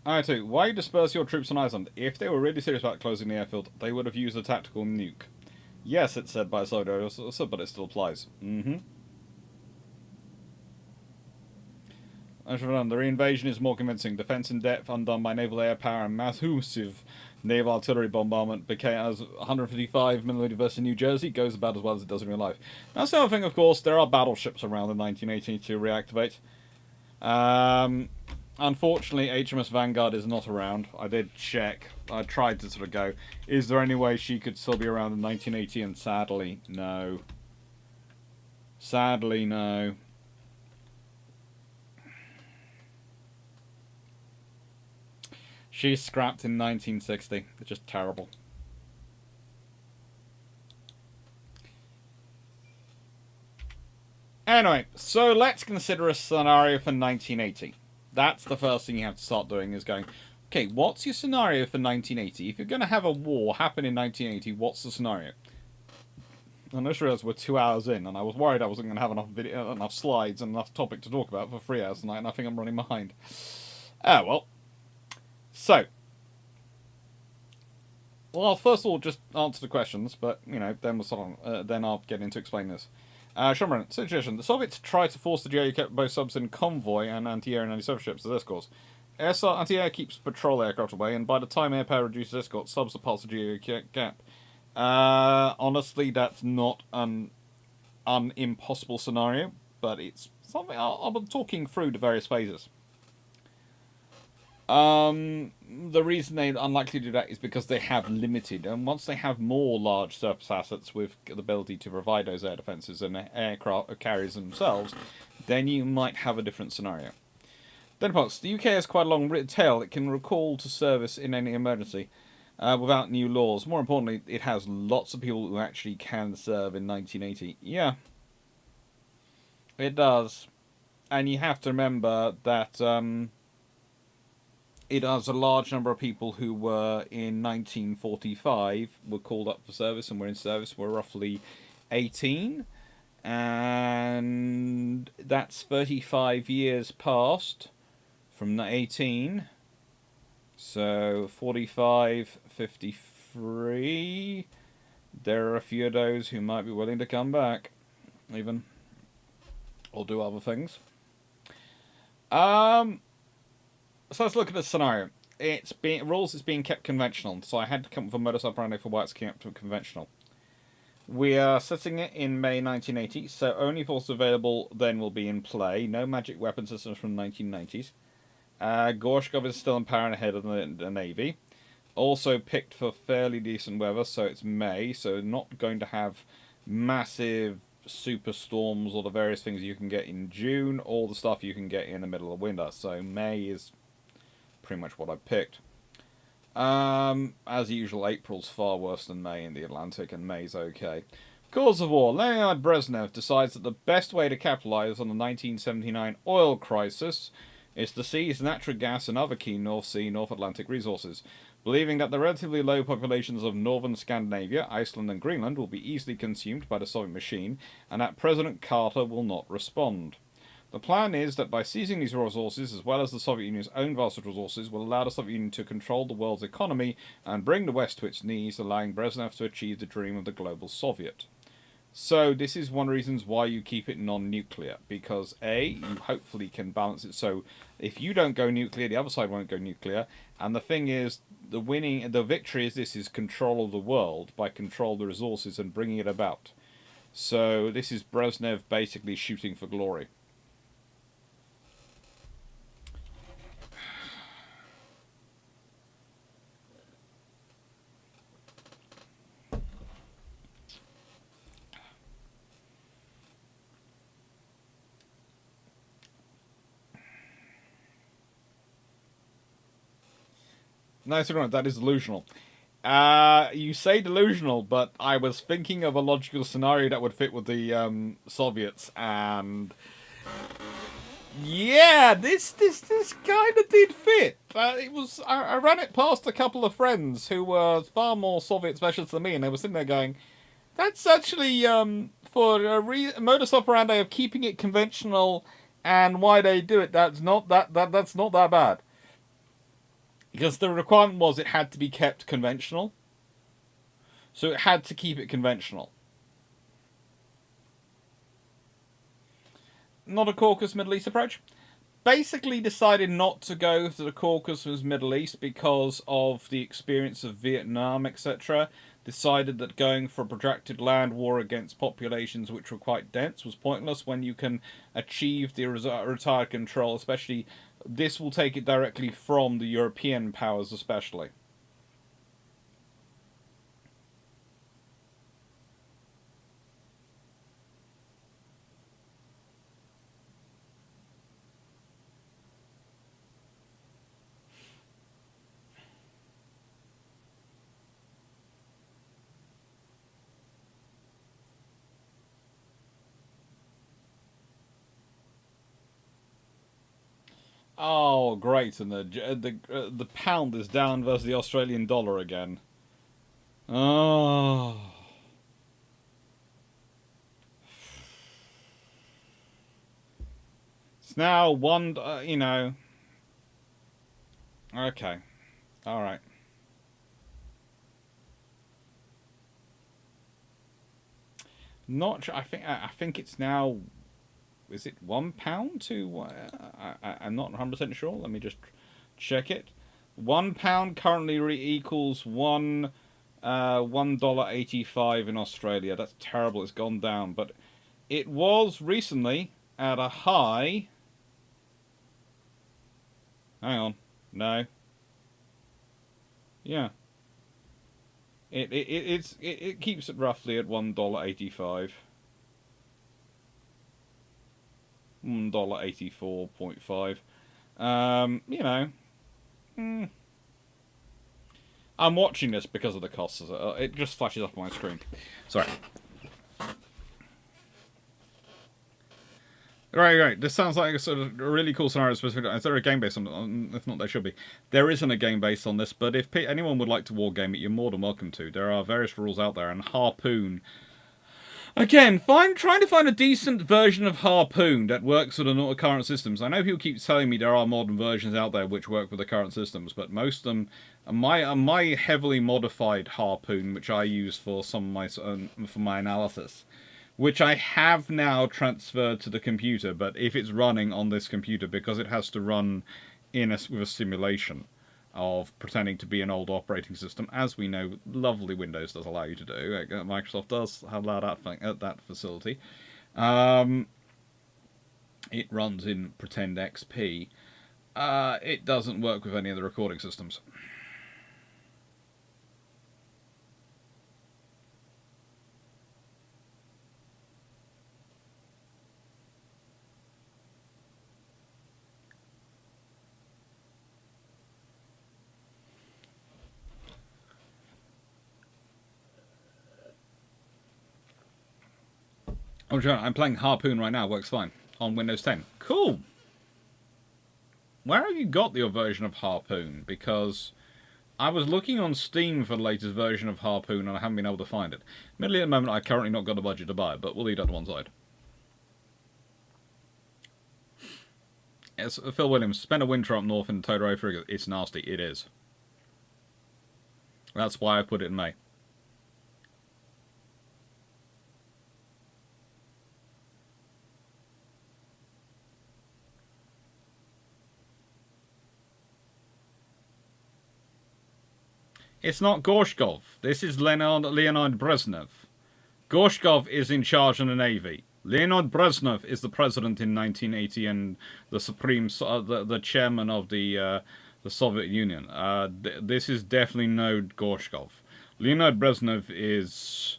Alright, so why disperse your troops on Iceland? If they were really serious about closing the airfield, they would have used a tactical nuke. Yes, it's said by a soldier, but it still applies. The reinvasion is more convincing. Defense in depth undone by naval air power and massive naval artillery bombardment became as 155mm versus New Jersey goes about as well as it does in real life. That's the other thing, of course. There are battleships around in 1980 to reactivate. Unfortunately, HMS Vanguard is not around. I did check. I tried to sort of go, is there any way she could still be around in 1980? And sadly, no. Sadly, no. She's scrapped in 1960. It's just terrible. Anyway, so let's consider a scenario for 1980. That's the first thing you have to start doing, is going, okay, what's your scenario for 1980? If you're going to have a war happen in 1980, what's the scenario? And I just realised we're 2 hours in, and I was worried I wasn't going to have enough slides and enough topic to talk about for 3 hours tonight, and I think I'm running behind. Ah, well. So. Well, first of all, just answer the questions, but, you know, then I'll get into explaining this. Shumran, situation. The Soviets tried to force the GIUK Gap both subs in convoy and anti-air and anti-surface ships to this course. Anti-air keeps patrol aircraft away, and by the time air power reduces escort, subs are past the GIUK Gap. Honestly, that's not an impossible scenario, but it's something I'll be talking through the various phases. The reason they're unlikely to do that is because they have limited, and once they have more large surface assets with the ability to provide those air defences and aircraft carriers themselves, then you might have a different scenario. Then, folks, the UK has quite a long tail. It can recall to service in any emergency without new laws. More importantly, it has lots of people who actually can serve in 1980. Yeah, it does. And you have to remember that it has a large number of people who were in 1945 were called up for service and were in service were roughly 18, and that's 35 years past from 18, so 45, 53, there are a few of those who might be willing to come back, even, or do other things. So let's look at the scenario. It's being kept conventional, so I had to come up with a modus operandi for why it's kept conventional. We are setting it in May 1980, so only forces available then will be in play. No magic weapon systems from the 1990s. Gorshkov is still in power and ahead of the Navy. Also picked for fairly decent weather, so it's May, so not going to have massive superstorms or the various things you can get in June, or the stuff you can get in the middle of winter. So May is pretty much what I picked. As usual, April's far worse than May in the Atlantic, and May's okay. Cause of war. Leonid Brezhnev decides that the best way to capitalize on the 1979 oil crisis is to seize natural gas and other key North Sea, North Atlantic resources, believing that the relatively low populations of northern Scandinavia, Iceland and Greenland will be easily consumed by the Soviet machine, and that President Carter will not respond. The plan is that by seizing these resources, as well as the Soviet Union's own vast resources, will allow the Soviet Union to control the world's economy and bring the West to its knees, allowing Brezhnev to achieve the dream of the global Soviet. So this is one of the reasons why you keep it non-nuclear, because A, you hopefully can balance it so if you don't go nuclear, the other side won't go nuclear, and the thing is, the victory is control of the world by control of the resources and bringing it about. So this is Brezhnev basically shooting for glory. No, so that is delusional. You say delusional, but I was thinking of a logical scenario that would fit with the Soviets, and yeah, this kind of did fit. It was I ran it past a couple of friends who were far more Soviet specialists than me, and they were sitting there going, "That's actually for a modus operandi of keeping it conventional, and why they do it. That's not that bad." Because the requirement was it had to be kept conventional. So it had to keep it conventional. Not a Caucasus Middle East approach. Basically decided not to go to the Caucasus Middle East because of the experience of Vietnam, etc. Decided that going for a protracted land war against populations which were quite dense was pointless when you can achieve the retired control, especially. This will take it directly from the European powers especially. Oh, great! And the pound is down versus the Australian dollar again. Oh, it's now one. Okay, all right. Not sure. I think it's now. Is it £1 to? I'm not 100% sure. Let me just check it. £1 currently equals $1.85 in Australia. That's terrible. It's gone down, but it was recently at a high. Hang on, no. Yeah. It keeps it roughly at $1.85. $1.84.5. I'm watching this because of the costs. It just flashes up on my screen. Sorry. Right. This sounds like a sort of a really cool scenario. Specific. Is there a game based on? If not, there should be. There isn't a game based on this, but if anyone would like to wargame it, you're more than welcome to. There are various rules out there, and Harpoon. Again, trying to find a decent version of Harpoon that works with the current systems. I know people keep telling me there are modern versions out there which work with the current systems, but most of them, my heavily modified Harpoon, which I use for some of my analysis, which I have now transferred to the computer. But if it's running on this computer, because it has to run with a simulation of pretending to be an old operating system, as we know, lovely Windows does allow you to do. Microsoft does allow that facility. It runs in Pretend XP. It doesn't work with any of the recording systems. I'm playing Harpoon right now. Works fine on Windows 10. Cool. Where have you got your version of Harpoon? Because I was looking on Steam for the latest version of Harpoon and I haven't been able to find it. Admittedly, at the moment, I've currently not got a budget to buy it, but we'll leave that to one side. Yes, Phil Williams, spend a winter up north in the Totoro frigate. It's nasty. It is. That's why I put it in May. It's not Gorshkov. This is Leonid Brezhnev. Gorshkov is in charge of the Navy. Leonid Brezhnev is the president in 1980 and the the chairman of the Soviet Union. This is definitely no Gorshkov. Leonid Brezhnev is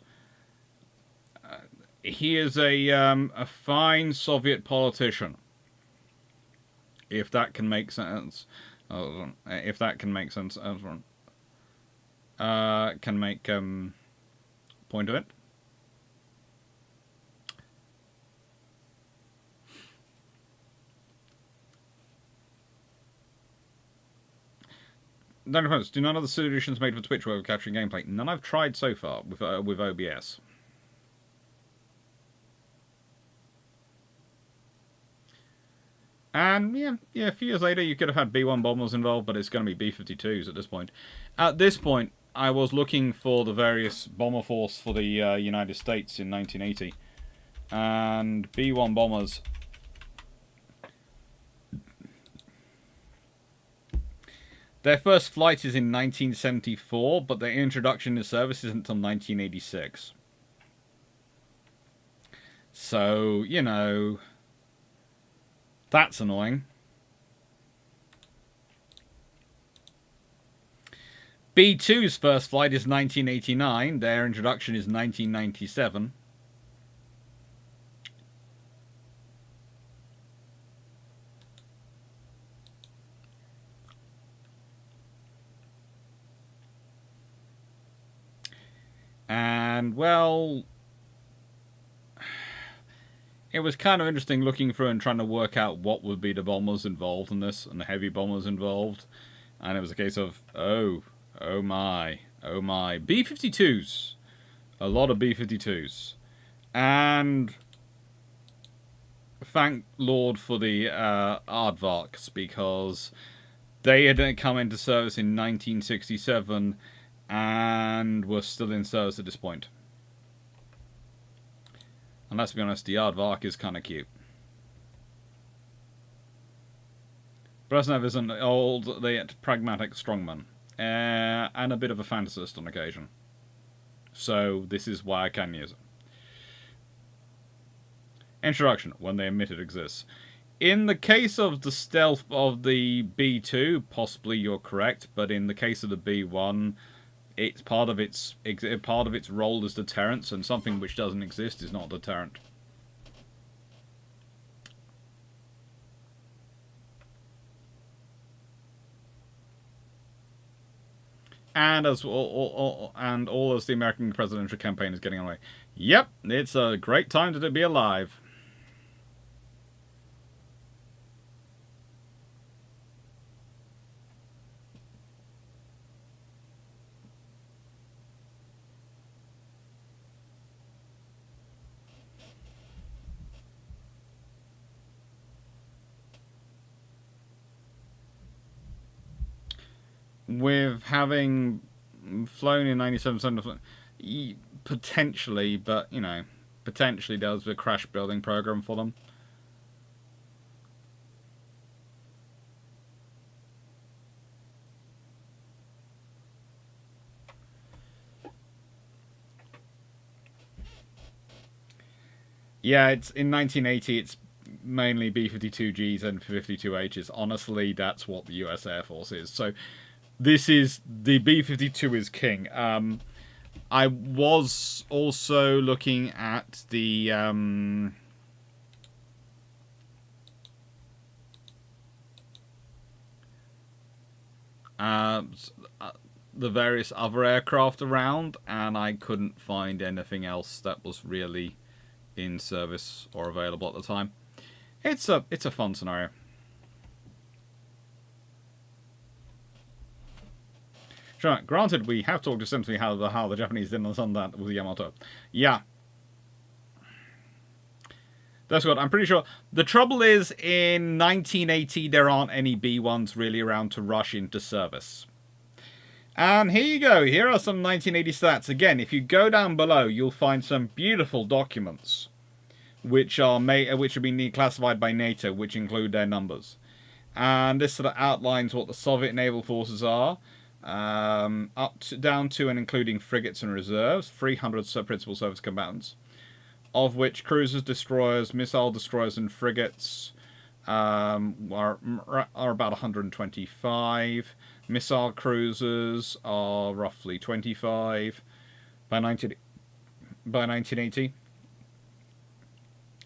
he is a fine Soviet politician. If that can make sense. If that can make sense. Can make point of it. Do none of the solutions made for Twitch work with capturing gameplay? None I've tried so far with OBS. And yeah, a few years later you could have had B-1 bombers involved, but it's going to be B-52s at this point. At this point, I was looking for the various bomber force for the United States in 1980, and B-1 bombers. Their first flight is in 1974, but their introduction to service isn't until 1986. So, you know, that's annoying. B-2's first flight is 1989. Their introduction is 1997. And, well, it was kind of interesting looking through and trying to work out what would be the bombers involved in this and the heavy bombers involved. And it was a case of, oh my. B-52s. A lot of B-52s. And thank Lord for the Aardvarks, because they had come into service in 1967 and were still in service at this point. And let's be honest, the Aardvark is kind of cute. Brezhnev is an old, yet pragmatic strongman. And a bit of a fantasist on occasion. So this is why I can use it. Introduction, when they admit it exists. In the case of the stealth of the B2, possibly you're correct, but in the case of the B1, it's part of its role as deterrence, and something which doesn't exist is not a deterrent. And all as the American presidential campaign is getting away. Yep, it's a great time to be alive. With having flown in 97%, potentially, but, you know, potentially there was a crash building program for them. Yeah, it's in 1980. It's mainly B-52Gs and 52Hs. Honestly, that's what the US Air Force is. So this is the B-52 is king. I was also looking at the various other aircraft around, and I couldn't find anything else that was really in service or available at the time. It's a fun scenario. Sure, granted, we have talked extensively how the Japanese didn't understand that with the Yamato. Yeah. That's good. I'm pretty sure. The trouble is, in 1980, there aren't any B-1s really around to rush into service. And here you go. Here are some 1980 stats. Again, if you go down below, you'll find some beautiful documents, which have been classified by NATO, which include their numbers. And this sort of outlines what the Soviet naval forces are, down to and including frigates and reserves, 300 principal service combatants, of which cruisers, destroyers, missile destroyers, and frigates are about 125. Missile cruisers are roughly 25 by 1980.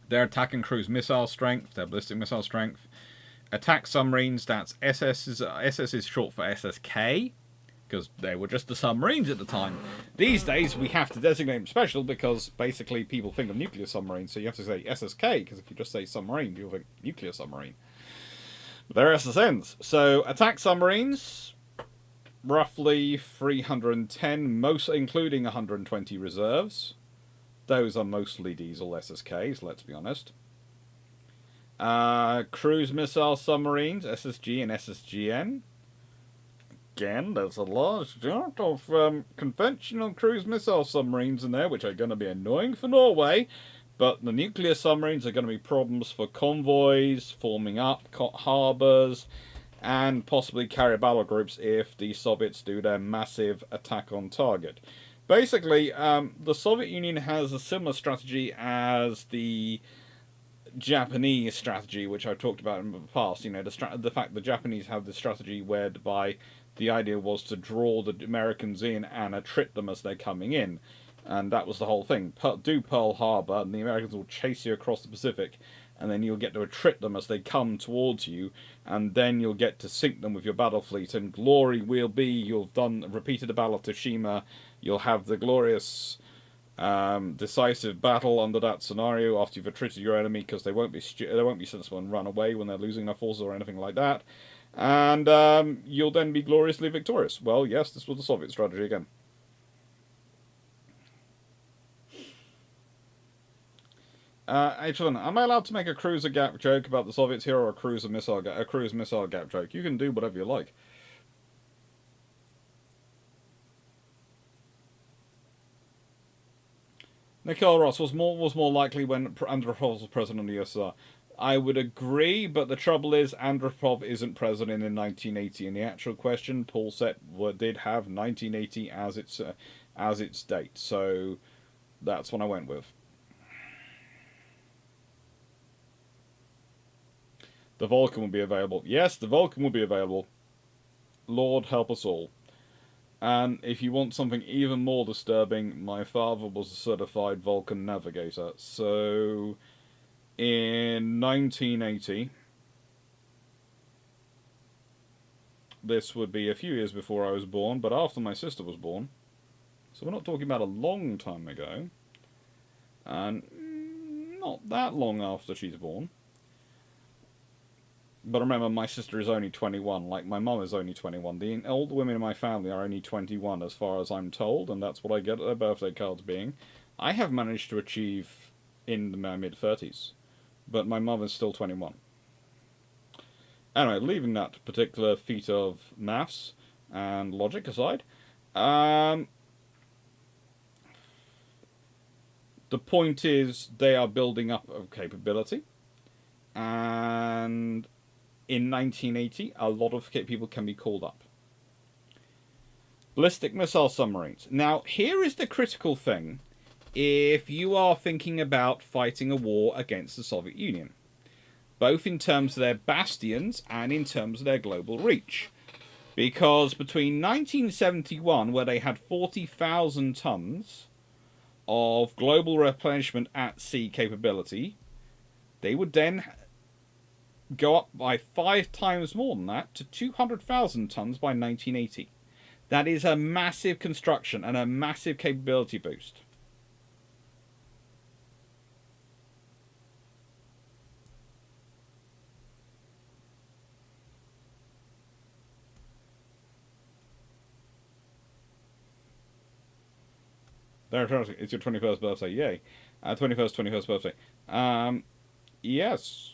Their attack and cruise missile strength, their ballistic missile strength. Attack submarines, that's SS is short for SSK, because they were just the submarines at the time. These days we have to designate them special because basically people think of nuclear submarines, so you have to say SSK, because if you just say submarine, people think nuclear submarine. But they're SSNs. So attack submarines, roughly 310, most including 120 reserves. Those are mostly diesel SSKs, let's be honest. Cruise missile submarines, SSG and SSGN. Again, there's a large amount of conventional cruise missile submarines in there, which are going to be annoying for Norway. But the nuclear submarines are going to be problems for convoys, forming up harbours, and possibly carrier battle groups if the Soviets do their massive attack on target. Basically, the Soviet Union has a similar strategy as the Japanese strategy, which I've talked about in the past. You know, the fact the Japanese have this strategy whereby the idea was to draw the Americans in and attrit them as they're coming in. And that was the whole thing. Do Pearl Harbor, and the Americans will chase you across the Pacific, and then you'll get to attrit them as they come towards you, and then you'll get to sink them with your battle fleet, and glory will be you've repeated the Battle of Tsushima, you'll have the glorious decisive battle under that scenario after you've attrited your enemy, because they won't be sensible and run away when they're losing their forces or anything like that, and you'll then be gloriously victorious. Well, yes, this was the Soviet strategy again. H1, am I allowed to make a cruiser gap joke about the Soviets here, or a cruise missile gap joke? You can do whatever you like. Nicole Ross was more likely when Andropov was president of the USSR. I would agree, but the trouble is Andropov isn't president in 1980. In the actual question, Paul Set did have 1980 as its date, so that's what I went with. The Vulcan will be available. Yes, the Vulcan will be available. Lord help us all. And if you want something even more disturbing, my father was a certified Vulcan navigator. So, in 1980, this would be a few years before I was born, but after my sister was born. So we're not talking about a long time ago. And not that long after she's born. But remember, my sister is only 21, like my mum is only 21. The older women in my family are only 21, as far as I'm told, and that's what I get their birthday cards being. I have managed to achieve in my mid-30s, but my mum is still 21. Anyway, leaving that particular feat of maths and logic aside, the point is they are building up a capability, and in 1980, a lot of people can be called up. Ballistic missile submarines. Now, here is the critical thing if you are thinking about fighting a war against the Soviet Union. both in terms of their bastions and in terms of their global reach. Because between 1971, where they had 40,000 tons of global replenishment at sea capability, they would then go up by 5 times more than that to 200,000 tons by 1980. That is a massive construction and a massive capability boost. It's your 21st birthday, yay. 21st birthday. Yes.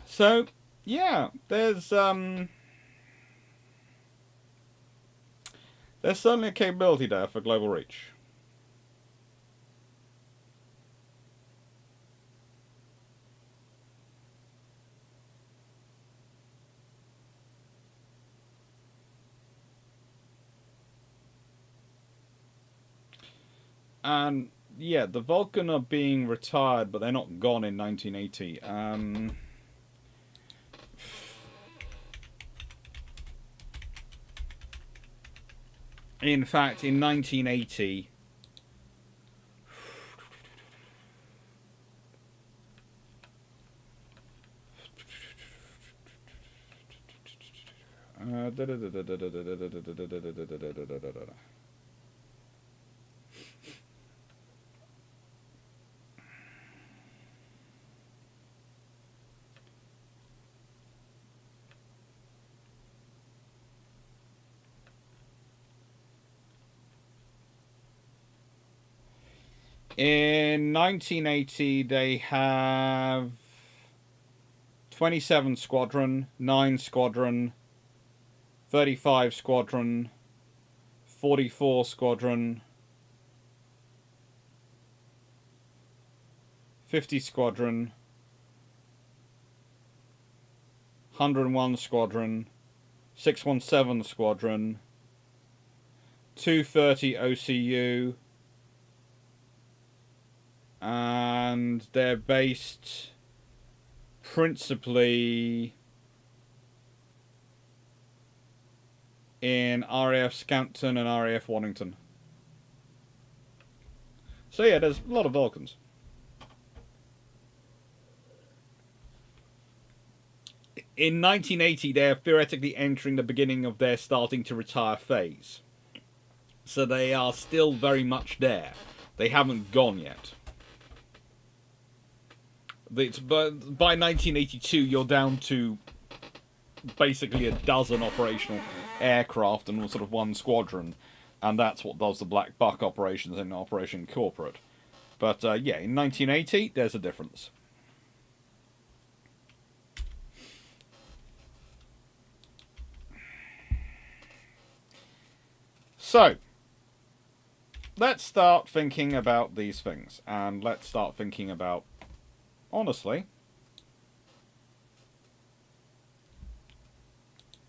So, yeah, there's certainly a capability there for global reach. And yeah, the Vulcan are being retired, but they're not gone in 1980. In fact, in 1980, in 1980, they have 27 Squadron, 9 Squadron, 35 Squadron, 44 Squadron, 50 Squadron, 101 Squadron, 617 Squadron, 230 OCU, and they're based principally in RAF Scampton and RAF Wannington. So yeah, there's a lot of Vulcans. In 1980, they're theoretically entering the beginning of their starting to retire phase. So they are still very much there. They haven't gone yet. But by 1982, you're down to basically a dozen operational aircraft and sort of one squadron, and that's what does the Black Buck operations in Operation Corporate. But yeah, in 1980, there's a difference. So, let's start thinking about these things, and let's start thinking about, honestly,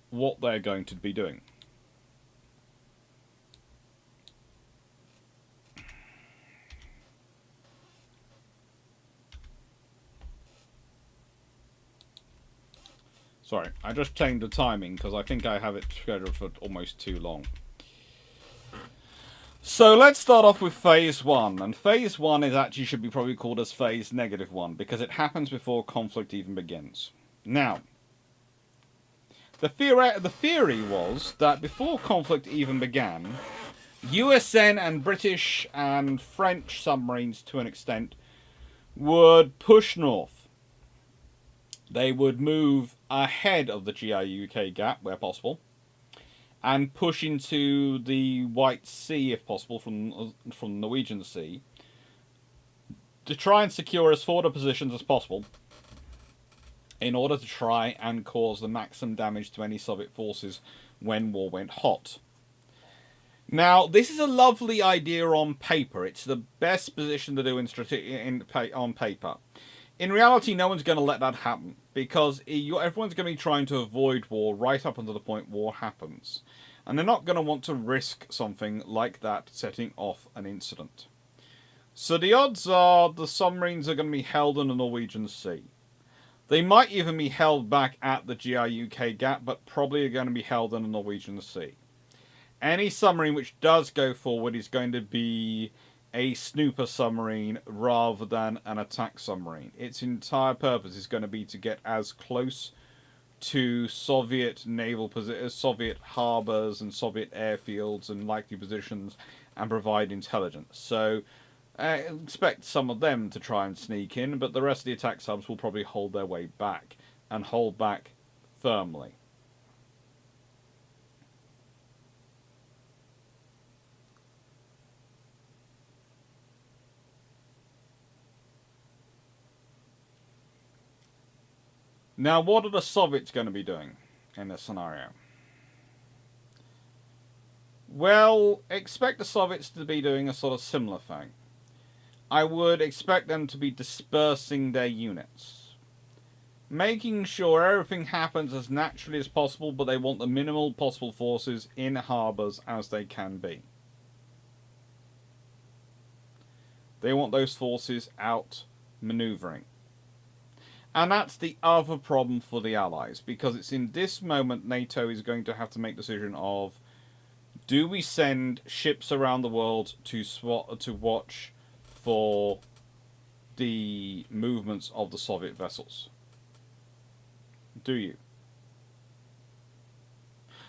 what they're going to be doing. Sorry, I just changed the timing because I think I have it scheduled for almost too long. So let's start off with Phase 1, and Phase 1 is actually should be probably called as Phase -1 because it happens before conflict even begins. Now, the theory was that before conflict even began, USN and British and French submarines, to an extent, would push north. They would move ahead of the GIUK Gap where possible, and push into the White Sea if possible from the Norwegian Sea, to try and secure as forward positions as possible in order to try and cause the maximum damage to any Soviet forces when war went hot. Now, this is a lovely idea on paper. It's the best position to do on paper. In reality, no one's going to let that happen, because everyone's going to be trying to avoid war right up until the point war happens. And they're not going to want to risk something like that setting off an incident. So the odds are the submarines are going to be held in the Norwegian Sea. They might even be held back at the GIUK Gap, but probably are going to be held in the Norwegian Sea. Any submarine which does go forward is going to be a snooper submarine rather than an attack submarine. Its entire purpose is going to be to get as close to Soviet Soviet harbours and Soviet airfields and likely positions and provide intelligence. So expect some of them to try and sneak in, but the rest of the attack subs will probably hold their way back and hold back firmly. Now, what are the Soviets going to be doing in this scenario? Well, expect the Soviets to be doing a sort of similar thing. I would expect them to be dispersing their units, making sure everything happens as naturally as possible, but they want the minimal possible forces in harbours as they can be. They want those forces out manoeuvring. And that's the other problem for the Allies, because it's in this moment NATO is going to have to make the decision of, do we send ships around the world to watch for the movements of the Soviet vessels? Do you?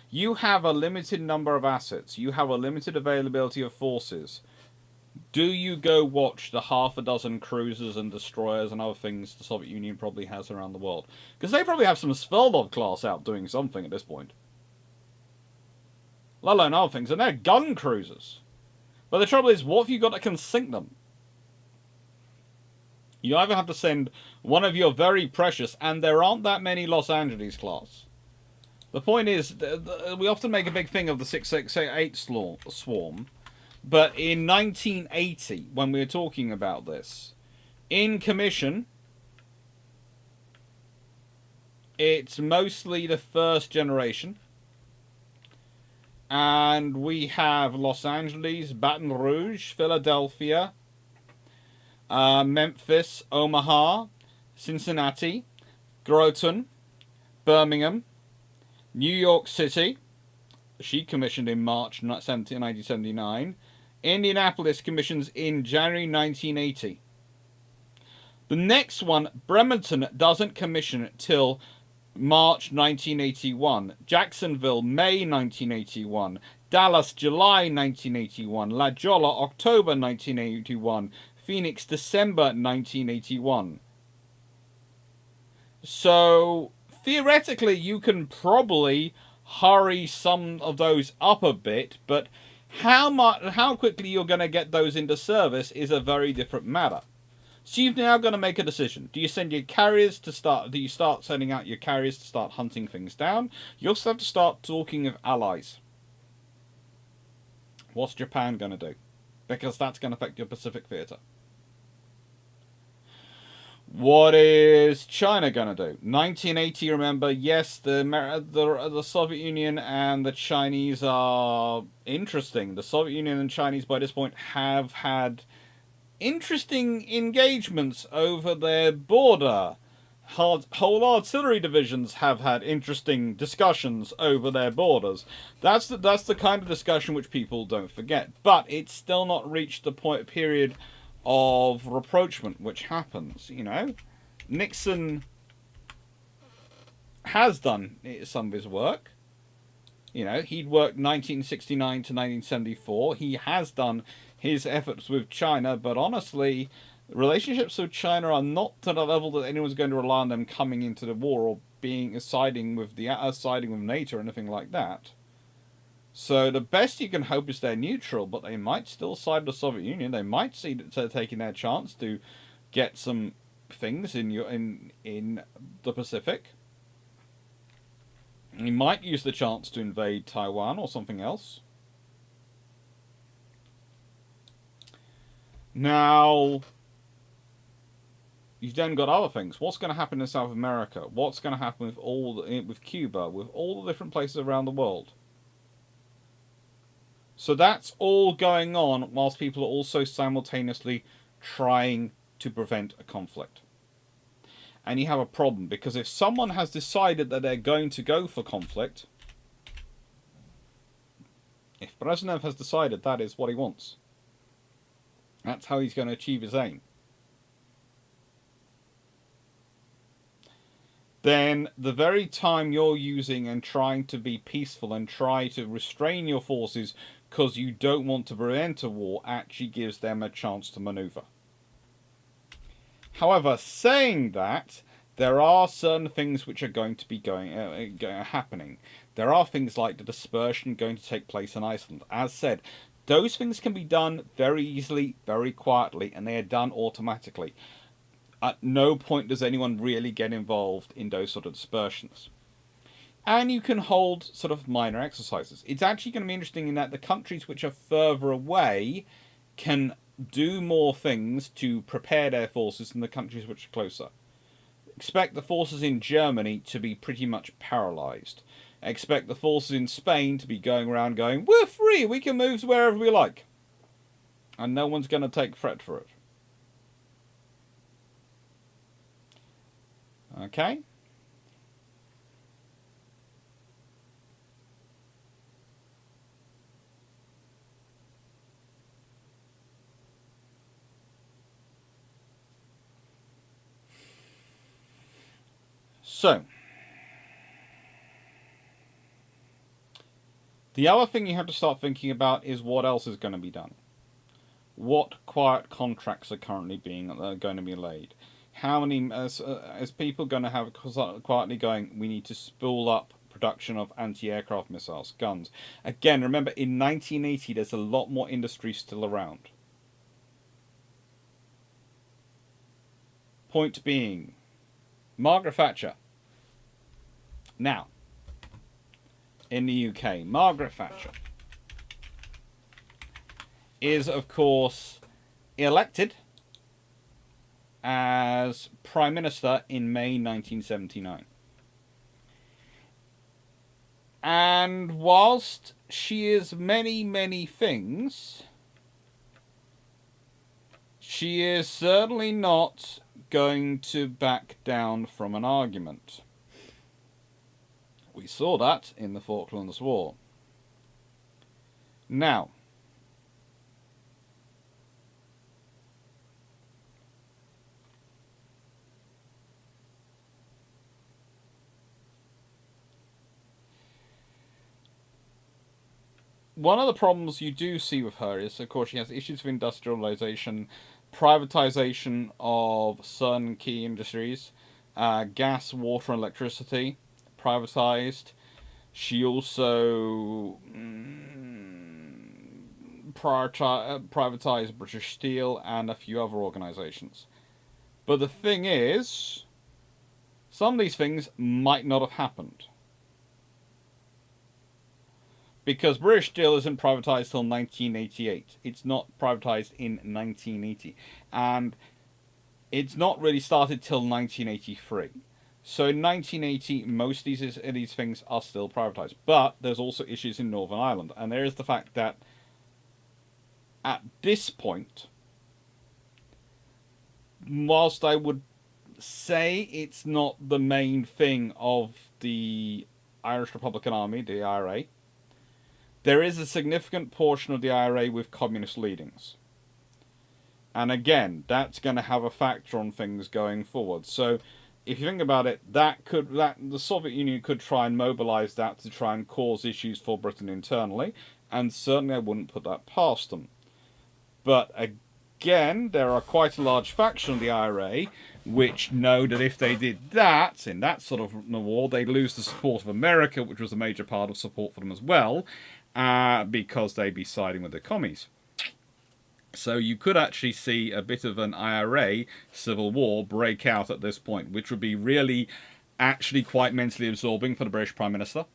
You have a limited number of assets. You have a limited availability of forces. Do you go watch the half a dozen cruisers and destroyers and other things the Soviet Union probably has around the world? Because they probably have some Sveldov class out doing something at this point. Let alone other things. And they're gun cruisers. But the trouble is, what have you got that can sink them? You either have to send one of your very precious, and there aren't that many Los Angeles class. The point is, we often make a big thing of the 668 swarm. But in 1980, when we were talking about this, in commission, it's mostly the first generation. And we have Los Angeles, Baton Rouge, Philadelphia, Memphis, Omaha, Cincinnati, Groton, Birmingham, New York City. She commissioned in March 1979. Indianapolis commissions in January 1980. The next one, Bremerton, doesn't commission till March 1981. Jacksonville, May 1981. Dallas, July 1981. La Jolla, October 1981. Phoenix, December 1981. So, theoretically, you can probably hurry some of those up a bit, but how quickly you're going to get those into service is a very different matter. So you've now got to make a decision. Do you send your carriers to start? Do you start sending out your carriers to start hunting things down? You also have to start talking of allies. What's Japan going to do? Because that's going to affect your Pacific theatre. What is China going to do? 1980, remember, yes, the Soviet Union and the Chinese are interesting. The Soviet Union and Chinese, by this point, have had interesting engagements over their border. Whole artillery divisions have had interesting discussions over their borders. That's the kind of discussion which people don't forget. But it's still not reached the period of rapprochement which happens, you know. Nixon has done some of his work. You know, he'd worked 1969 to 1974. He has done his efforts with China, but honestly, relationships with China are not to the level that anyone's going to rely on them coming into the war or siding with NATO or anything like that. So the best you can hope is they're neutral, but they might still side with the Soviet Union. They might see that they're taking their chance to get some things in the Pacific. He might use the chance to invade Taiwan or something else. Now, you've then got other things. What's going to happen in South America? What's going to happen with Cuba, with all the different places around the world? So that's all going on whilst people are also simultaneously trying to prevent a conflict. And you have a problem, because if someone has decided that they're going to go for conflict, if Brezhnev has decided that is what he wants, that's how he's going to achieve his aim, then the very time you're using and trying to be peaceful and try to restrain your forces because you don't want to prevent a war actually gives them a chance to maneuver. However, saying that, there are certain things which are going to be happening. There are things like the dispersion going to take place in Iceland. As said, those things can be done very easily, very quietly, and they are done automatically. At no point does anyone really get involved in those sort of dispersions. And you can hold sort of minor exercises. It's actually going to be interesting in that the countries which are further away can do more things to prepare their forces than the countries which are closer. Expect the forces in Germany to be pretty much paralysed. Expect the forces in Spain to be going around going, we're free, we can move wherever we like. And no one's going to take threat for it. Okay? So, the other thing you have to start thinking about is what else is going to be done. What quiet contracts are currently going to be laid? How many is people going to have quietly going, we need to spool up production of anti-aircraft missiles, guns. Again, remember, in 1980, there's a lot more industry still around. Point being, Margaret Thatcher. Now, in the UK, Margaret Thatcher is, of course, elected as Prime Minister in May 1979. And whilst she is many, many things, she is certainly not going to back down from an argument. We saw that in the Falklands War. Now, one of the problems you do see with her is, of course, she has issues of industrialization, privatization of certain key industries, gas, water, and electricity, privatized. She also privatized British Steel and a few other organizations. But the thing is, some of these things might not have happened. Because British Steel isn't privatized till 1988. It's not privatized in 1980. And it's not really started till 1983. So in 1980, most of these things are still privatized. But there's also issues in Northern Ireland. And there is the fact that at this point, whilst I would say it's not the main thing of the Irish Republican Army, the IRA, there is a significant portion of the IRA with communist leanings. And again, that's going to have a factor on things going forward. So if you think about it, the Soviet Union could try and mobilize that to try and cause issues for Britain internally, and certainly I wouldn't put that past them. But again, there are quite a large faction of the IRA which know that if they did that, in that sort of war, they'd lose the support of America, which was a major part of support for them as well, because they'd be siding with the commies. So you could actually see a bit of an IRA civil war break out at this point, which would be really actually quite mentally absorbing for the British Prime Minister.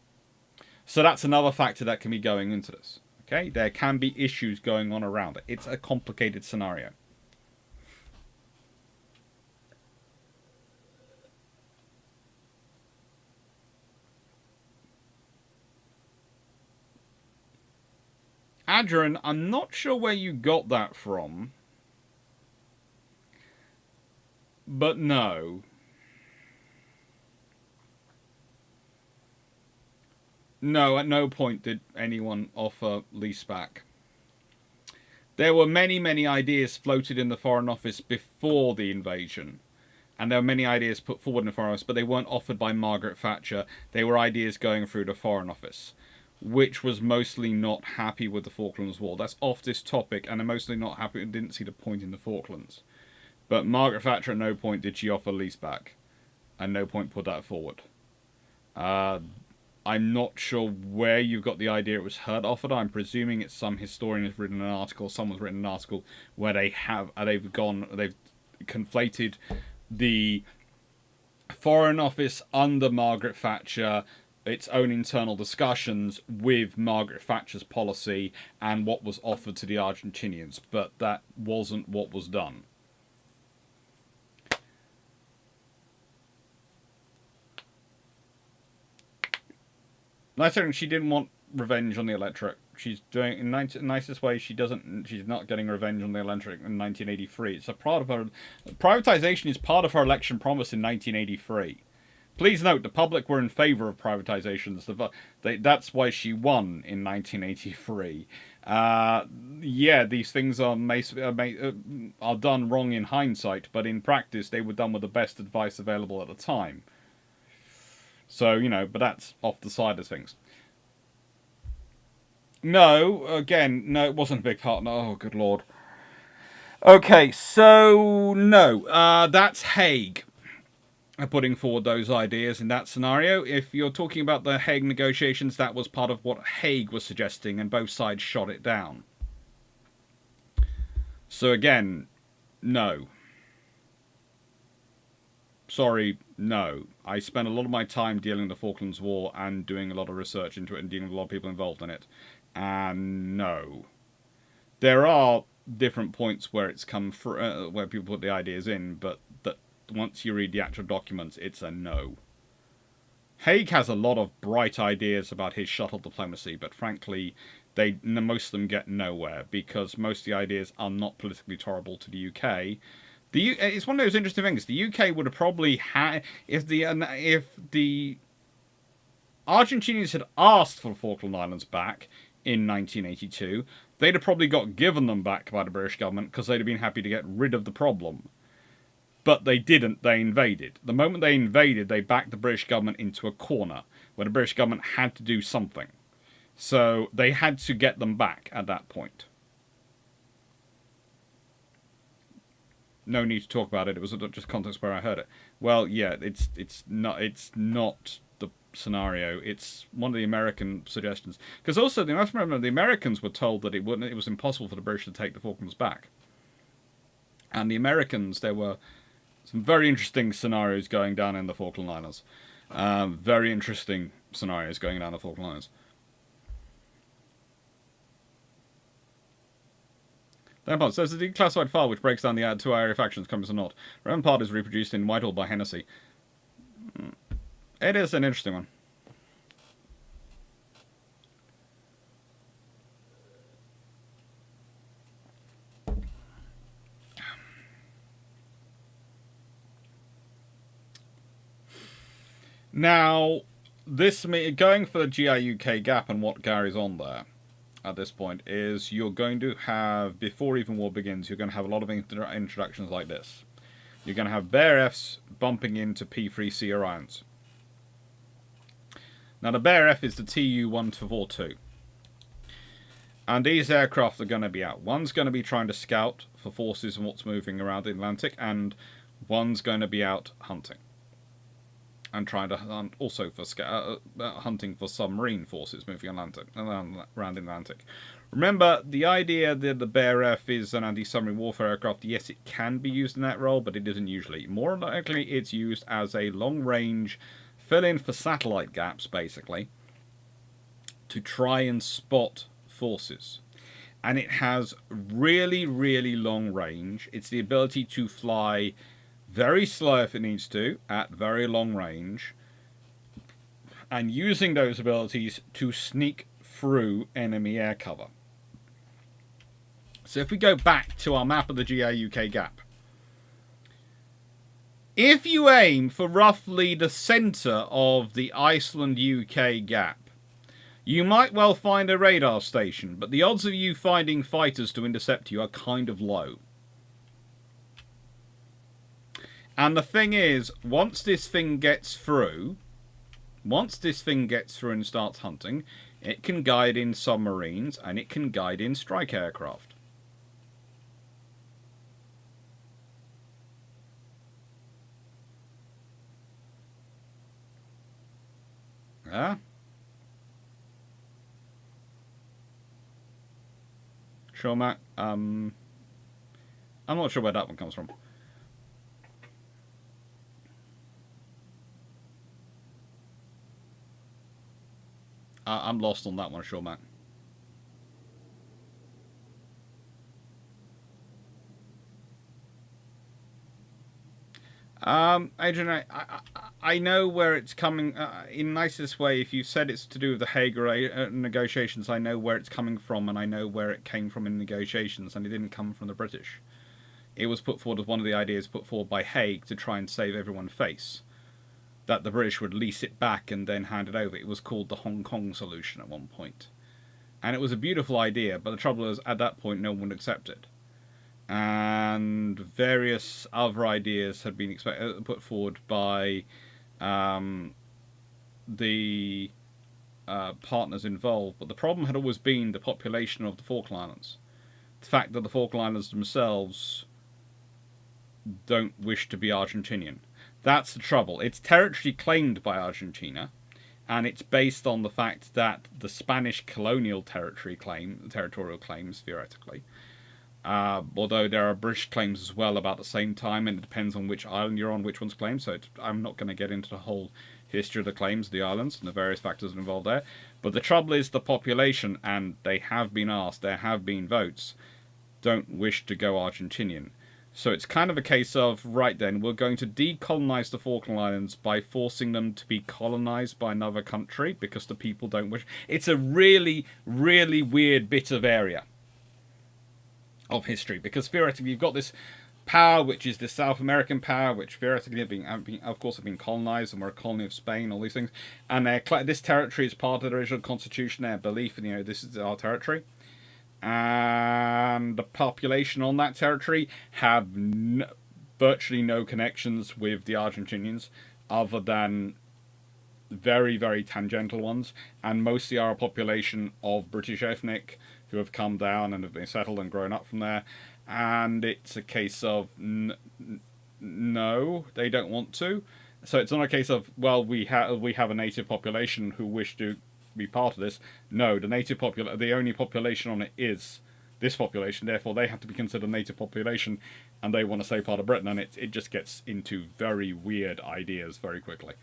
So that's another factor that can be going into this. Okay, there can be issues going on around it. It's a complicated scenario. Adrian, I'm not sure where you got that from, but no. No, at no point did anyone offer leaseback. There were many, many ideas floated in the Foreign Office before the invasion. And there were many ideas put forward in the Foreign Office, but they weren't offered by Margaret Thatcher. They were ideas going through the Foreign Office, which was mostly not happy with the Falklands War. That's off this topic, and they're mostly not happy and didn't see the point in the Falklands. But Margaret Thatcher at no point did she offer leaseback, and no point put that forward. I'm not sure where you got the idea it was her offered. I'm presuming it's some historian has written an article, someone's written an article where they've conflated the Foreign Office under Margaret Thatcher, its own internal discussions with Margaret Thatcher's policy and what was offered to the Argentinians, but that wasn't what was done. Nice saying she didn't want revenge on the electorate. She's doing in nicest way. She's not getting revenge on the electorate in 1983. It's a part of her privatization is part of her election promise in 1983. Please note the public were in favour of privatizations. That's why she won in 1983. Yeah, these things are done wrong in hindsight, but in practice they were done with the best advice available at the time. So, but that's off the side of things. No, again, no, it wasn't a big part. Oh, good lord. Okay, so, no, that's Hague putting forward those ideas in that scenario. If you're talking about the Hague negotiations, that was part of what Hague was suggesting, and both sides shot it down. So, again, no. Sorry, no. I spent a lot of my time dealing with the Falklands War and doing a lot of research into it and dealing with a lot of people involved in it. And no. There are different points where it's come through, where people put the ideas in, but that once you read the actual documents, it's a no. Hague has a lot of bright ideas about his shuttle diplomacy, but frankly, most of them get nowhere because most of the ideas are not politically tolerable to the UK. It's one of those interesting things. The UK would have probably had if the Argentinians had asked for the Falkland Islands back in 1982, they'd have probably got given them back by the British government because they'd have been happy to get rid of the problem. But they didn't. They invaded. The moment they invaded, they backed the British government into a corner where the British government had to do something. So they had to get them back at that point. No need to talk about it. It was just context where I heard it. Well, yeah, it's not the scenario. It's one of the American suggestions. Because also, you must remember, the Americans were told that it was impossible for the British to take the Falklands back. And the Americans, there were some very interesting scenarios going down in the Falkland Islands. Very interesting scenarios going down the Falkland Islands. Rampart says the declassified file which breaks down the two area factions comes or not. Rampart is reproduced in Whitehall by Hennessy. It is an interesting one. Now, going for the GIUK Gap and what Gary's on there at this point is you're going to have, before even war begins, you're going to have a lot of introductions like this. You're going to have Bear Fs bumping into P3C Orions. Now the Bear F is the Tu-142. And these aircraft are going to be out. One's going to be trying to scout for forces and what's moving around the Atlantic, and one's going to be out hunting. and trying to hunt also for hunting for submarine forces moving around the Atlantic. Remember, the idea that the Bear F is an anti-submarine warfare aircraft, yes, it can be used in that role, but it isn't usually. More likely, it's used as a long-range fill-in for satellite gaps, basically, to try and spot forces. And it has really, really long range. It's the ability to fly very slow if it needs to, at very long range, and using those abilities to sneak through enemy air cover. So if we go back to our map of the GIUK Gap, if you aim for roughly the centre of the Iceland-UK gap, you might well find a radar station, but the odds of you finding fighters to intercept you are kind of low. And the thing is, once this thing gets through and starts hunting, it can guide in submarines and it can guide in strike aircraft. Yeah. Sure, Matt. I'm not sure where that one comes from. I'm lost on that one, sure, Matt. Adrian, I know where it's coming. In the nicest way, if you said it's to do with the Hague negotiations, I know where it's coming from, and I know where it came from in negotiations, and it didn't come from the British. It was put forward as one of the ideas put forward by Hague to try and save everyone face. That the British would lease it back and then hand it over. It was called the Hong Kong solution at one point. And it was a beautiful idea, but the trouble is, at that point, no one would accept it. And various other ideas had been put forward by the partners involved, but the problem had always been the population of the Falkland Islands. The fact that the Falkland Islands themselves don't wish to be Argentinian. That's the trouble. It's territory claimed by Argentina, and it's based on the fact that the Spanish colonial territorial claims, theoretically, although there are British claims as well about the same time, and it depends on which island you're on, which one's claimed, so I'm not going to get into the whole history of the claims of the islands and the various factors involved there. But the trouble is the population, and they have been asked, there have been votes, don't wish to go Argentinian. So it's kind of a case of, right then, we're going to decolonize the Falkland Islands by forcing them to be colonized by another country because the people don't wish. It's a really, really weird bit of area of history, because theoretically you've got this power, which is the South American power, which theoretically have been colonized, and we're a colony of Spain, all these things, and this territory is part of the original constitution, their belief, and this is our territory, and the population on that territory have virtually no connections with the Argentinians, other than very, very tangential ones, and mostly are a population of British ethnic who have come down and have been settled and grown up from there. And it's a case of no, they don't want to. So it's not a case of, well, we have a native population who wish to be part of this. No, the only population on it is this population. Therefore, they have to be considered a native population, and they want to stay part of Britain. And it just gets into very weird ideas very quickly.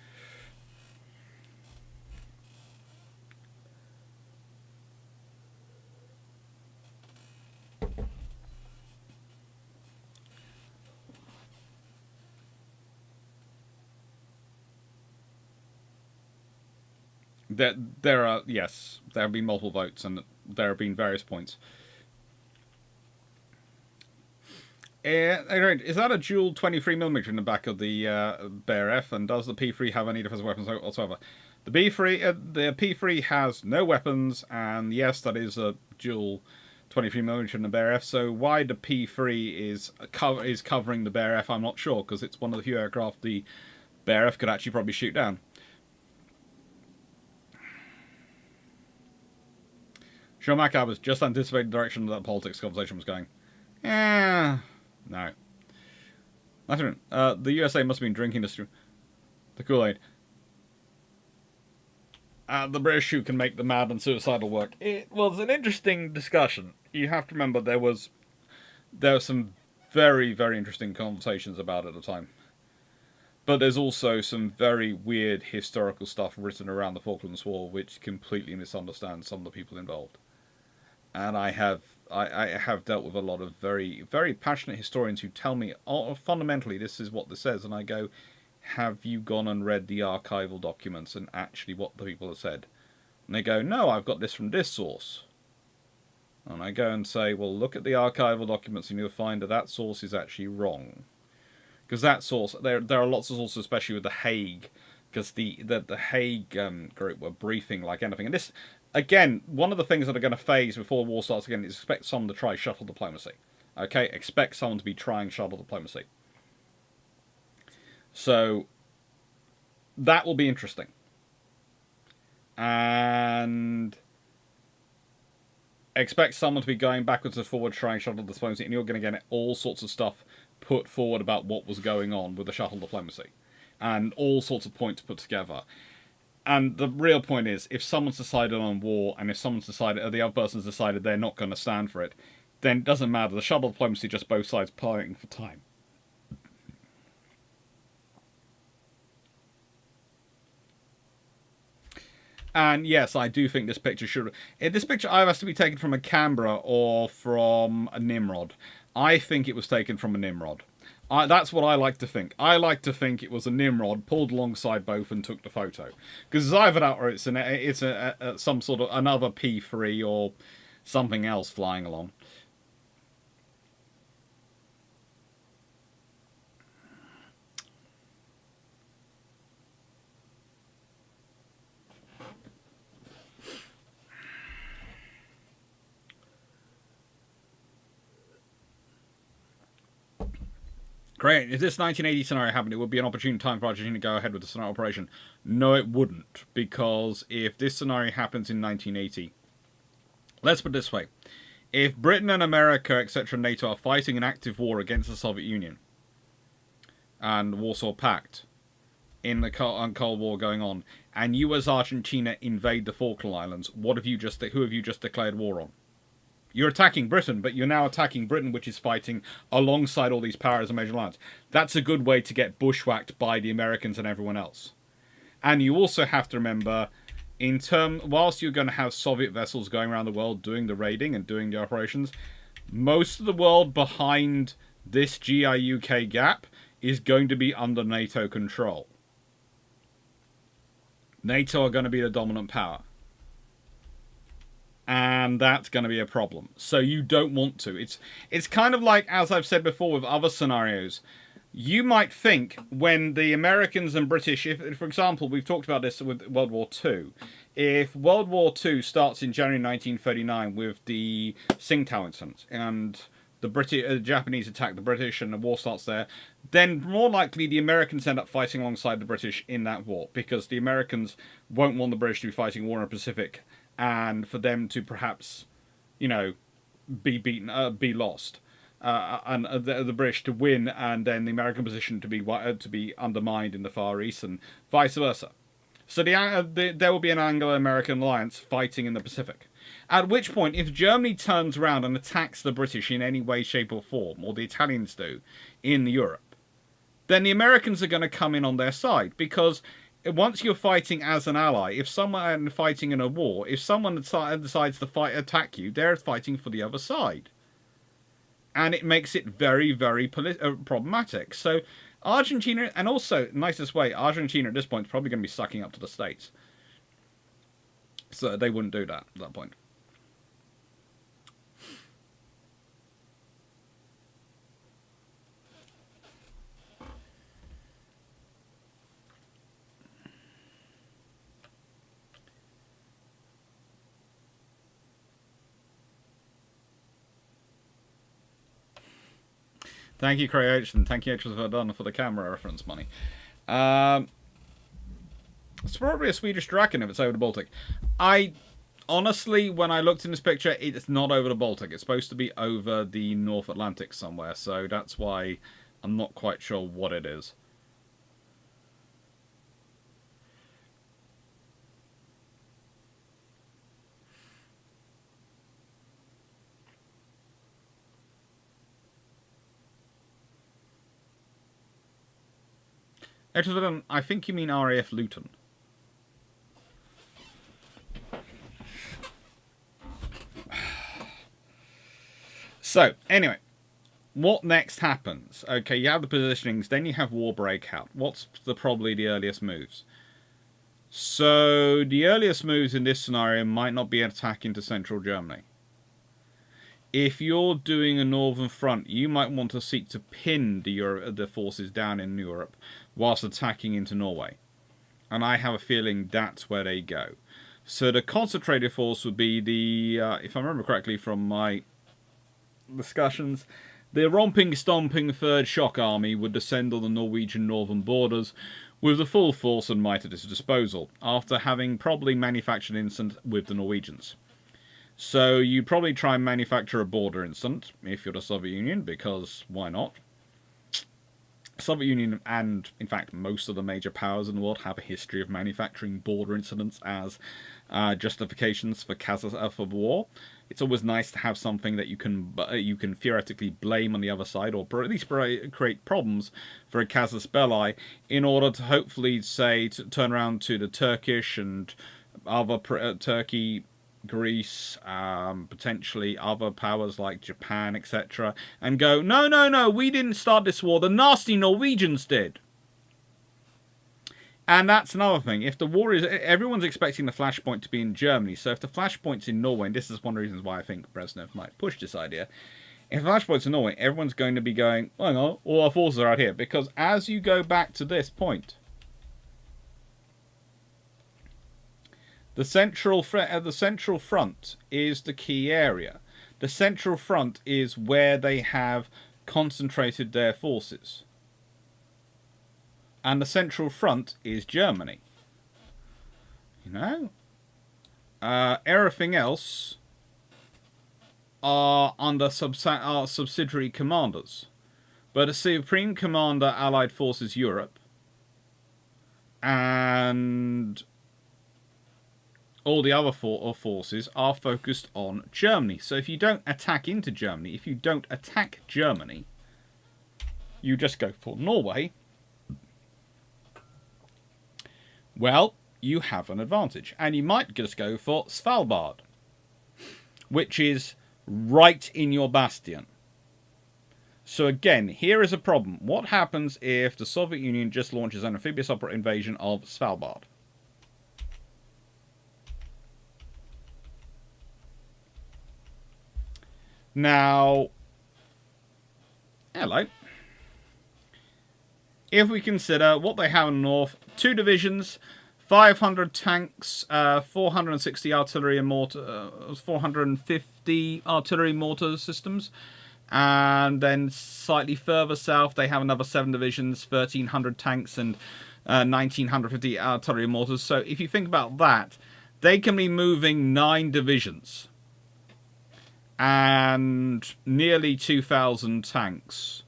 There have been multiple votes, and there have been various points. Is that a dual 23mm in the back of the Bear F, and does the P3 have any defensive weapons whatsoever? The P3 has no weapons, and yes, that is a dual 23mm in the Bear F. So why the P3 is covering the Bear F, I'm not sure, because it's one of the few aircraft the Bear F could actually probably shoot down. Sean Macab was just anticipating the direction that politics conversation was going. No. The USA must have been drinking the Kool-Aid. the British who can make the mad and suicidal work. It was an interesting discussion. You have to remember there were some very, very interesting conversations about it at the time. But there's also some very weird historical stuff written around the Falklands War which completely misunderstands some of the people involved. And I have dealt with a lot of very, very passionate historians who tell me, oh, fundamentally, this is what this says. And I go, have you gone and read the archival documents and actually what the people have said? And they go, no, I've got this from this source. And I go and say, well, look at the archival documents and you'll find that source is actually wrong. Because that source, there are lots of sources, especially with the Hague, because the Hague group were briefing like anything. And this, again, one of the things that are going to phase before the war starts again is expect someone to try shuttle diplomacy. Okay, expect someone to be trying shuttle diplomacy. So that will be interesting. And expect someone to be going backwards and forwards trying shuttle diplomacy, and you're going to get all sorts of stuff put forward about what was going on with the shuttle diplomacy. And all sorts of points put together. And the real point is, if someone's decided on war, and if someone's decided, or the other person's decided they're not going to stand for it, then it doesn't matter. The shuttle diplomacy just both sides playing for time. And yes, I do think this picture should... This picture either has to be taken from a Canberra or from a Nimrod. I think it was taken from a Nimrod. That's what I like to think. I like to think it was a Nimrod pulled alongside both and took the photo. Because it's either that or it's some sort of another P3 or something else flying along. Great. If this 1980 scenario happened, it would be an opportune time for Argentina to go ahead with the scenario operation. No, it wouldn't. Because if this scenario happens in 1980... Let's put it this way. If Britain and America, etc., NATO are fighting an active war against the Soviet Union and the Warsaw Pact in the Cold War going on, and you as Argentina invade the Falkland Islands, who have you just declared war on? You're attacking Britain, but you're now attacking Britain, which is fighting alongside all these powers and major alliance. That's a good way to get bushwhacked by the Americans and everyone else. And you also have to remember, whilst you're going to have Soviet vessels going around the world doing the raiding and doing the operations, most of the world behind this GIUK Gap is going to be under NATO control. NATO are going to be the dominant power. And that's going to be a problem. So you don't want to. It's kind of like, as I've said before with other scenarios, you might think when the Americans and British, if for example, we've talked about this with World War II, if World War II starts in January 1939 with the Tsingtao incident, and the Japanese attack the British and the war starts there, then more likely the Americans end up fighting alongside the British in that war, because the Americans won't want the British to be fighting war in the Pacific, and for them to perhaps, be beaten, be lost, and the British to win, and then the American position to be undermined in the Far East, and vice versa. So there will be an Anglo-American alliance fighting in the Pacific. At which point, if Germany turns around and attacks the British in any way, shape, or form, or the Italians do, in Europe, then the Americans are going to come in on their side, because once you're fighting as an ally, if someone fighting in a war, if someone decides to attack you, they're fighting for the other side. And it makes it very, very problematic. So Argentina, and also, nicest way, Argentina at this point is probably going to be sucking up to the States. So they wouldn't do that at that point. Thank you, Cray and thank you, for the camera reference money. It's probably a Swedish dragon if it's over the Baltic. Honestly, when I looked in this picture, it's not over the Baltic. It's supposed to be over the North Atlantic somewhere, so that's why I'm not quite sure what it is. I think you mean RAF Luton. So, anyway, what next happens? Okay, you have the positionings, then you have war breakout. What's probably the earliest moves? So, the earliest moves in this scenario might not be an attack into central Germany. If you're doing a northern front, you might want to seek to pin the forces down in Europe whilst attacking into Norway. And I have a feeling that's where they go. So the concentrated force would be the, if I remember correctly from my discussions, the romping, stomping Third Shock Army would descend on the Norwegian northern borders with the full force and might at its disposal, after having probably manufactured an incident with the Norwegians. So you'd probably try and manufacture a border incident, if you're the Soviet Union, because why not? Soviet Union and, in fact, most of the major powers in the world have a history of manufacturing border incidents as justifications for war. It's always nice to have something that you can theoretically blame on the other side, or at least create problems for a casus belli, in order to hopefully turn around to the Turkish and other Turkey, Greece, potentially other powers like Japan, etc., and go, no, we didn't start this war, the nasty Norwegians did. And that's another thing. If the war is, everyone's expecting the flashpoint to be in Germany, so if the flashpoint's in Norway, and this is one of the reasons why I think Brezhnev might push this idea, if the flashpoint's in Norway, everyone's going to be going, hang on, all our forces are out here, because as you go back to this point, the central front is the key area. The central front is where they have concentrated their forces. And the central front is Germany. You know? Everything else are under subsidiary commanders. But the Supreme Commander Allied Forces Europe and all the other forces are focused on Germany. So if you don't attack into Germany, if you don't attack Germany, you just go for Norway, well, you have an advantage. And you might just go for Svalbard, which is right in your bastion. So again, here is a problem. What happens if the Soviet Union just launches an amphibious invasion of Svalbard? Now, hello. If we consider what they have in the north, 2 divisions, 500 tanks, 460 artillery and 450 artillery mortar systems, and then slightly further south they have another 7 divisions, 1,300 tanks and 1,950 artillery mortars. So if you think about that, they can be moving 9 divisions and nearly 2,000 tanks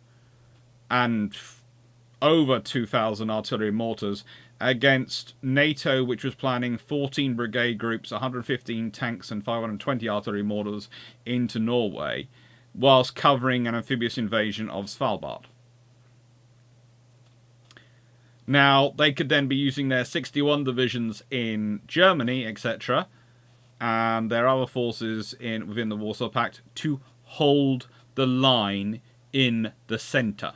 and over 2,000 artillery mortars against NATO, which was planning 14 brigade groups, 115 tanks and 520 artillery mortars into Norway, whilst covering an amphibious invasion of Svalbard. Now, they could then be using their 61 divisions in Germany, etc., and their other forces within the Warsaw Pact to hold the line in the centre.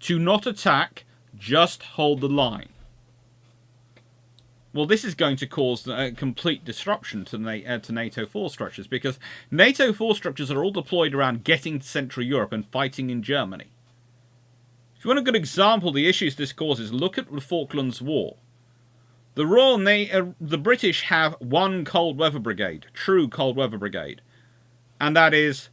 To not attack, just hold the line. Well, this is going to cause a complete disruption to NATO force structures, because NATO force structures are all deployed around getting to Central Europe and fighting in Germany. If you want a good example of the issues this causes, look at the Falklands War. The British have one cold weather brigade, true cold weather brigade, and that is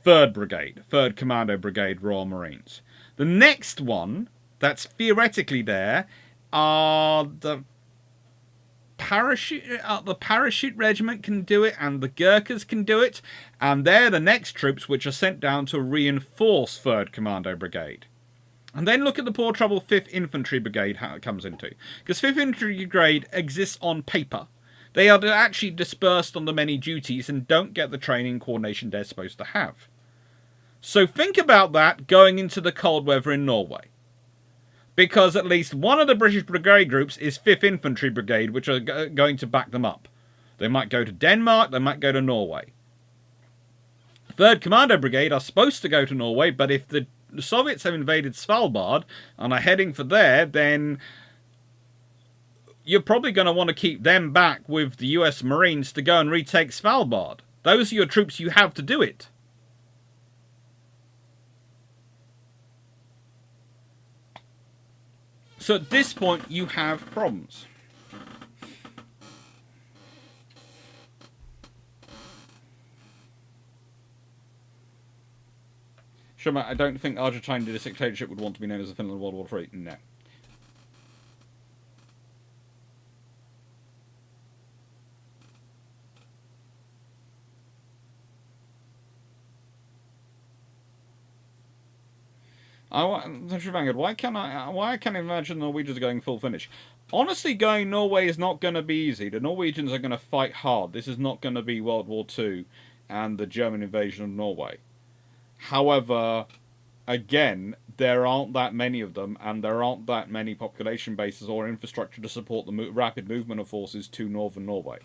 3rd Brigade, 3rd Commando Brigade, Royal Marines. The next one that's theoretically there are the parachute regiment can do it, and the Gurkhas can do it, and they're the next troops which are sent down to reinforce 3rd Commando Brigade. And then look at the poor trouble 5th Infantry Brigade how it comes into. Because 5th Infantry Brigade exists on paper. They are actually dispersed on the many duties and don't get the training and coordination they're supposed to have. So think about that going into the cold weather in Norway. because at least one of the British brigade groups is 5th Infantry Brigade, which are going to back them up. They might go to Denmark, they might go to Norway. 3rd Commando Brigade are supposed to go to Norway, but if the Soviets have invaded Svalbard and are heading for there, then you're probably going to want to keep them back with the US Marines to go and retake Svalbard. Those are your troops you have to do it. So at this point, you have problems. Sure, I don't think Argentine dictatorship would want to be known as the Finland of World War III. No. Why can't I imagine the Norwegians are going full Finnish? Honestly, going Norway is not going to be easy. The Norwegians are going to fight hard. This is not going to be World War II and the German invasion of Norway. However, again, there aren't that many of them, and there aren't that many population bases or infrastructure to support the rapid movement of forces to northern Norway.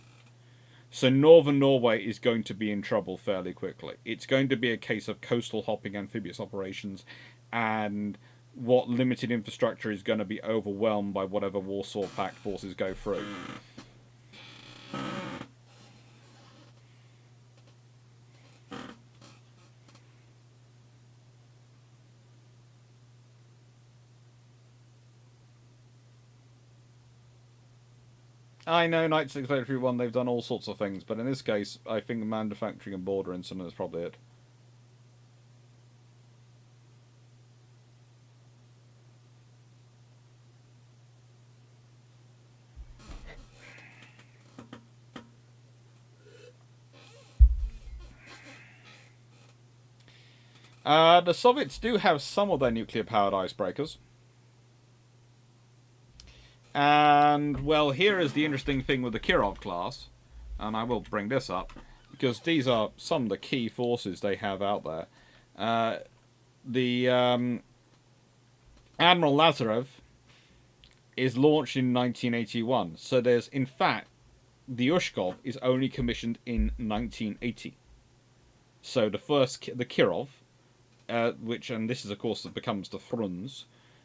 So northern Norway is going to be in trouble fairly quickly. It's going to be a case of coastal hopping amphibious operations, and what limited infrastructure is going to be overwhelmed by whatever Warsaw Pact forces go through. I know Knights 681, they've done all sorts of things, but in this case, I think the manufacturing and border incident is probably it. The Soviets do have some of their nuclear-powered icebreakers. And, well, here is the interesting thing with the Kirov class, and I will bring this up, because these are some of the key forces they have out there. The Admiral Lazarev is launched in 1981, so there's, in fact, the Ushkov is only commissioned in 1980. So the Kirov, which, and this is, of course, that becomes the Fruns,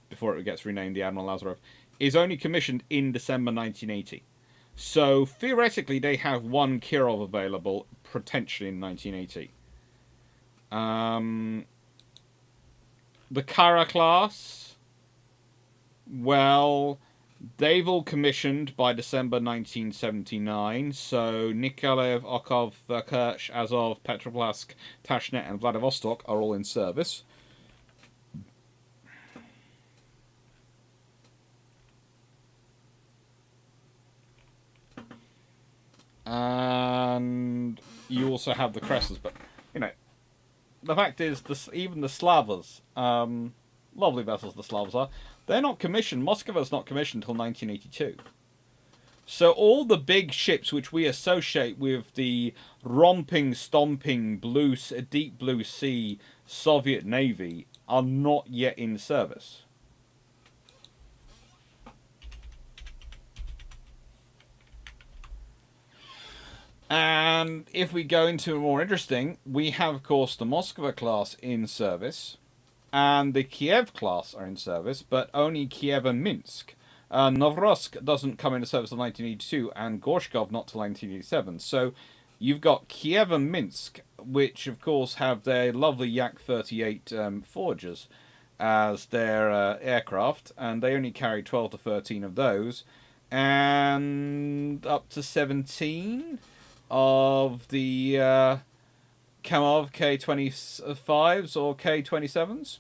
before it gets renamed the Admiral Lazarev, is only commissioned in December 1980. So, theoretically, they have one Kirov available, potentially in 1980. The Kara class, well, they've all commissioned by December 1979, so Nikolaev, Okov, Kerch, Azov, Petropavlovsk, Tashnet, and Vladivostok are all in service. And you also have the Cressers, but, you know, the fact is, even the Slavas, lovely vessels the Slavs are, they're not commissioned. Moskova's not commissioned until 1982. So all the big ships which we associate with the romping, stomping, deep blue sea Soviet Navy are not yet in service. And if we go into more interesting, we have, of course, the Moskva class in service, and the Kiev class are in service, but only Kiev and Minsk. Novorossiysk doesn't come into service until 1982, and Gorshkov not till 1987. So you've got Kiev and Minsk, which, of course, have their lovely Yak-38 Forgers as their aircraft, and they only carry 12 to 13 of those, and up to 17 of the Kamov K-25s or K-27s.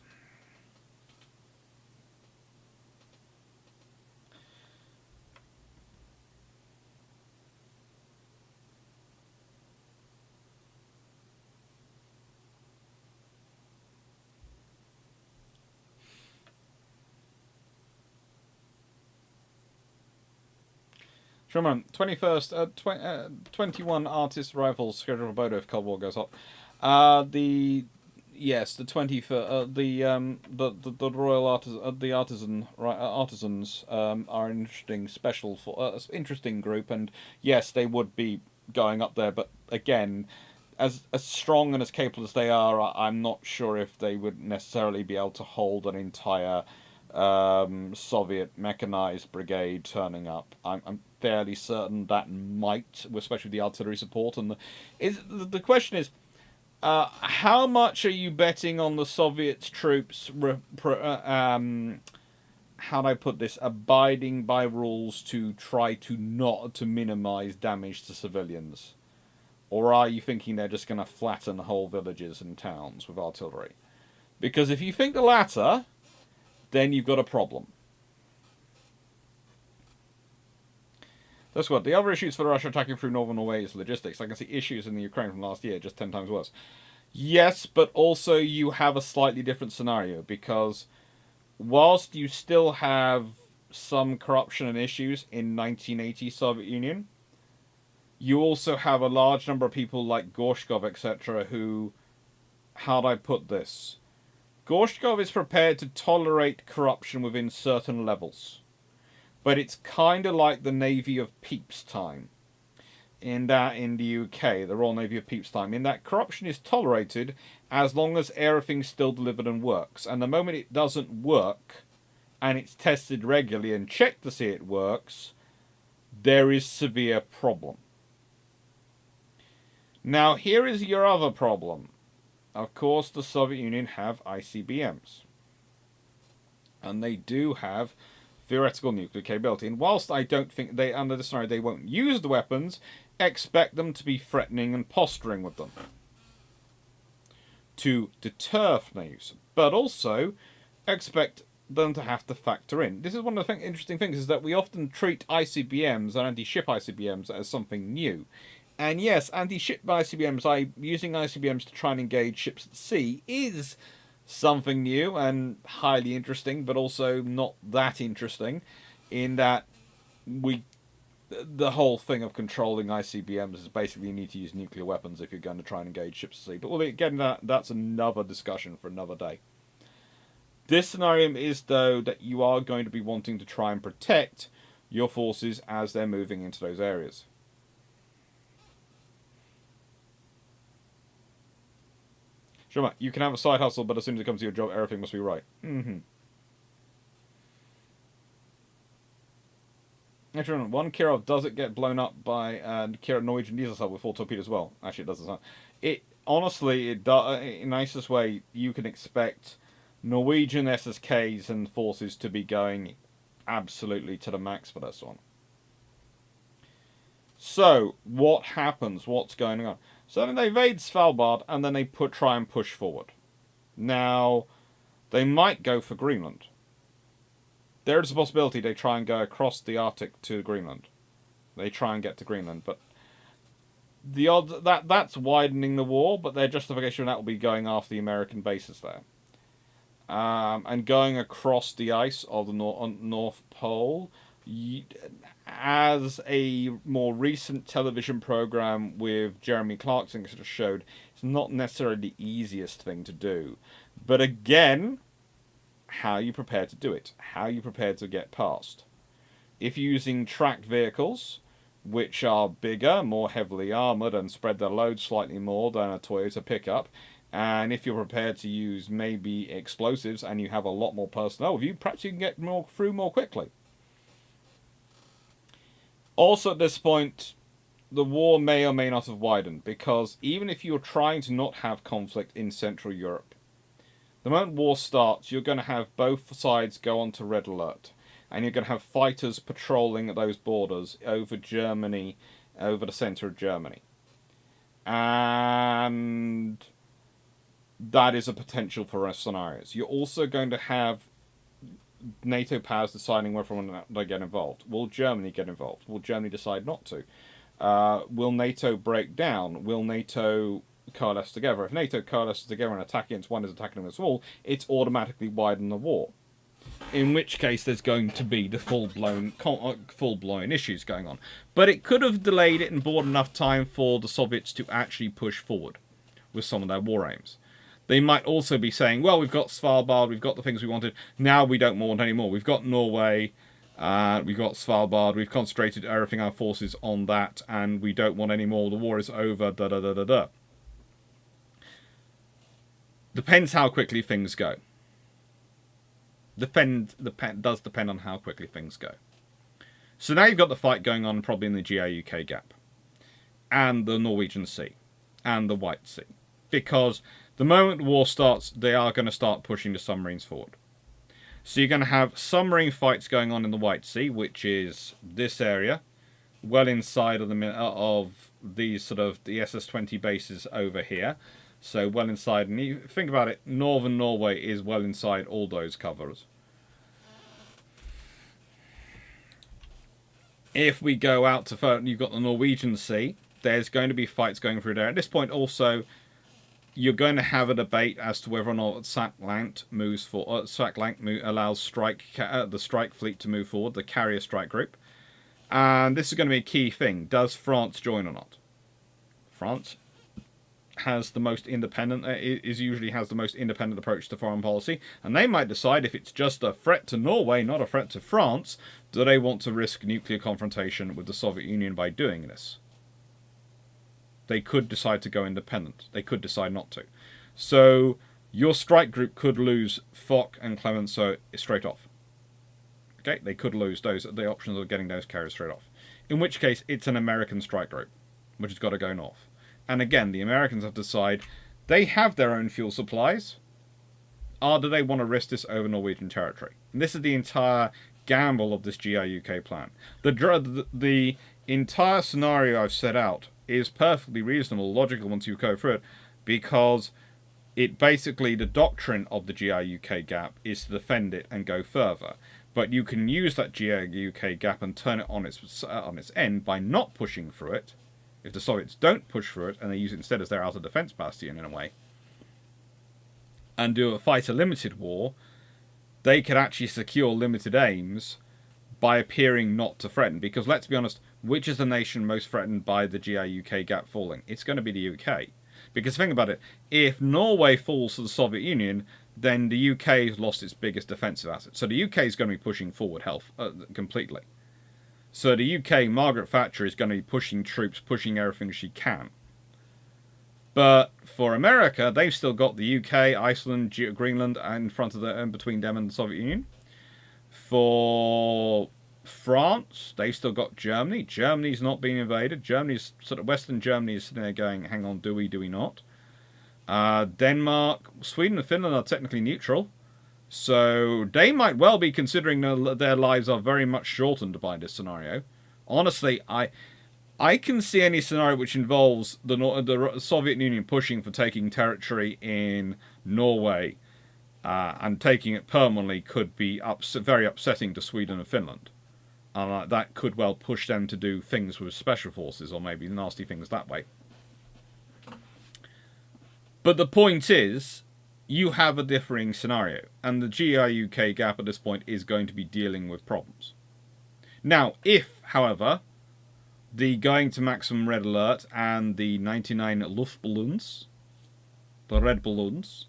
Sherman, 21 artist rifles scheduled for Bodo if Cold War goes hot. The yes, the 20 for the royal artisans are an interesting special for interesting group, and yes, they would be going up there. But again, as strong and as capable as they are, I'm not sure if they would necessarily be able to hold an entire Soviet mechanized brigade turning up. I'm fairly certain that might, especially the artillery support. And the question is, how much are you betting on the Soviet troops? How do I put this? Abiding by rules to try to not to minimize damage to civilians, or are you thinking they're just going to flatten whole villages and towns with artillery? Because if you think the latter, then you've got a problem. That's what the other issues for Russia attacking through northern Norway is logistics. I can see issues in the Ukraine from last year, just 10 times worse. Yes, but also you have a slightly different scenario, because whilst you still have some corruption and issues in 1980 Soviet Union, you also have a large number of people like Gorshkov, etc., who, how do I put this? Gorshkov is prepared to tolerate corruption within certain levels. But it's kind of like the Navy of Pepys time. In that, in the UK, the Royal Navy of Pepys time, in that corruption is tolerated as long as everything's still delivered and works. And the moment it doesn't work, and it's tested regularly and checked to see it works, there is severe problem. Now, here is your other problem. Of course, the Soviet Union have ICBMs. And they do have theoretical nuclear capability. And whilst I don't think they, under the scenario, they won't use the weapons, expect them to be threatening and posturing with them to deter from use. But also expect them to have to factor in. This is one of the interesting things, is that we often treat ICBMs and anti-ship ICBMs as something new. And yes, anti-ship ICBMs, using ICBMs to try and engage ships at sea is something new and highly interesting, but also not that interesting, in that the whole thing of controlling ICBMs is basically you need to use nuclear weapons if you're going to try and engage ships at sea. But well, again, that's another discussion for another day. This scenario is, though, that you are going to be wanting to try and protect your forces as they're moving into those areas. Sure, you can have a side hustle, but as soon as it comes to your job, everything must be right. Actually, one Kirov does it get blown up by Kirov Norwegian diesel sub with 4 torpedoes as well. Actually, it doesn't. It honestly, it does. In the nicest way, you can expect Norwegian SSKs and forces to be going absolutely to the max for this one. So, what happens? What's going on? So then they invade Svalbard, and then they try and push forward. Now, they might go for Greenland. There is a possibility they try and go across the Arctic to Greenland. They try and get to Greenland, but the odds that's widening the war, but their justification that will be going after the American bases there. And going across the ice of the North Pole, as a more recent television program with Jeremy Clarkson sort of showed, it's not necessarily the easiest thing to do. But again, how you prepare to do it, how you prepare to get past. If you're using tracked vehicles, which are bigger, more heavily armoured, and spread their load slightly more than a Toyota pickup, and if you're prepared to use maybe explosives and you have a lot more personnel with you, perhaps you can get through more quickly. Also, at this point, the war may or may not have widened, because even if you're trying to not have conflict in Central Europe, the moment war starts, you're going to have both sides go onto red alert, and you're going to have fighters patrolling those borders over Germany, over the centre of Germany. And that is a potential for scenarios. You're also going to have NATO powers deciding whether or not they get involved. Will Germany get involved? Will Germany decide not to? Will NATO break down? Will NATO coalesce together? If NATO coalesces together and attack against one is attacking against all, it's automatically widen the war. In which case, there's going to be the full-blown issues going on. But it could have delayed it and bought enough time for the Soviets to actually push forward with some of their war aims. They might also be saying, well, we've got Svalbard, we've got the things we wanted, now we don't want any more. We've got Norway, we've got Svalbard, we've concentrated everything, our forces on that, and we don't want any more, the war is over, da-da-da-da-da. Depends how quickly things go. Does depend on how quickly things go. So now you've got the fight going on probably in the GIUK Gap, and the Norwegian Sea, and the White Sea. Because the moment the war starts, they are going to start pushing the submarines forward. So you're going to have submarine fights going on in the White Sea, which is this area, well inside of these sort of the SS-20 bases over here. So well inside, and you think about it, northern Norway is well inside all those covers. If we go out to further, you've got the Norwegian Sea. There's going to be fights going through there. At this point, also, you're going to have a debate as to whether or not Saklant moves forward. Saklant allows the strike fleet to move forward, the carrier strike group. And this is going to be a key thing. Does France join or not? France has the most independent, usually has the most independent approach to foreign policy, and they might decide if it's just a threat to Norway, not a threat to France, do they want to risk nuclear confrontation with the Soviet Union by doing this? They could decide to go independent. They could decide not to. So your strike group could lose Foch and Clemenceau straight off. Okay, they could lose those, the options of getting those carriers straight off. In which case, it's an American strike group, which has got to go north. And again, the Americans have to decide, they have their own fuel supplies. Or do they want to risk this over Norwegian territory? And this is the entire gamble of this GIUK plan. The entire scenario I've set out is perfectly reasonable, logical once you go through it, because it basically, the doctrine of the GIUK Gap is to defend it and go further. But you can use that GIUK Gap and turn it on its end by not pushing through it. If the Soviets don't push through it, and they use it instead as their outer defense bastion in a way, and fight a limited war, they could actually secure limited aims by appearing not to threaten. Because let's be honest, which is the nation most threatened by the GIUK Gap falling? It's going to be the UK. Because think about it, if Norway falls to the Soviet Union, then the UK has lost its biggest defensive asset. So the UK is going to be pushing forward completely. So the UK, Margaret Thatcher, is going to be pushing troops, pushing everything she can. But for America, they've still got the UK, Iceland, Greenland in front of between them and the Soviet Union. For France, they've still got Germany. Germany's not being invaded. Germany's sort of Western Germany is sitting there going, hang on, do we not? Denmark, Sweden and Finland are technically neutral. So they might well be considering their lives are very much shortened by this scenario. Honestly, I can see any scenario which involves the Soviet Union pushing for taking territory in Norway and taking it permanently could be very upsetting to Sweden and Finland. And that could well push them to do things with special forces or maybe nasty things that way. But the point is, you have a differing scenario, and the GIUK Gap at this point is going to be dealing with problems. Now, if, however, the going to maximum red alert and the 99 Luftballons, the red balloons,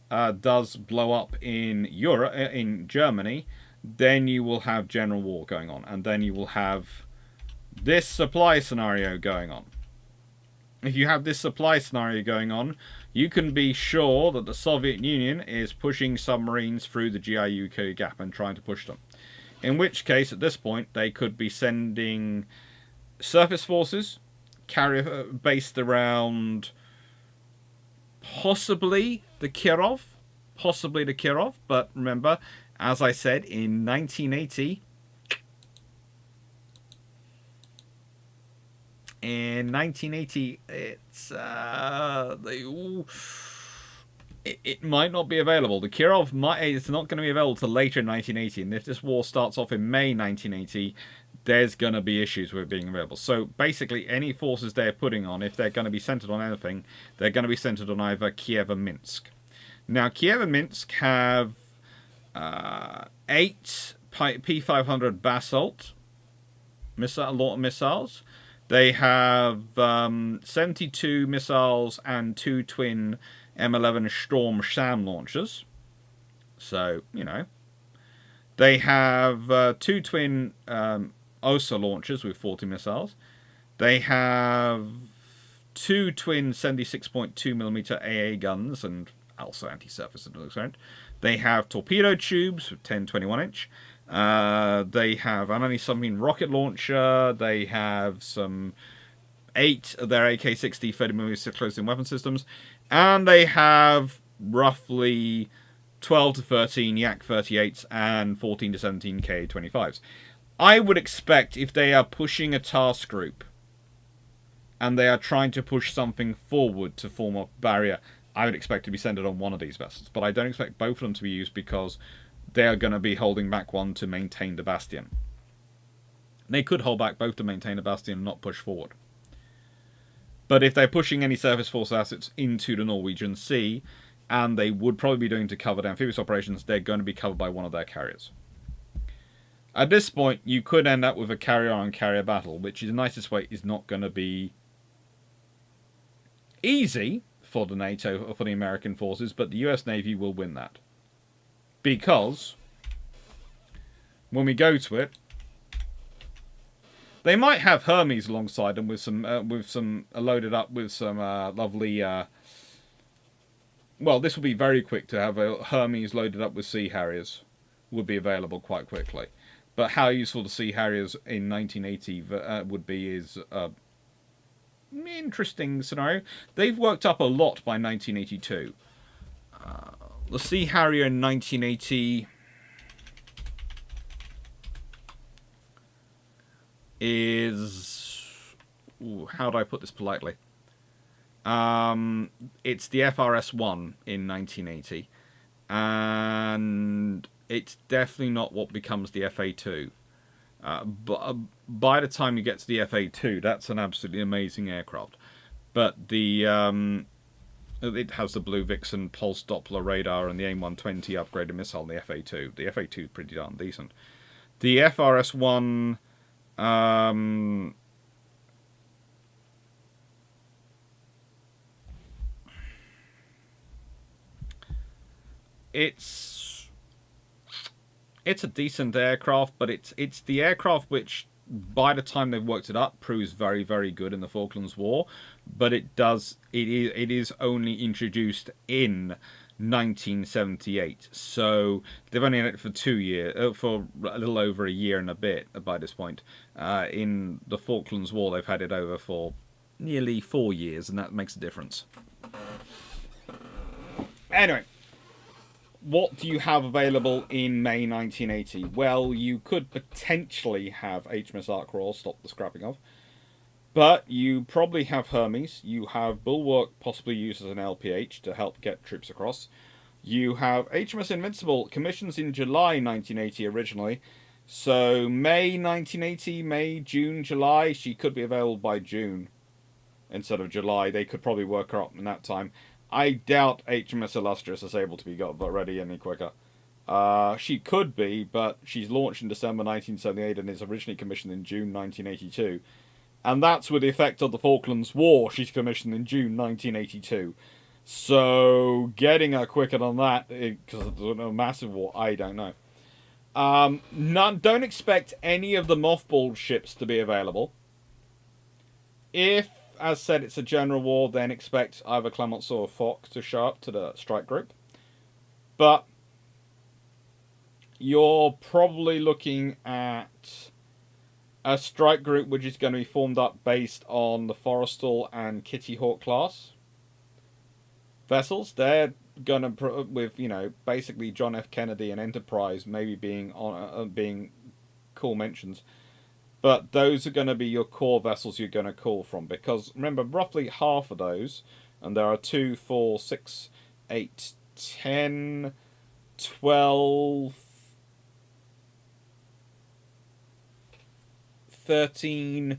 does blow up in Europe, in Germany, then you will have general war going on, and then you will have this supply scenario going on. If you have this supply scenario going on, you can be sure that the Soviet Union is pushing submarines through the GIUK Gap and trying to push them. In which case, at this point, they could be sending surface forces, based around possibly the Kirov, but remember, as I said, in 1980, it might not be available. The Kirov it's not going to be available till later in 1980, and if this war starts off in May 1980, there's going to be issues with it being available. So basically, any forces they're putting on, if they're going to be centered on anything, they're going to be centered on either Kiev or Minsk. Now, Kiev and Minsk have 8 P-500 Basalt missiles. They have 72 missiles and 2 twin M11 Storm SAM launchers. So, you know. They have 2 twin OSA launchers with 40 missiles. They have 2 twin 76.2mm AA guns and also anti-surface to an extent. They have torpedo tubes with 10 21-inch. They have an anti-submarine rocket launcher. They have some 8 of their AK-60 30mm close-in weapon systems. And they have roughly 12 to 13 Yak 38s and 14 to 17 Ka-25s. I would expect if they are pushing a task group and they are trying to push something forward to form a barrier, I would expect to be centered on one of these vessels. But I don't expect both of them to be used because they are going to be holding back one to maintain the bastion. They could hold back both to maintain the bastion and not push forward. But if they're pushing any surface force assets into the Norwegian Sea, and they would probably be doing to cover the amphibious operations, they're going to be covered by one of their carriers. At this point, you could end up with a carrier-on-carrier battle, which in the nicest way is not going to be easy for the NATO or for the American forces, but the US Navy will win that. Because when we go to it, they might have Hermes alongside them with some loaded up with some lovely. Well, this will be very quick to have a Hermes loaded up with Sea Harriers. Would be available quite quickly. But how useful the Sea Harriers in 1980 would be is interesting scenario. They've worked up a lot by 1982. The Sea Harrier in 1980 is... how do I put this politely? It's the FRS-1 in 1980. And it's definitely not what becomes the FA-2. But by the time you get to the FA-2, that's an absolutely amazing aircraft. But the it has the Blue Vixen pulse Doppler radar and the AIM-120 upgraded missile in the FA-2. The FA-2 is pretty darn decent. The FRS-1... It's a decent aircraft, but it's the aircraft which, by the time they've worked it up, proves very, very good in the Falklands War. But it is only introduced in 1978, so they've only had it for 2 years, for a little over a year and a bit by this point. In the Falklands War, they've had it over for nearly 4 years, and that makes a difference. Anyway. What do you have available in May 1980? Well, you could potentially have HMS Ark Royal, stop the scrapping of. But you probably have Hermes. You have Bulwark, possibly used as an LPH to help get troops across. You have HMS Invincible, commissions in July 1980 originally. So May 1980, May, June, July, she could be available by June instead of July. They could probably work her up in that time. I doubt HMS Illustrious is able to be got ready any quicker. She could be, but she's launched in December 1978 and is originally commissioned in June 1982. And that's with the effect of the Falklands War. She's commissioned in June 1982. So getting her quicker than that, because of a massive war, I don't know. Don't expect any of the mothballed ships to be available. If, as said, it's a general war, then expect either Clemenceau or Foch to show up to the strike group. But you're probably looking at a strike group which is going to be formed up based on the Forrestal and Kitty Hawk class vessels. They're going to, with, you know, basically John F. Kennedy and Enterprise maybe being cool mentions. But those are going to be your core vessels you're going to call from. Because, remember, roughly half of those, and there are 2, 4, 6, 8, 10, 12, 13,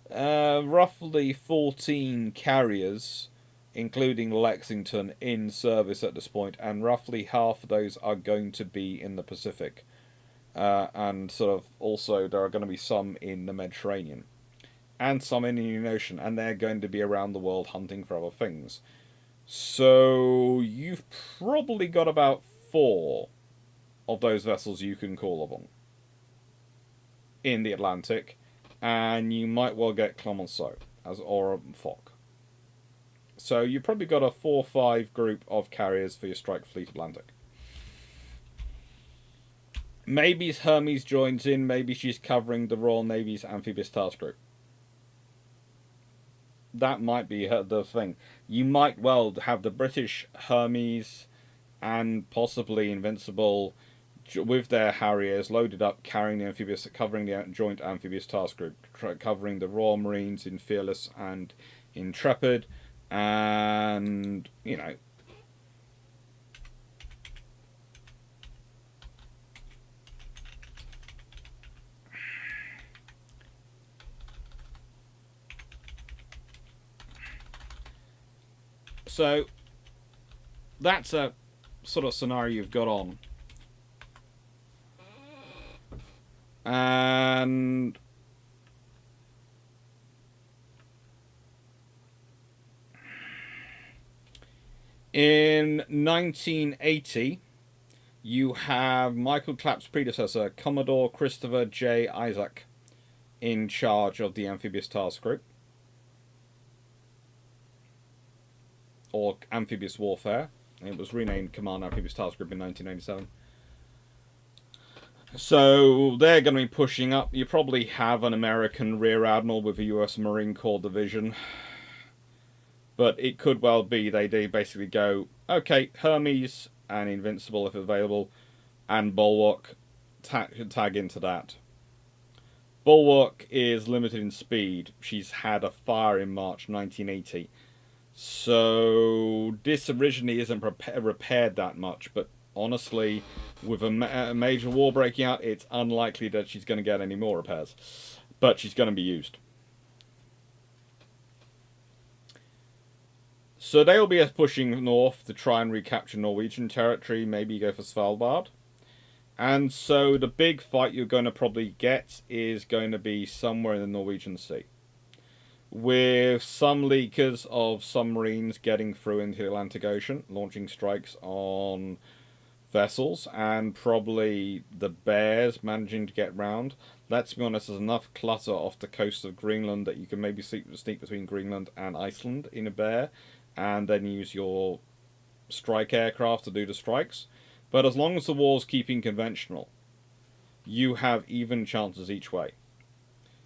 roughly 14 carriers, including Lexington, in service at this point. And roughly half of those are going to be in the Pacific. And sort of also there are going to be some in the Mediterranean and some in the Indian Ocean, and they're going to be around the world hunting for other things. So you've probably got about 4 of those vessels you can call upon in the Atlantic, and you might well get Clemenceau or a Foch. So you've probably got a 4-5 group of carriers for your Strike Fleet Atlantic. Maybe Hermes joins in, maybe she's covering the Royal Navy's Amphibious Task Group. That might be the thing. You might well have the British Hermes and possibly Invincible with their Harriers loaded up, carrying the amphibious, covering the joint amphibious task group, covering the Royal Marines in Fearless and Intrepid, and so that's a sort of scenario you've got on. And in 1980, you have Michael Clapp's predecessor, Commodore Christopher J. Isaac, in charge of the Amphibious Task Group, or Amphibious Warfare. It was renamed Command Amphibious Task Group in 1987. So they're going to be pushing up. You probably have an American Rear Admiral with a US Marine Corps division. But it could well be they basically go, okay, Hermes and Invincible if available, and Bulwark tag into that. Bulwark is limited in speed. She's had a fire in March 1980. So this originally isn't repaired that much, but honestly, with a major war breaking out, it's unlikely that she's going to get any more repairs. But she's going to be used. So they'll be pushing north to try and recapture Norwegian territory, maybe go for Svalbard. And so the big fight you're going to probably get is going to be somewhere in the Norwegian Sea, with some leakers of submarines getting through into the Atlantic Ocean, launching strikes on vessels, and probably the Bears managing to get round. Let's be honest, there's enough clutter off the coast of Greenland that you can maybe sneak between Greenland and Iceland in a Bear, and then use your strike aircraft to do the strikes. But as long as the war's keeping conventional, you have even chances each way.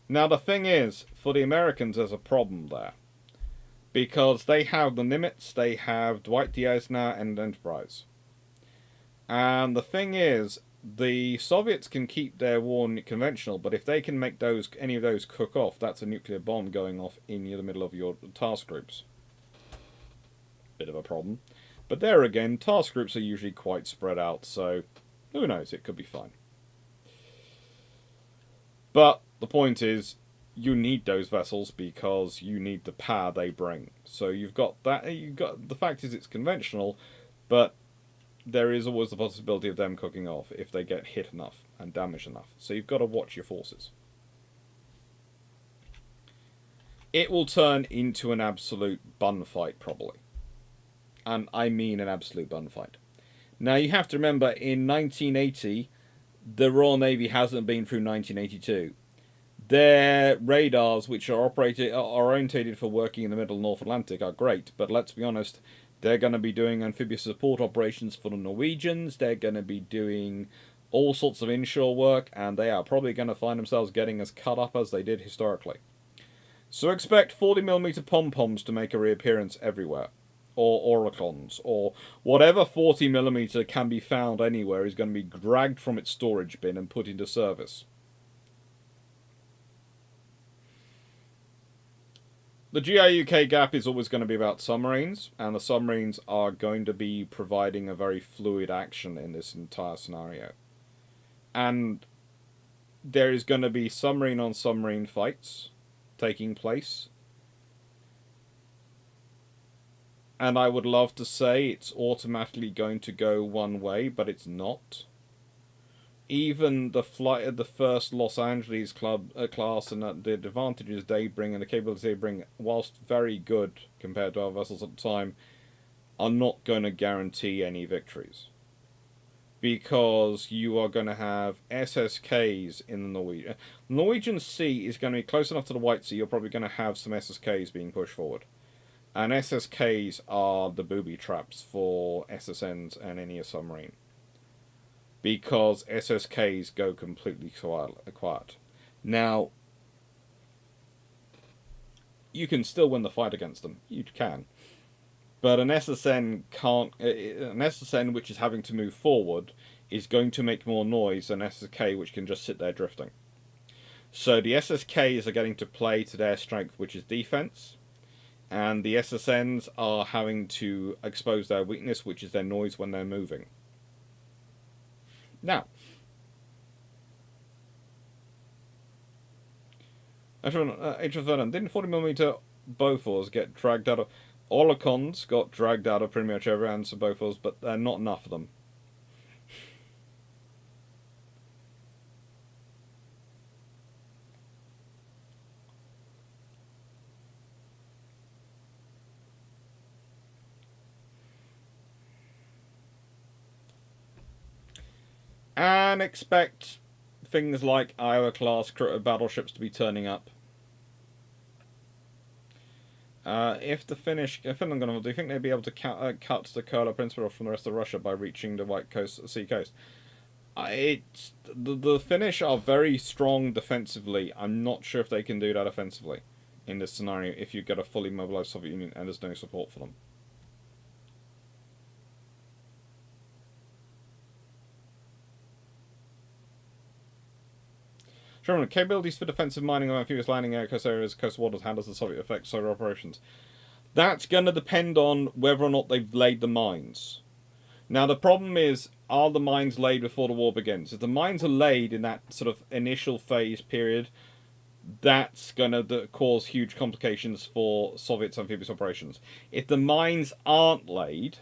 Now the thing is, for the Americans there's a problem there, because they have the Nimitz, they have Dwight D. Eisenhower and Enterprise. And the thing is, the Soviets can keep their war conventional, but if they can make any of those cook off, that's a nuclear bomb going off in the middle of your task groups. Bit of a problem. But there again, task groups are usually quite spread out, so who knows, it could be fine. But the point is, you need those vessels because you need the power they bring. So you've got that. The fact is, it's conventional, but there is always the possibility of them cooking off if they get hit enough and damaged enough. So you've got to watch your forces. It will turn into an absolute bun fight, probably. And I mean an absolute bun fight. Now you have to remember, in 1980, the Royal Navy hasn't been through 1982. Their radars, which are orientated for working in the middle North Atlantic, are great, but let's be honest, they're going to be doing amphibious support operations for the Norwegians, they're going to be doing all sorts of inshore work, and they are probably going to find themselves getting as cut up as they did historically. So expect 40mm pom-poms to make a reappearance everywhere, or oricons, or whatever 40mm can be found anywhere is going to be dragged from its storage bin and put into service. The GIUK Gap is always going to be about submarines, and the submarines are going to be providing a very fluid action in this entire scenario. And there is going to be submarine-on-submarine fights taking place. And I would love to say it's automatically going to go one way, but it's not. Even the flight of the first Los Angeles class and the advantages they bring and the capabilities they bring, whilst very good compared to our vessels at the time, are not going to guarantee any victories. Because you are going to have SSKs in the Norwegian. Norwegian Sea is going to be close enough to the White Sea, you're probably going to have some SSKs being pushed forward. And SSKs are the booby traps for SSNs and any submarine. Because SSKs go completely quiet. Now, you can still win the fight against them. You can. But an SSN can't. An SSN which is having to move forward is going to make more noise than SSK which can just sit there drifting. So the SSKs are getting to play to their strength, which is defense, and the SSNs are having to expose their weakness, which is their noise when they're moving. Now, didn't 40mm Bofors get dragged out of... Olicons got dragged out of pretty much every answer Bofors, but not enough of them. And expect things like Iowa-class battleships to be turning up. If Finland going to, do you think they'd be able to cut the Kurla Peninsula from the rest of Russia by reaching the White Sea coast? The Finnish are very strong defensively. I'm not sure if they can do that offensively in this scenario if you get a fully mobilized Soviet Union and there's no support for them. Sherman, capabilities for defensive mining of amphibious landing air coast areas, coastal waters, how does the Soviet affect solar operations? That's going to depend on whether or not they've laid the mines. Now, the problem is, are the mines laid before the war begins? If the mines are laid in that sort of initial phase period, that's going to cause huge complications for Soviet amphibious operations. If the mines aren't laid,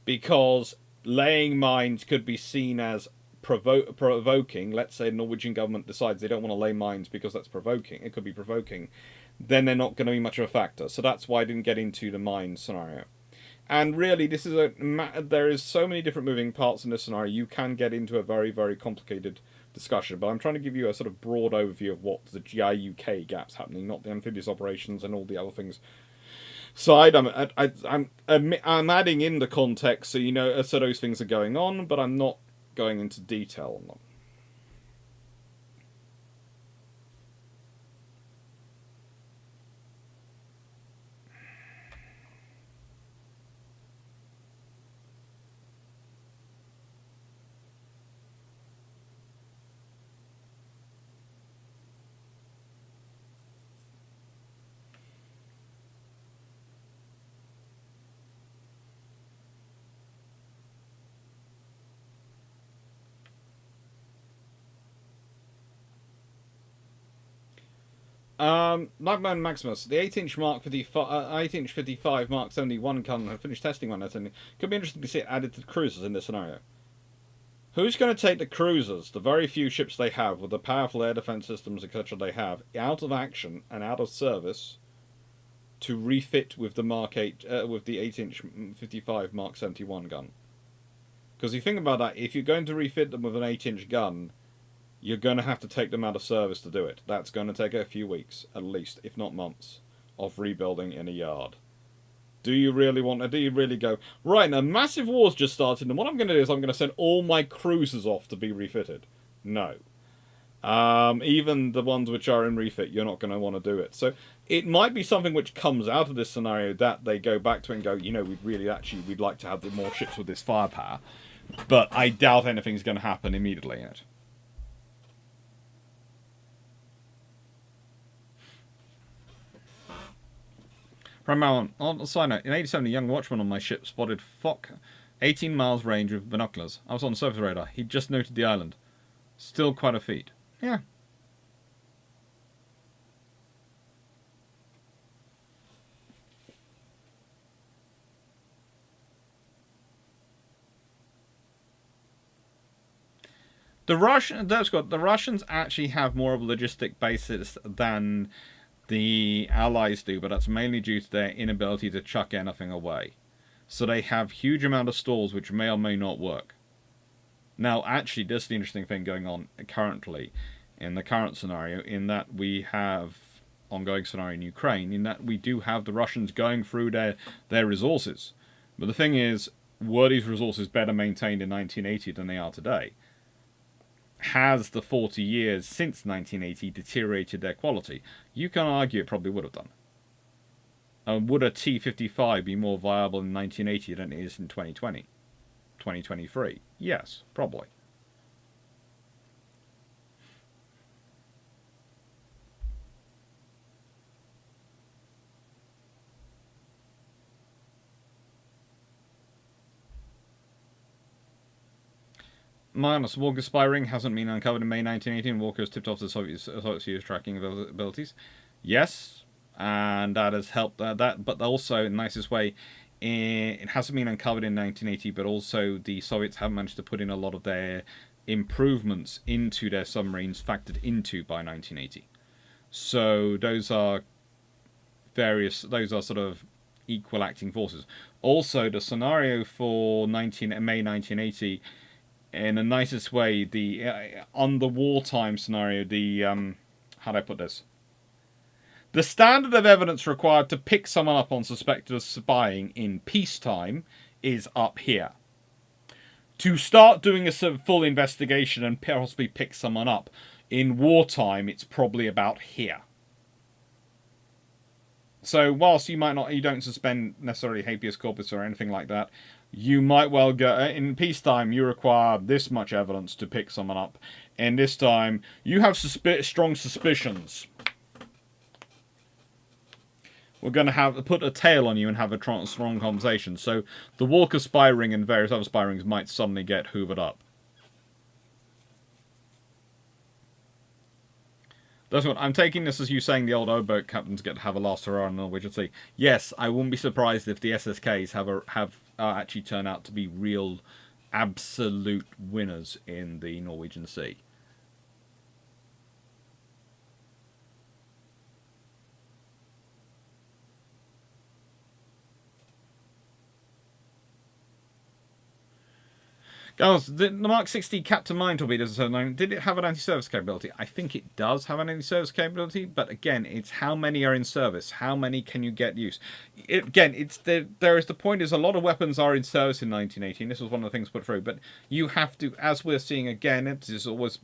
because laying mines could be seen as provoking, let's say the Norwegian government decides they don't want to lay mines because that's provoking, it could be provoking, then they're not going to be much of a factor. So that's why I didn't get into the mine scenario. And really, this is there is so many different moving parts in this scenario, you can get into a very, very complicated discussion. But I'm trying to give you a sort of broad overview of what the GIUK Gap's happening, not the amphibious operations and all the other things. Side, I'm adding in the context, so you know, so those things are going on, but I'm not going into detail on them. Nightman Maximus, the 8-inch Mark 8-inch 55 Mark 71 gun have finished testing one. Could be interesting to see it added to the cruisers in this scenario. Who's going to take the cruisers, the very few ships they have, with the powerful air defense systems, etc. they have, out of action and out of service, to refit with the Mark 8, with the 8-inch 55 Mark 71 gun? Because you think about that, if you're going to refit them with an 8-inch gun, you're going to have to take them out of service to do it. That's going to take a few weeks, at least, if not months, of rebuilding in a yard. Do you really want to? Do you really go, right, now massive war's just started, and what I'm going to do is I'm going to send all my cruisers off to be refitted? No. Even the ones which are in refit, you're not going to want to do it. So it might be something which comes out of this scenario that they go back to and go, you know, we'd like to have more ships with this firepower. But I doubt anything's going to happen immediately in it. From Malon, on a side note, in 87, a young watchman on my ship spotted Fock 18 miles range with binoculars. I was on the surface radar. He just noted the island. Still quite a feat. Yeah. The Russians actually have more of a logistic basis than the Allies do, but that's mainly due to their inability to chuck anything away. So they have huge amount of stores which may or may not work. Now, actually, this is the interesting thing going on currently in the current scenario, in that we have ongoing scenario in Ukraine, in that we do have the Russians going through their resources. But the thing is, were these resources better maintained in 1980 than they are today? Has the 40 years since 1980 deteriorated their quality? You can argue it probably would have done. Would a T-55 be more viable in 1980 than it is in 2020? 2023? Yes, probably. Minus Walker's spy ring hasn't been uncovered in May 1918. Walker has tipped off the Soviets use tracking abilities. Yes, and that has helped that, but also in the nicest way, it hasn't been uncovered in 1980, but also the Soviets have managed to put in a lot of their improvements into their submarines factored into by 1980. So those are sort of equal acting forces. Also, the scenario for May 1980, in the nicest way, the on the wartime scenario, the how do I put this? The standard of evidence required to pick someone up on suspected of spying in peacetime is up here. To start doing a full investigation and possibly pick someone up in wartime, it's probably about here. So whilst you don't suspend necessarily habeas corpus or anything like that, you might well go in peacetime. You require this much evidence to pick someone up, and this time you have strong suspicions. We're going to put a tail on you and have a strong conversation. So the Walker spy ring and various other spy rings might suddenly get hoovered up. That's what I'm taking this as you saying the old O-boat captains get to have a last hurrah on the Norwegian Sea. Yes, I wouldn't be surprised if the SSKs have actually turn out to be real, absolute winners in the Norwegian Sea. Guys, the Mark 60 Captain Mine torpedoes, did it have an anti-service capability? I think it does have an anti-service capability, but again, it's how many are in service. How many can you get use? There is the point is a lot of weapons are in service in 1918. This was one of the things put through, but you have to, as we're seeing again, it is always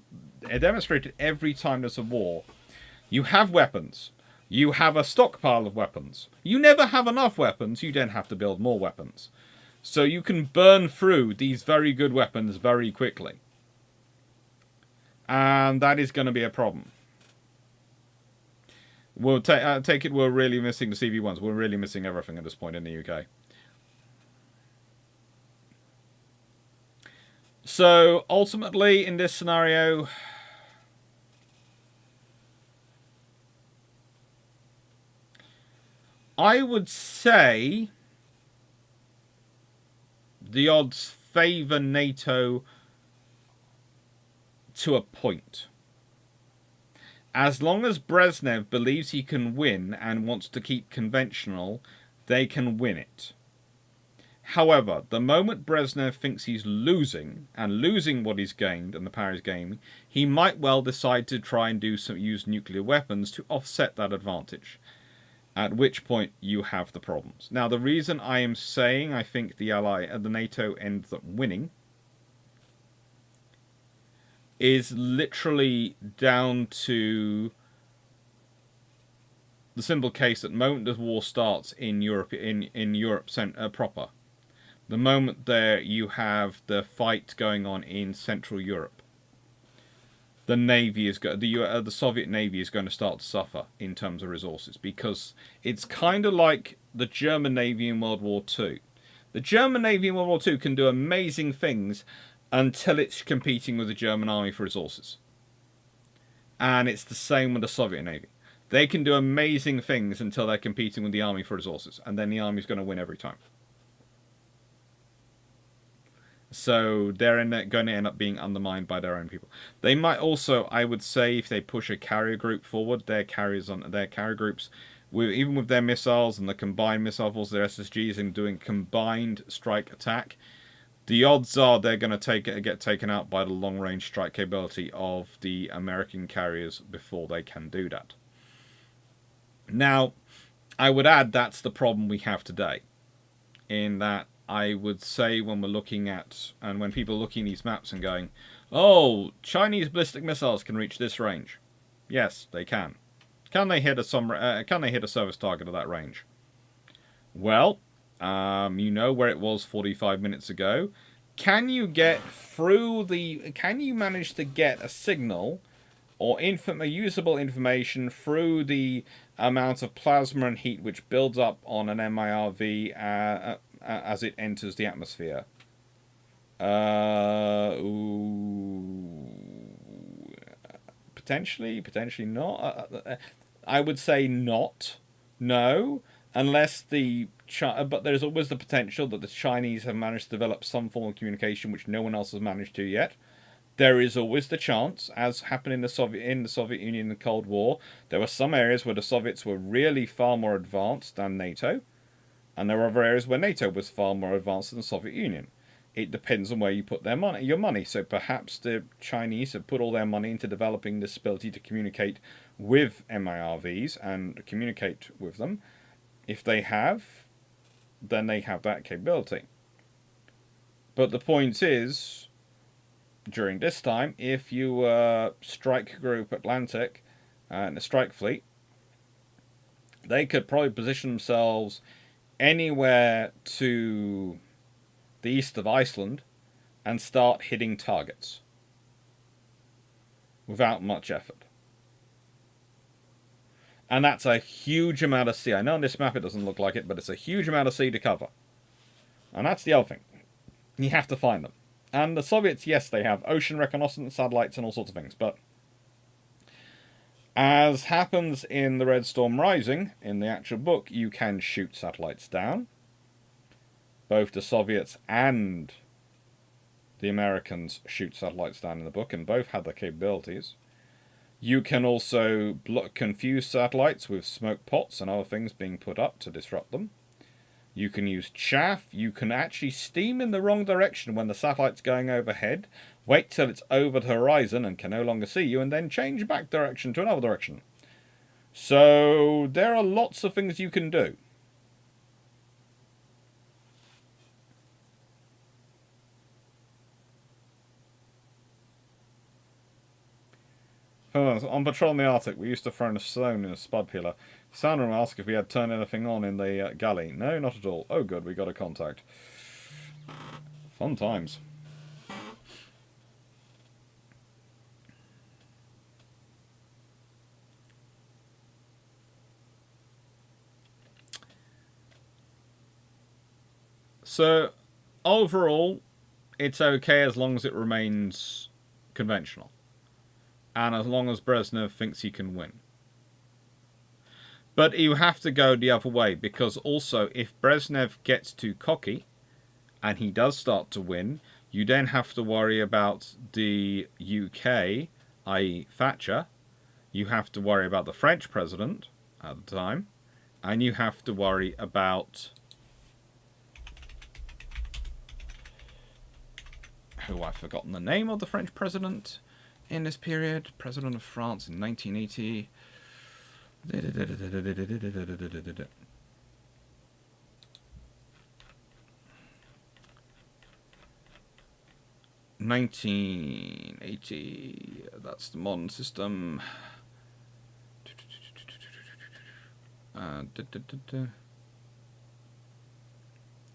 demonstrated every time there's a war. You have weapons. You have a stockpile of weapons. You never have enough weapons. You then have to build more weapons. So you can burn through these very good weapons very quickly. And that is going to be a problem. We'll take it we're really missing the CV-1s. We're really missing everything at this point in the UK. So ultimately, in this scenario, I would say the odds favour NATO to a point. As long as Brezhnev believes he can win and wants to keep conventional, they can win it. However, the moment Brezhnev thinks he's losing, and losing what he's gained and the power he's gaining, he might well decide to try and use nuclear weapons to offset that advantage. At which point you have the problems. Now, the reason I am saying I think the NATO ends up winning is literally down to the simple case that the moment the war starts in Europe, in Europe proper, the moment there you have the fight going on in Central Europe, the Navy is the Soviet Navy is going to start to suffer in terms of resources, because it's kind of like the German Navy in World War II. The German Navy in World War II can do amazing things until it's competing with the German Army for resources. And it's the same with the Soviet Navy. They can do amazing things until they're competing with the Army for resources, and then the Army's going to win every time. So they're going to end up being undermined by their own people. They might also, I would say, if they push a carrier group forward, their carrier groups even with their missiles and the combined missile force, their SSGs, and doing combined strike attack, the odds are they're going to get taken out by the long-range strike capability of the American carriers before they can do that. Now, I would add that's the problem we have today, in that I would say when we're looking at, and when people are looking at these maps and going, oh, Chinese ballistic missiles can reach this range. Yes, they can. Can they hit a service target at that range? Well, you know where it was 45 minutes ago. Can you manage to get a signal or usable information through the amount of plasma and heat which builds up on an MIRV as it enters the atmosphere? Potentially not. I would say not. No. Unless but there's always the potential that the Chinese have managed to develop some form of communication which no one else has managed to yet. There is always the chance, as happened in the Soviet Union in the Cold War, there were some areas where the Soviets were really far more advanced than NATO, and there were other areas where NATO was far more advanced than the Soviet Union. It depends on where you put your money. So perhaps the Chinese have put all their money into developing this ability to communicate with MIRVs and communicate with them. If they have, then they have that capability. But the point is, during this time, if you were Strike Group Atlantic and the Strike Fleet, they could probably position themselves anywhere to the east of Iceland and start hitting targets without much effort. And that's a huge amount of sea. I know on this map it doesn't look like it, but it's a huge amount of sea to cover. And that's the other thing. You have to find them. And the Soviets, yes, they have ocean reconnaissance satellites and all sorts of things, but as happens in the Red Storm Rising, in the actual book, you can shoot satellites down. Both the Soviets and the Americans shoot satellites down in the book, and both had the capabilities. You can also confuse satellites with smoke pots and other things being put up to disrupt them. You can use chaff. You can actually steam in the wrong direction when the satellite's going overhead. Wait till it's over the horizon and can no longer see you, and then change back direction to another direction. So there are lots of things you can do. On patrol in the Arctic, we used to throw a stone in a spud peeler. Sandra asked if we had turned anything on in the galley. No, not at all. Oh, good, we got a contact. Fun times. So, overall, it's okay as long as it remains conventional. And as long as Brezhnev thinks he can win. But you have to go the other way, because also if Brezhnev gets too cocky, and he does start to win, you then have to worry about the UK, i.e. Thatcher, you have to worry about the French president at the time, and you have to worry about... I've forgotten the name of the French president in this period. President of France in 1980. That's the modern system.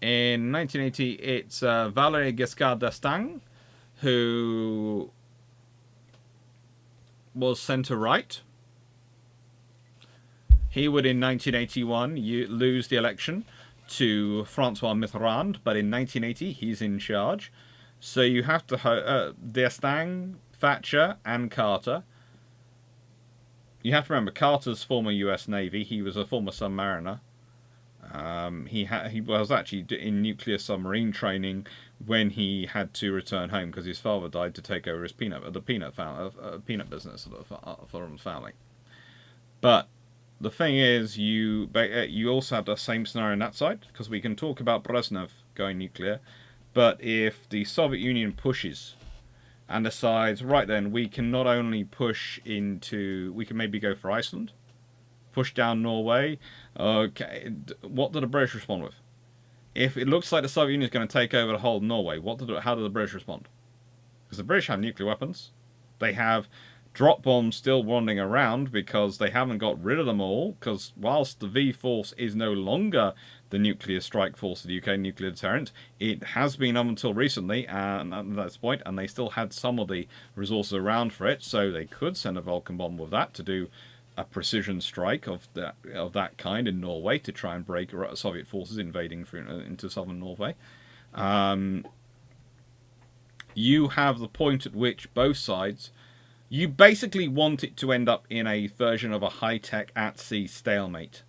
In 1980, it's Valéry Giscard d'Estaing, who was centre-right. He would, in 1981, lose the election to François Mitterrand, but in 1980, he's in charge. So you have to... d'Estaing, Thatcher, and Carter. You have to remember, Carter's former US Navy. He was a former submariner. He was actually in nuclear submarine training when he had to return home because his father died to take over his peanut business for the family. But the thing is, you also have the same scenario on that side, because we can talk about Brezhnev going nuclear, but if the Soviet Union pushes and decides, right then, we can not only push into, we can maybe go for Iceland, push down Norway, okay, what do the British respond with? If it looks like the Soviet Union is going to take over the whole of Norway, how do the British respond? Because the British have nuclear weapons. They have drop bombs still wandering around because they haven't got rid of them all. Because whilst the V force is no longer the nuclear strike force of the UK, nuclear deterrent, it has been up until recently, and at that point, and they still had some of the resources around for it, so they could send a Vulcan bomb with that to do a precision strike of that kind in Norway to try and break Soviet forces invading into southern Norway. You have the point at which both sides, you basically want it to end up in a version of a high-tech at-sea stalemate,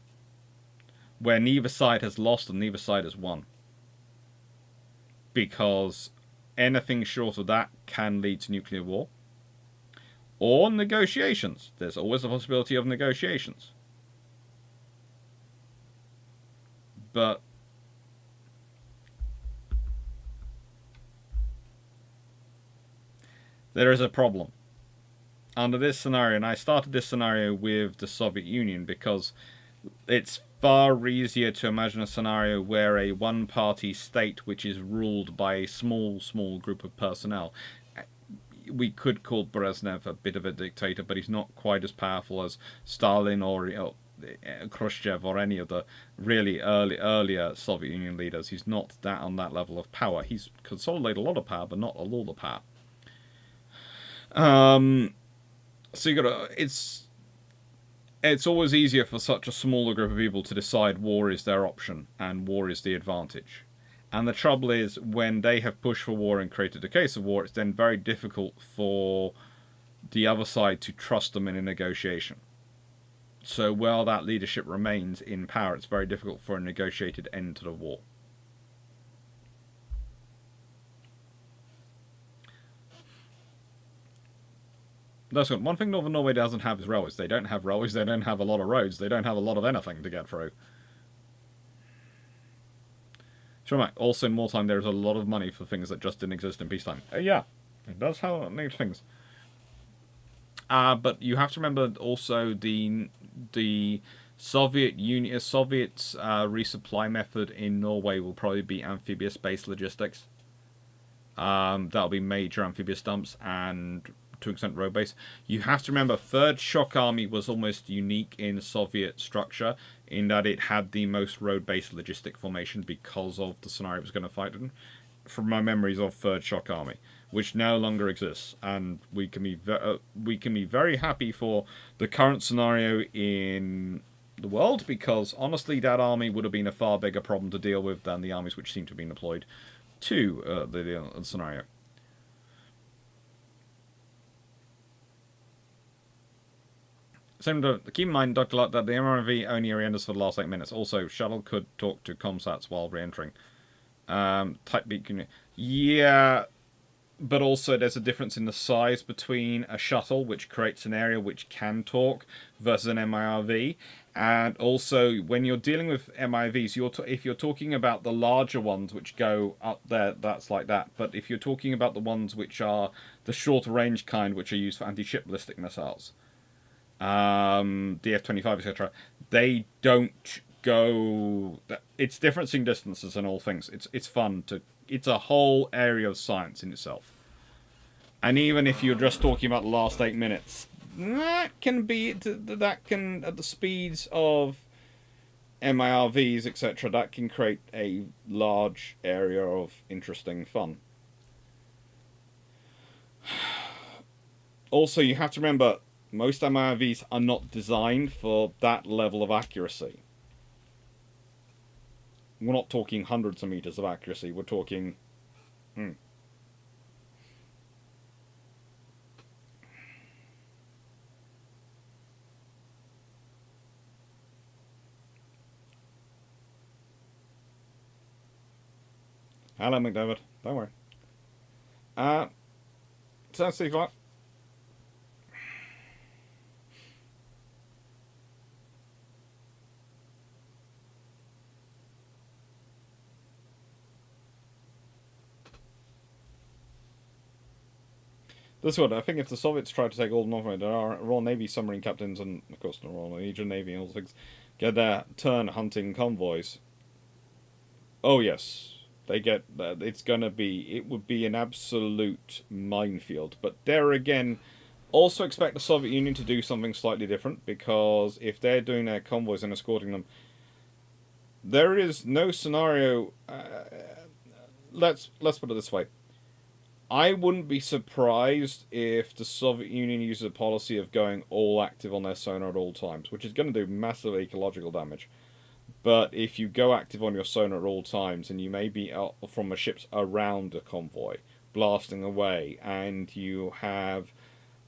where neither side has lost and neither side has won. Because anything short of that can lead to nuclear war. Or negotiations. There's always the possibility of negotiations. But there is a problem. Under this scenario, and I started this scenario with the Soviet Union because it's far easier to imagine a scenario where a one-party state which is ruled by a small group of personnel. We could call Brezhnev a bit of a dictator, but he's not quite as powerful as Stalin or Khrushchev or any of the really earlier Soviet Union leaders. He's not on that level of power. He's consolidated a lot of power, but not all the power. So you got it's always easier for such a smaller group of people to decide war is their option and war is the advantage. And the trouble is, when they have pushed for war and created a case of war, it's then very difficult for the other side to trust them in a negotiation. So while that leadership remains in power, it's very difficult for a negotiated end to the war. That's good. One thing Northern Norway doesn't have is railways. They don't have railways, they don't have a lot of roads, they don't have a lot of anything to get through. Also, in wartime, there is a lot of money for things that just didn't exist in peacetime. Yeah, it does have neat things. But you have to remember also the Soviets resupply method in Norway will probably be amphibious-based logistics. That'll be major amphibious dumps and to an extent road base. You have to remember, 3rd Shock Army was almost unique in Soviet structure in that it had the most road-based logistic formation because of the scenario it was going to fight in. From my memories of 3rd Shock Army, which no longer exists, and we can be very happy for the current scenario in the world, because honestly that army would have been a far bigger problem to deal with than the armies which seem to have been deployed to the scenario. Keep in mind, Dr. Luck, that the MRV only re-enters for the last 8 minutes. Also, shuttle could talk to comsats while re-entering. Type beat can... Yeah, but also there's a difference in the size between a shuttle, which creates an area which can talk, versus an MIRV. And also, when you're dealing with MIVs, if you're talking about the larger ones which go up there, that's like that. But if you're talking about the ones which are the shorter range kind, which are used for anti-ship ballistic missiles, DF-25, etc., they don't go... It's differencing distances and all things. It's fun to... It's a whole area of science in itself. And even if you're just talking about the last 8 minutes, that can be... That can, at the speeds of MIRVs, etc., that can create a large area of interesting fun. Also, you have to remember, most MIRVs are not designed for that level of accuracy. We're not talking hundreds of meters of accuracy, we're talking... Hello, McDavid. Don't worry. Sounds Steve Clarke. This one, I think if the Soviets try to take all the North, there are Royal Navy submarine captains and, of course, the Royal Norwegian Navy and all things get their turn hunting convoys. Oh, yes. They get that. It would be an absolute minefield. But there again, also expect the Soviet Union to do something slightly different, because if they're doing their convoys and escorting them, there is no scenario. Let's put it this way. I wouldn't be surprised if the Soviet Union uses a policy of going all active on their sonar at all times, which is going to do massive ecological damage. But if you go active on your sonar at all times, and you may be out from a ship's around a convoy, blasting away, and you have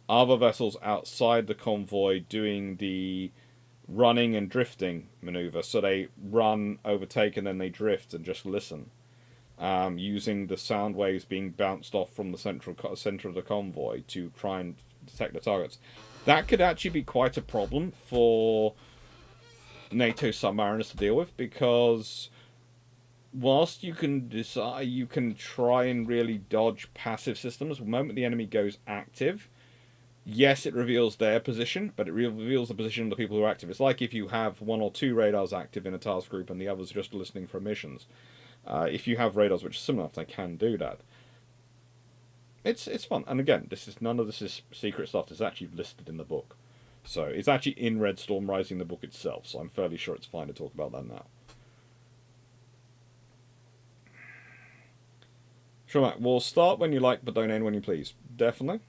other vessels outside the convoy doing the running and drifting maneuver, so they run, overtake, and then they drift and just listen, using the sound waves being bounced off from the center of the convoy to try and detect the targets. That could actually be quite a problem for NATO submariners to deal with, because whilst you can decide, you can try and really dodge passive systems, the moment the enemy goes active, yes, it reveals their position, but it reveals the position of the people who are active. It's like if you have one or two radars active in a task group and the others are just listening for missions. If you have radars which are similar enough, they can do that. It's fun, and again, none of this is secret stuff. It's actually listed in the book, so it's actually in Red Storm Rising, the book itself. So I'm fairly sure it's fine to talk about that now. Sure, Matt. We'll start when you like, but don't end when you please. Definitely.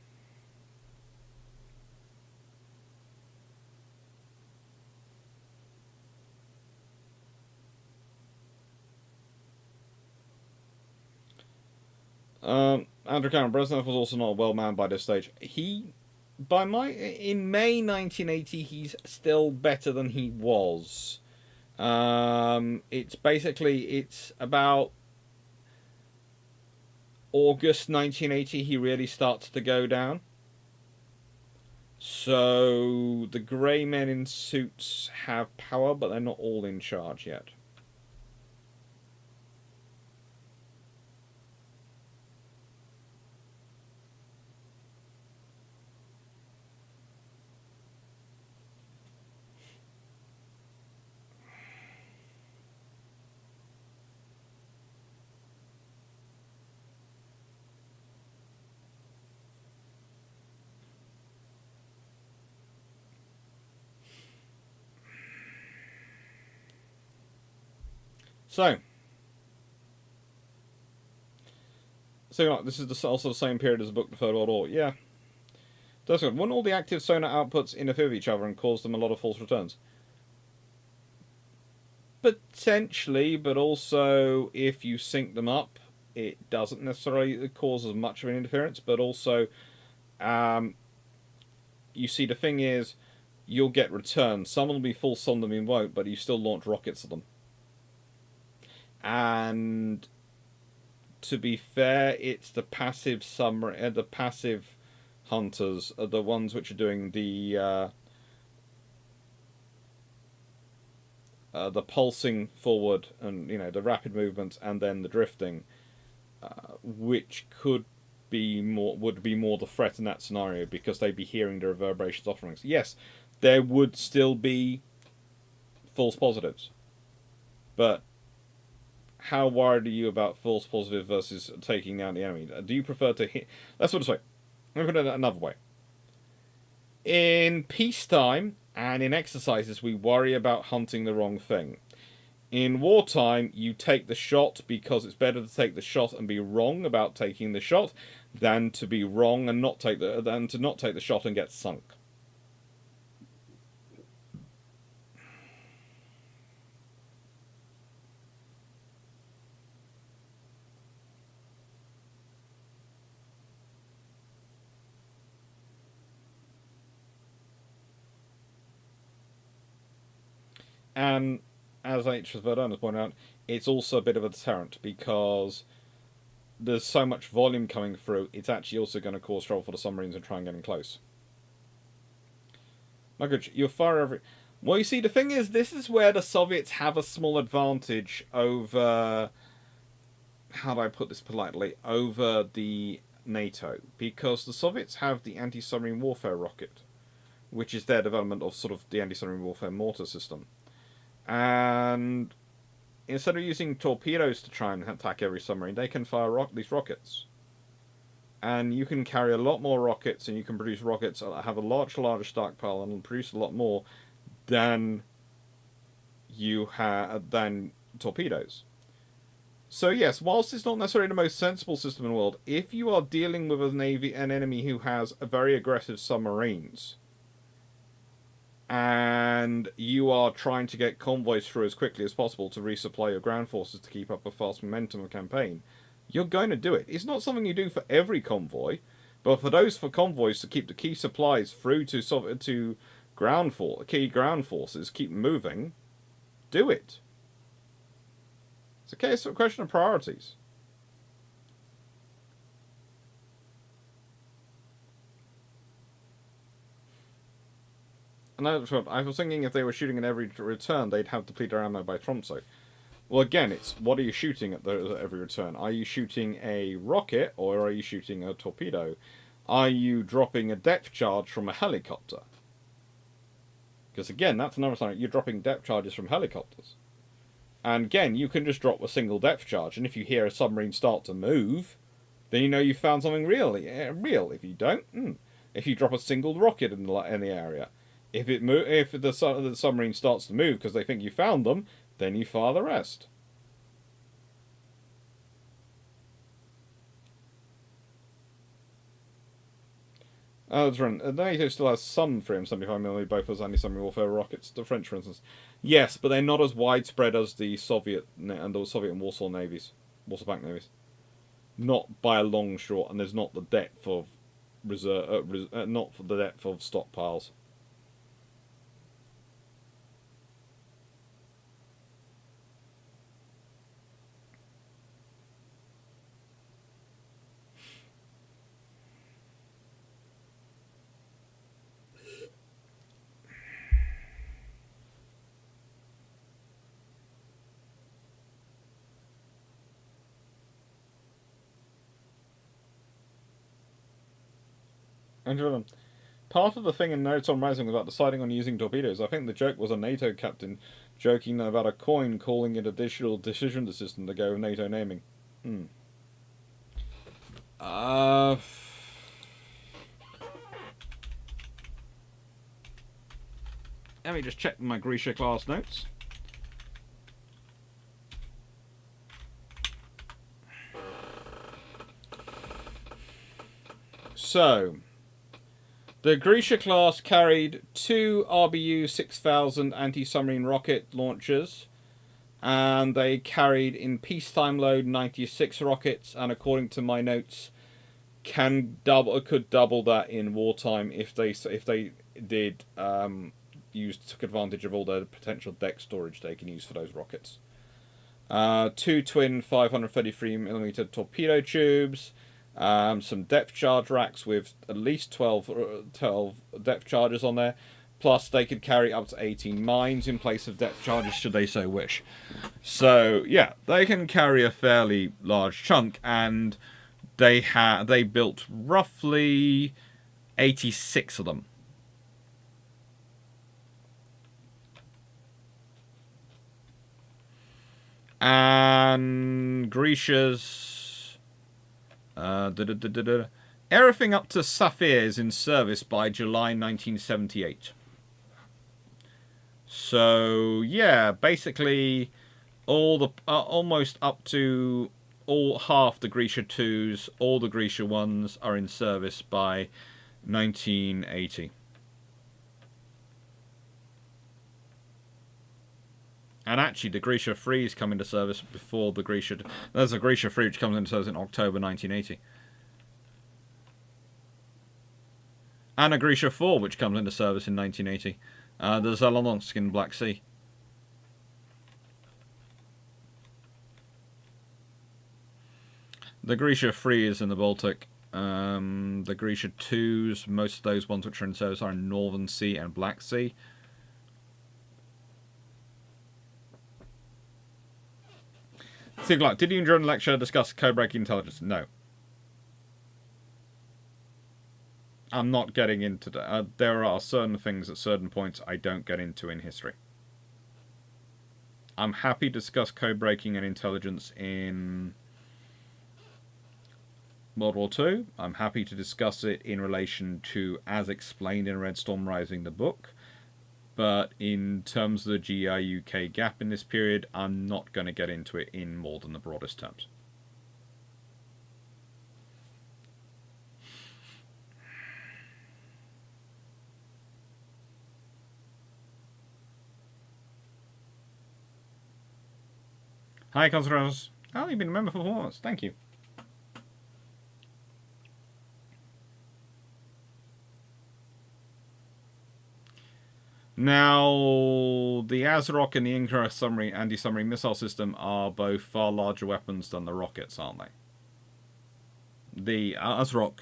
Andrew Cameron, Brezhnev was also not well manned by this stage. In May 1980, he's still better than he was. It's about August 1980 he really starts to go down. So the grey men in suits have power, but they're not all in charge yet. So this is also the same period as the book, The Third World War. Yeah. That's good. Wouldn't all the active sonar outputs interfere with each other and cause them a lot of false returns? Potentially, but also if you sync them up, it doesn't necessarily cause as much of an interference. But also, you see, the thing is, you'll get returns. Some will be false, some of them won't, but you still launch rockets at them. And to be fair, it's the passive the passive hunters are the ones which are doing the pulsing forward and the rapid movements and then the drifting, which would be more the threat in that scenario, because they'd be hearing the reverberations offerings. Yes, there would still be false positives, but how worried are you about false positive versus taking down the enemy? Do you prefer to hit? Let's put it this way. Let me put it another way. In peacetime and in exercises, we worry about hunting the wrong thing. In wartime, you take the shot because it's better to take the shot and be wrong about taking the shot than to be wrong and not take the shot and get sunk. And as H. Verdun has pointed out, it's also a bit of a deterrent, because there's so much volume coming through, it's actually also going to cause trouble for the submarines and try and get in close. My good, you'll fire every... Well, you see, the thing is, this is where the Soviets have a small advantage over... How do I put this politely? Over the NATO, because the Soviets have the anti-submarine warfare rocket, which is their development of sort of the anti-submarine warfare mortar system. And instead of using torpedoes to try and attack every submarine, they can fire these rockets. And you can carry a lot more rockets, and you can produce rockets that have a larger stockpile and produce a lot more than than torpedoes. So yes, whilst it's not necessarily the most sensible system in the world, if you are dealing with an enemy who has very aggressive submarines, and you are trying to get convoys through as quickly as possible to resupply your ground forces to keep up a fast momentum of campaign, you're going to do it. It's not something you do for every convoy, but for convoys to keep the key supplies through to key ground forces, keep moving, do it. It's a question of priorities. And I was thinking if they were shooting at every return, they'd have depleted ammo by Tromso. Well, again, it's what are you shooting at every return? Are you shooting a rocket or are you shooting a torpedo? Are you dropping a depth charge from a helicopter? Because again, that's another thing. You're dropping depth charges from helicopters. And again, you can just drop a single depth charge, and if you hear a submarine start to move, then you know you've found something real. If you don't, if you drop a single rocket in the area, if the submarine starts to move because they think you found them, then you fire the rest. NATO still has some 375mm both as anti-submarine warfare rockets. The French, for instance, yes, but they're not as widespread as the Soviet and Warsaw navies, Warsaw Pact navies. Not by a long shot, and there's not the depth of not for the depth of stockpiles. And part of the thing in Notes on Rising about deciding on using torpedoes, I think the joke was a NATO captain joking about a coin, calling it a digital decision system to go with NATO naming. Let me just check my Grisha class notes. So, the Grisha class carried 2 RBU 6000 anti-submarine rocket launchers, and they carried in peacetime load 96 rockets, and according to my notes, could double that in wartime if they took advantage of all the potential deck storage they can use for those rockets. 2 twin 533mm torpedo tubes. Some depth charge racks with at least 12 depth charges on there. Plus, they could carry up to 18 mines in place of depth charges should they so wish. So, yeah, they can carry a fairly large chunk, and they built roughly 86 of them. And Grisha's everything up to Saphir is in service by July 1978. So yeah, basically all the almost up to half the Grisha 2s, all the Grisha 1s are in service by 1980. And actually, the Grisha 3s come into service before the Grisha... There's a Grisha 3 which comes into service in October 1980. And a Grisha 4 which comes into service in 1980. There's a Lomorsk in Black Sea. The Grisha 3 is in the Baltic. The Grisha 2s, most of those ones which are in service are in Northern Sea and Black Sea. Steve Clarke, did you during the lecture discuss code breaking intelligence? No. I'm not getting into that. There are certain things at certain points I don't get into in history. I'm happy to discuss code breaking and intelligence in World War II. I'm happy to discuss it in relation to As Explained in Red Storm Rising, the book. But in terms of the GIUK Gap in this period, I'm not going to get into it in more than the broadest terms. Hi, Constantros. Oh, you've been a member for 4 months. Thank you. Now, the ASROC and the Inca anti-submarine missile system are both far larger weapons than the rockets, aren't they? The ASROC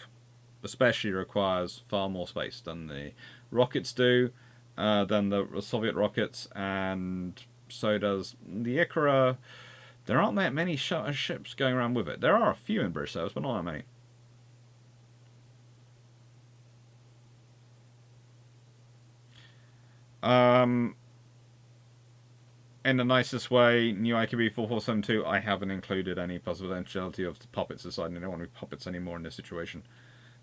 especially requires far more space than the rockets do, than the Soviet rockets, and so does the Ikra. There aren't that many ships going around with it. There are a few in British service, but not that many. In the nicest way, new IKB 4472, I haven't included any potentiality of the puppets deciding they don't want to be puppets anymore in this situation,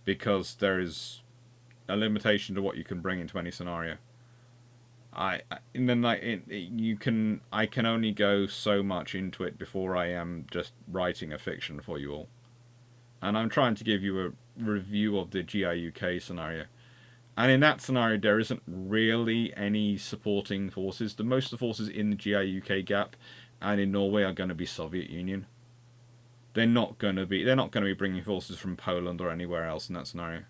because there is a limitation to what you can bring into any scenario. I can only go so much into it before I am just writing a fiction for you all, and I'm trying to give you a review of the GIUK scenario. And in that scenario, there isn't really any supporting forces. The most of the forces in the GIUK Gap and in Norway are going to be Soviet Union. They're not going to be bringing forces from Poland or anywhere else in that scenario.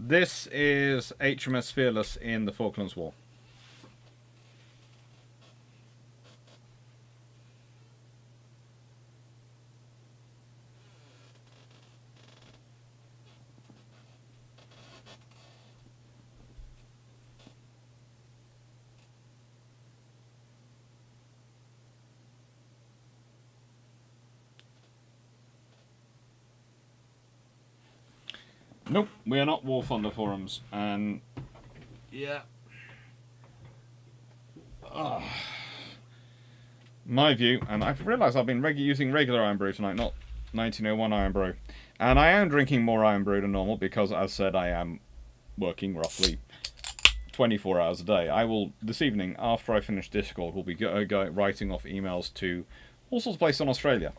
This is HMS Fearless in the Falklands War. Nope, we are not War Thunder forums, and yeah. My view, and I've realised I've been using regular Iron Brew tonight, not 1901 Iron Brew. And I am drinking more Iron Brew than normal because, as said, I am working roughly 24 hours a day. I will, this evening, after I finish Discord, will be writing off emails to all sorts of places in Australia.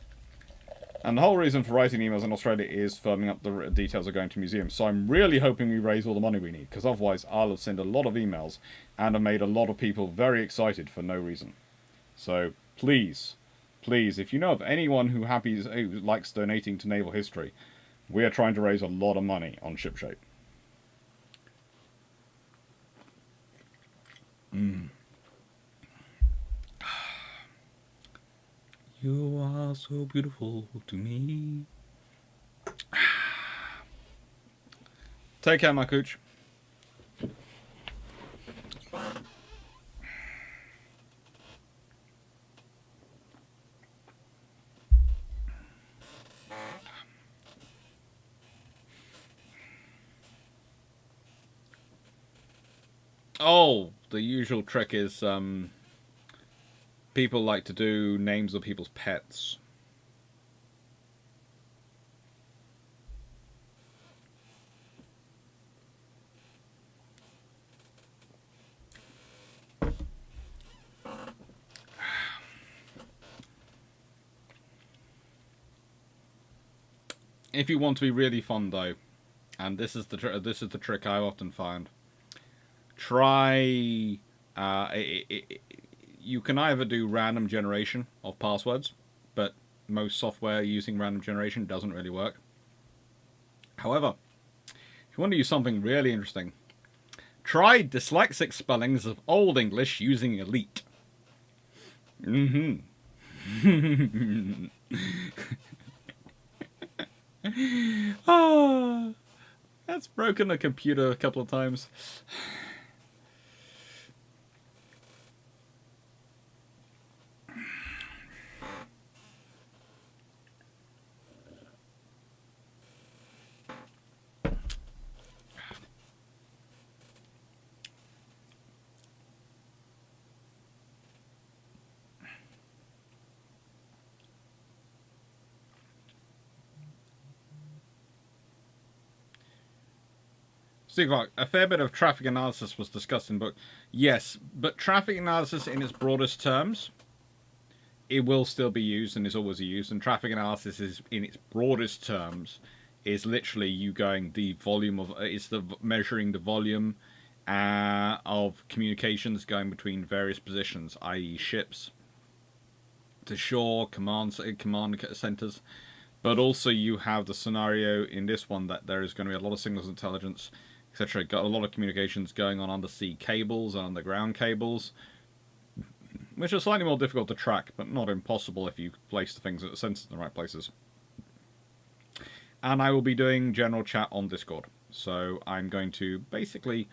And the whole reason for writing emails in Australia is firming up the details of going to museums. So I'm really hoping we raise all the money we need, because otherwise I'll have sent a lot of emails and have made a lot of people very excited for no reason. So please, if you know of anyone who likes donating to naval history, we are trying to raise a lot of money on Shipshape. You are so beautiful to me. Take care, my cooch. Oh, the usual trick is people like to do names of people's pets. If you want to be really fun, though, and this is the trick I often find. Try. You can either do random generation of passwords, but most software using random generation doesn't really work. However, if you want to use something really interesting, try dyslexic spellings of Old English using Elite. Ah, that's broken the computer a couple of times. Steve Clarke, a fair bit of traffic analysis was discussed in the book. Yes, but traffic analysis in its broadest terms, it will still be used and is always used. And traffic analysis is, in its broadest terms, is literally you going the volume of, it's the measuring the volume of communications going between various positions, i.e. ships to shore, command centers. But also you have the scenario in this one that there is going to be a lot of signals intelligence, etc. Got a lot of communications going on undersea cables and underground cables, which are slightly more difficult to track, but not impossible if you place the things at the sensors in the right places. And I will be doing general chat on Discord. So I'm going to basically,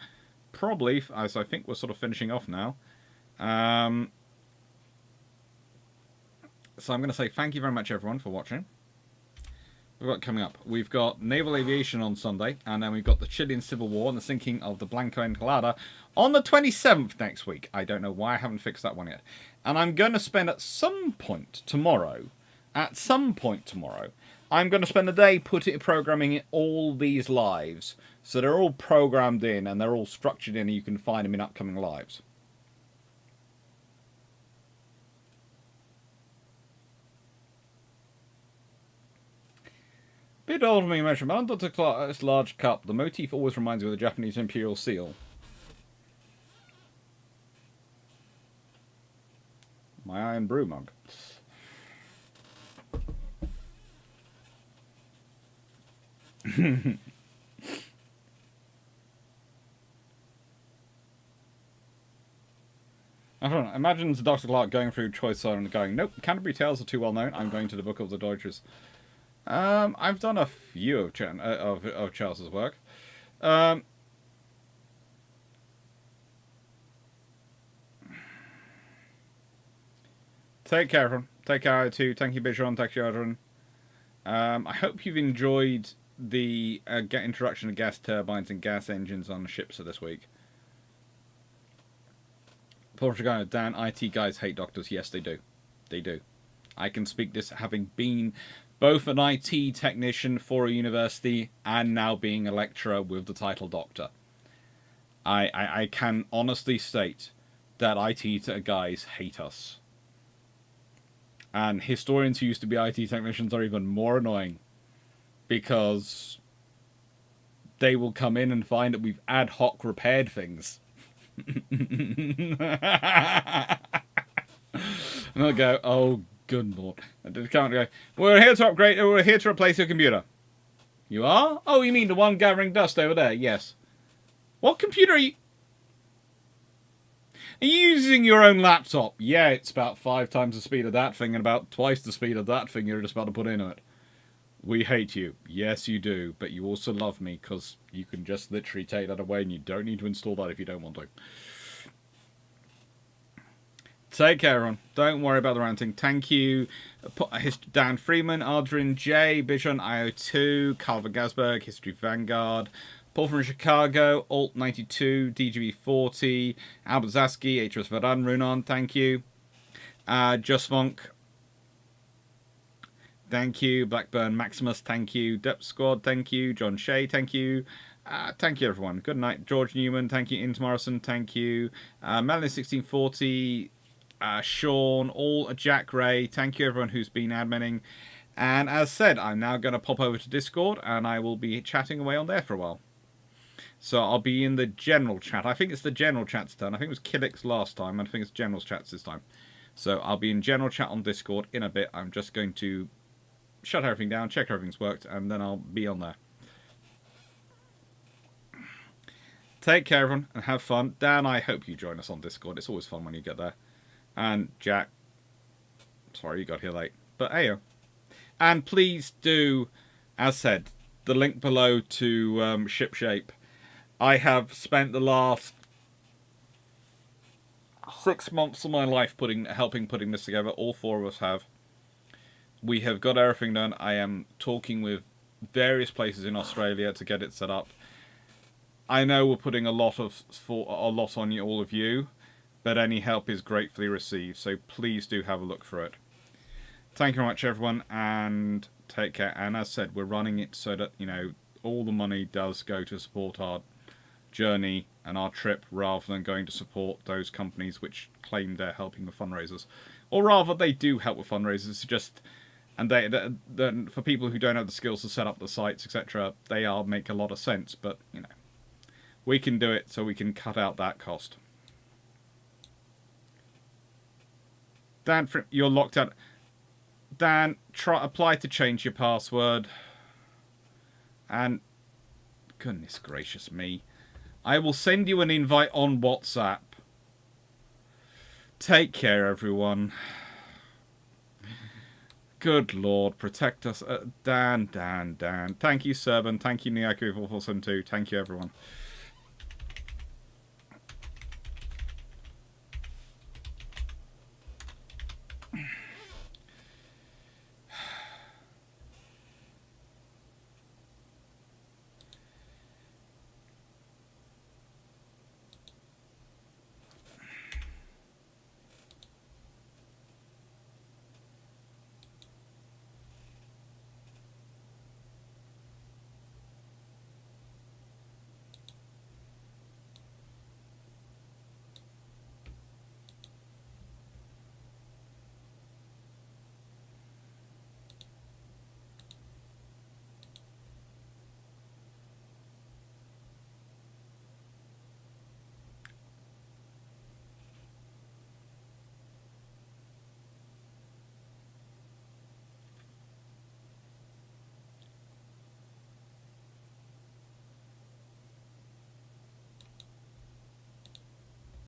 probably, as I think we're sort of finishing off now, so I'm going to say thank you very much, everyone, for watching. We've got coming up. We've got naval aviation on Sunday, and then we've got the Chilean Civil War and the sinking of the Blanco Encalada on the 27th next week. I don't know why I haven't fixed that one yet. And I'm going to spend at some point tomorrow, I'm going to spend a day programming all these lives, so they're all programmed in and they're all structured in, and you can find them in upcoming lives. Bit old of me mentioned, but under Clarke's large cup, the motif always reminds me of the Japanese imperial seal. My iron brew mug. I don't know. Imagine Dr. Clarke going through Choice Zone and going, nope, Canterbury Tales are too well known. I'm going to the Book of the Deutsches. I've done a few of Charles's work. Take care, everyone. Take care, too. Thank you, Bichon. Thank you, Adrian. I hope you've enjoyed the introduction of gas turbines and gas engines on the ships this week. Portugal, Dan, IT guys hate doctors. Yes, they do. They do. I can speak this having been both an IT technician for a university and now being a lecturer with the title doctor. I can honestly state that IT guys hate us. And historians who used to be IT technicians are even more annoying, because they will come in and find that we've ad hoc repaired things. And they'll go, oh, good lord. I just can't go, we're here to upgrade, we're here to replace your computer. You are? Oh, you mean the one gathering dust over there? Yes. What computer are you... Are you using your own laptop? Yeah, it's about 5 times the speed of that thing and about twice the speed of that thing you're just about to put into it. We hate you. Yes, you do. But you also love me, because you can just literally take that away and you don't need to install that if you don't want to. Take care, everyone. Don't worry about the ranting. Thank you, Dan Freeman, Adrian J, Bichon IO2, Calvin Gasberg, History Vanguard, Paul from Chicago, Alt92, DGB40, Albert Zaski, HRS Vadan Runon, thank you. Just Vonk, thank you. Blackburn Maximus, thank you. Depth Squad, thank you. John Shea, thank you. Thank you, everyone. Good night. George Newman, thank you. Int Morrison, thank you. Melanie1640, Sean, Jack Ray, thank you, everyone who's been adminning. And as said, I'm now going to pop over to Discord and I will be chatting away on there for a while. So I'll be in the general chat. I think it's the general chat's turn. I think it was Killix last time. I think it's general chats this time. So I'll be in general chat on Discord in a bit. I'm just going to shut everything down, check everything's worked, and then I'll be on there. Take care, everyone, and have fun. Dan, I hope you join us on Discord. It's always fun when you get there. And Jack, sorry you got here late. But heyo. And please do, as said, the link below to Shipshape. I have spent the last 6 months of my life helping putting this together. All 4 of us have. We have got everything done. I am talking with various places in Australia to get it set up. I know we're putting a lot on you, all of you, but any help is gratefully received. So please do have a look for it. Thank you very much, everyone, and take care. And as said, we're running it so that, you know, all the money does go to support our journey and our trip rather than going to support those companies which claim they're helping with fundraisers. Or rather, they do help with fundraisers, just... And for people who don't have the skills to set up the sites, etc., they make a lot of sense. But, you know, we can do it so we can cut out that cost. Dan, you're locked out. Dan, apply to change your password. And, goodness gracious me. I will send you an invite on WhatsApp. Take care, everyone. Good Lord, protect us. Dan. Thank you, Serban. Thank you, Niaku4472. Thank you, everyone.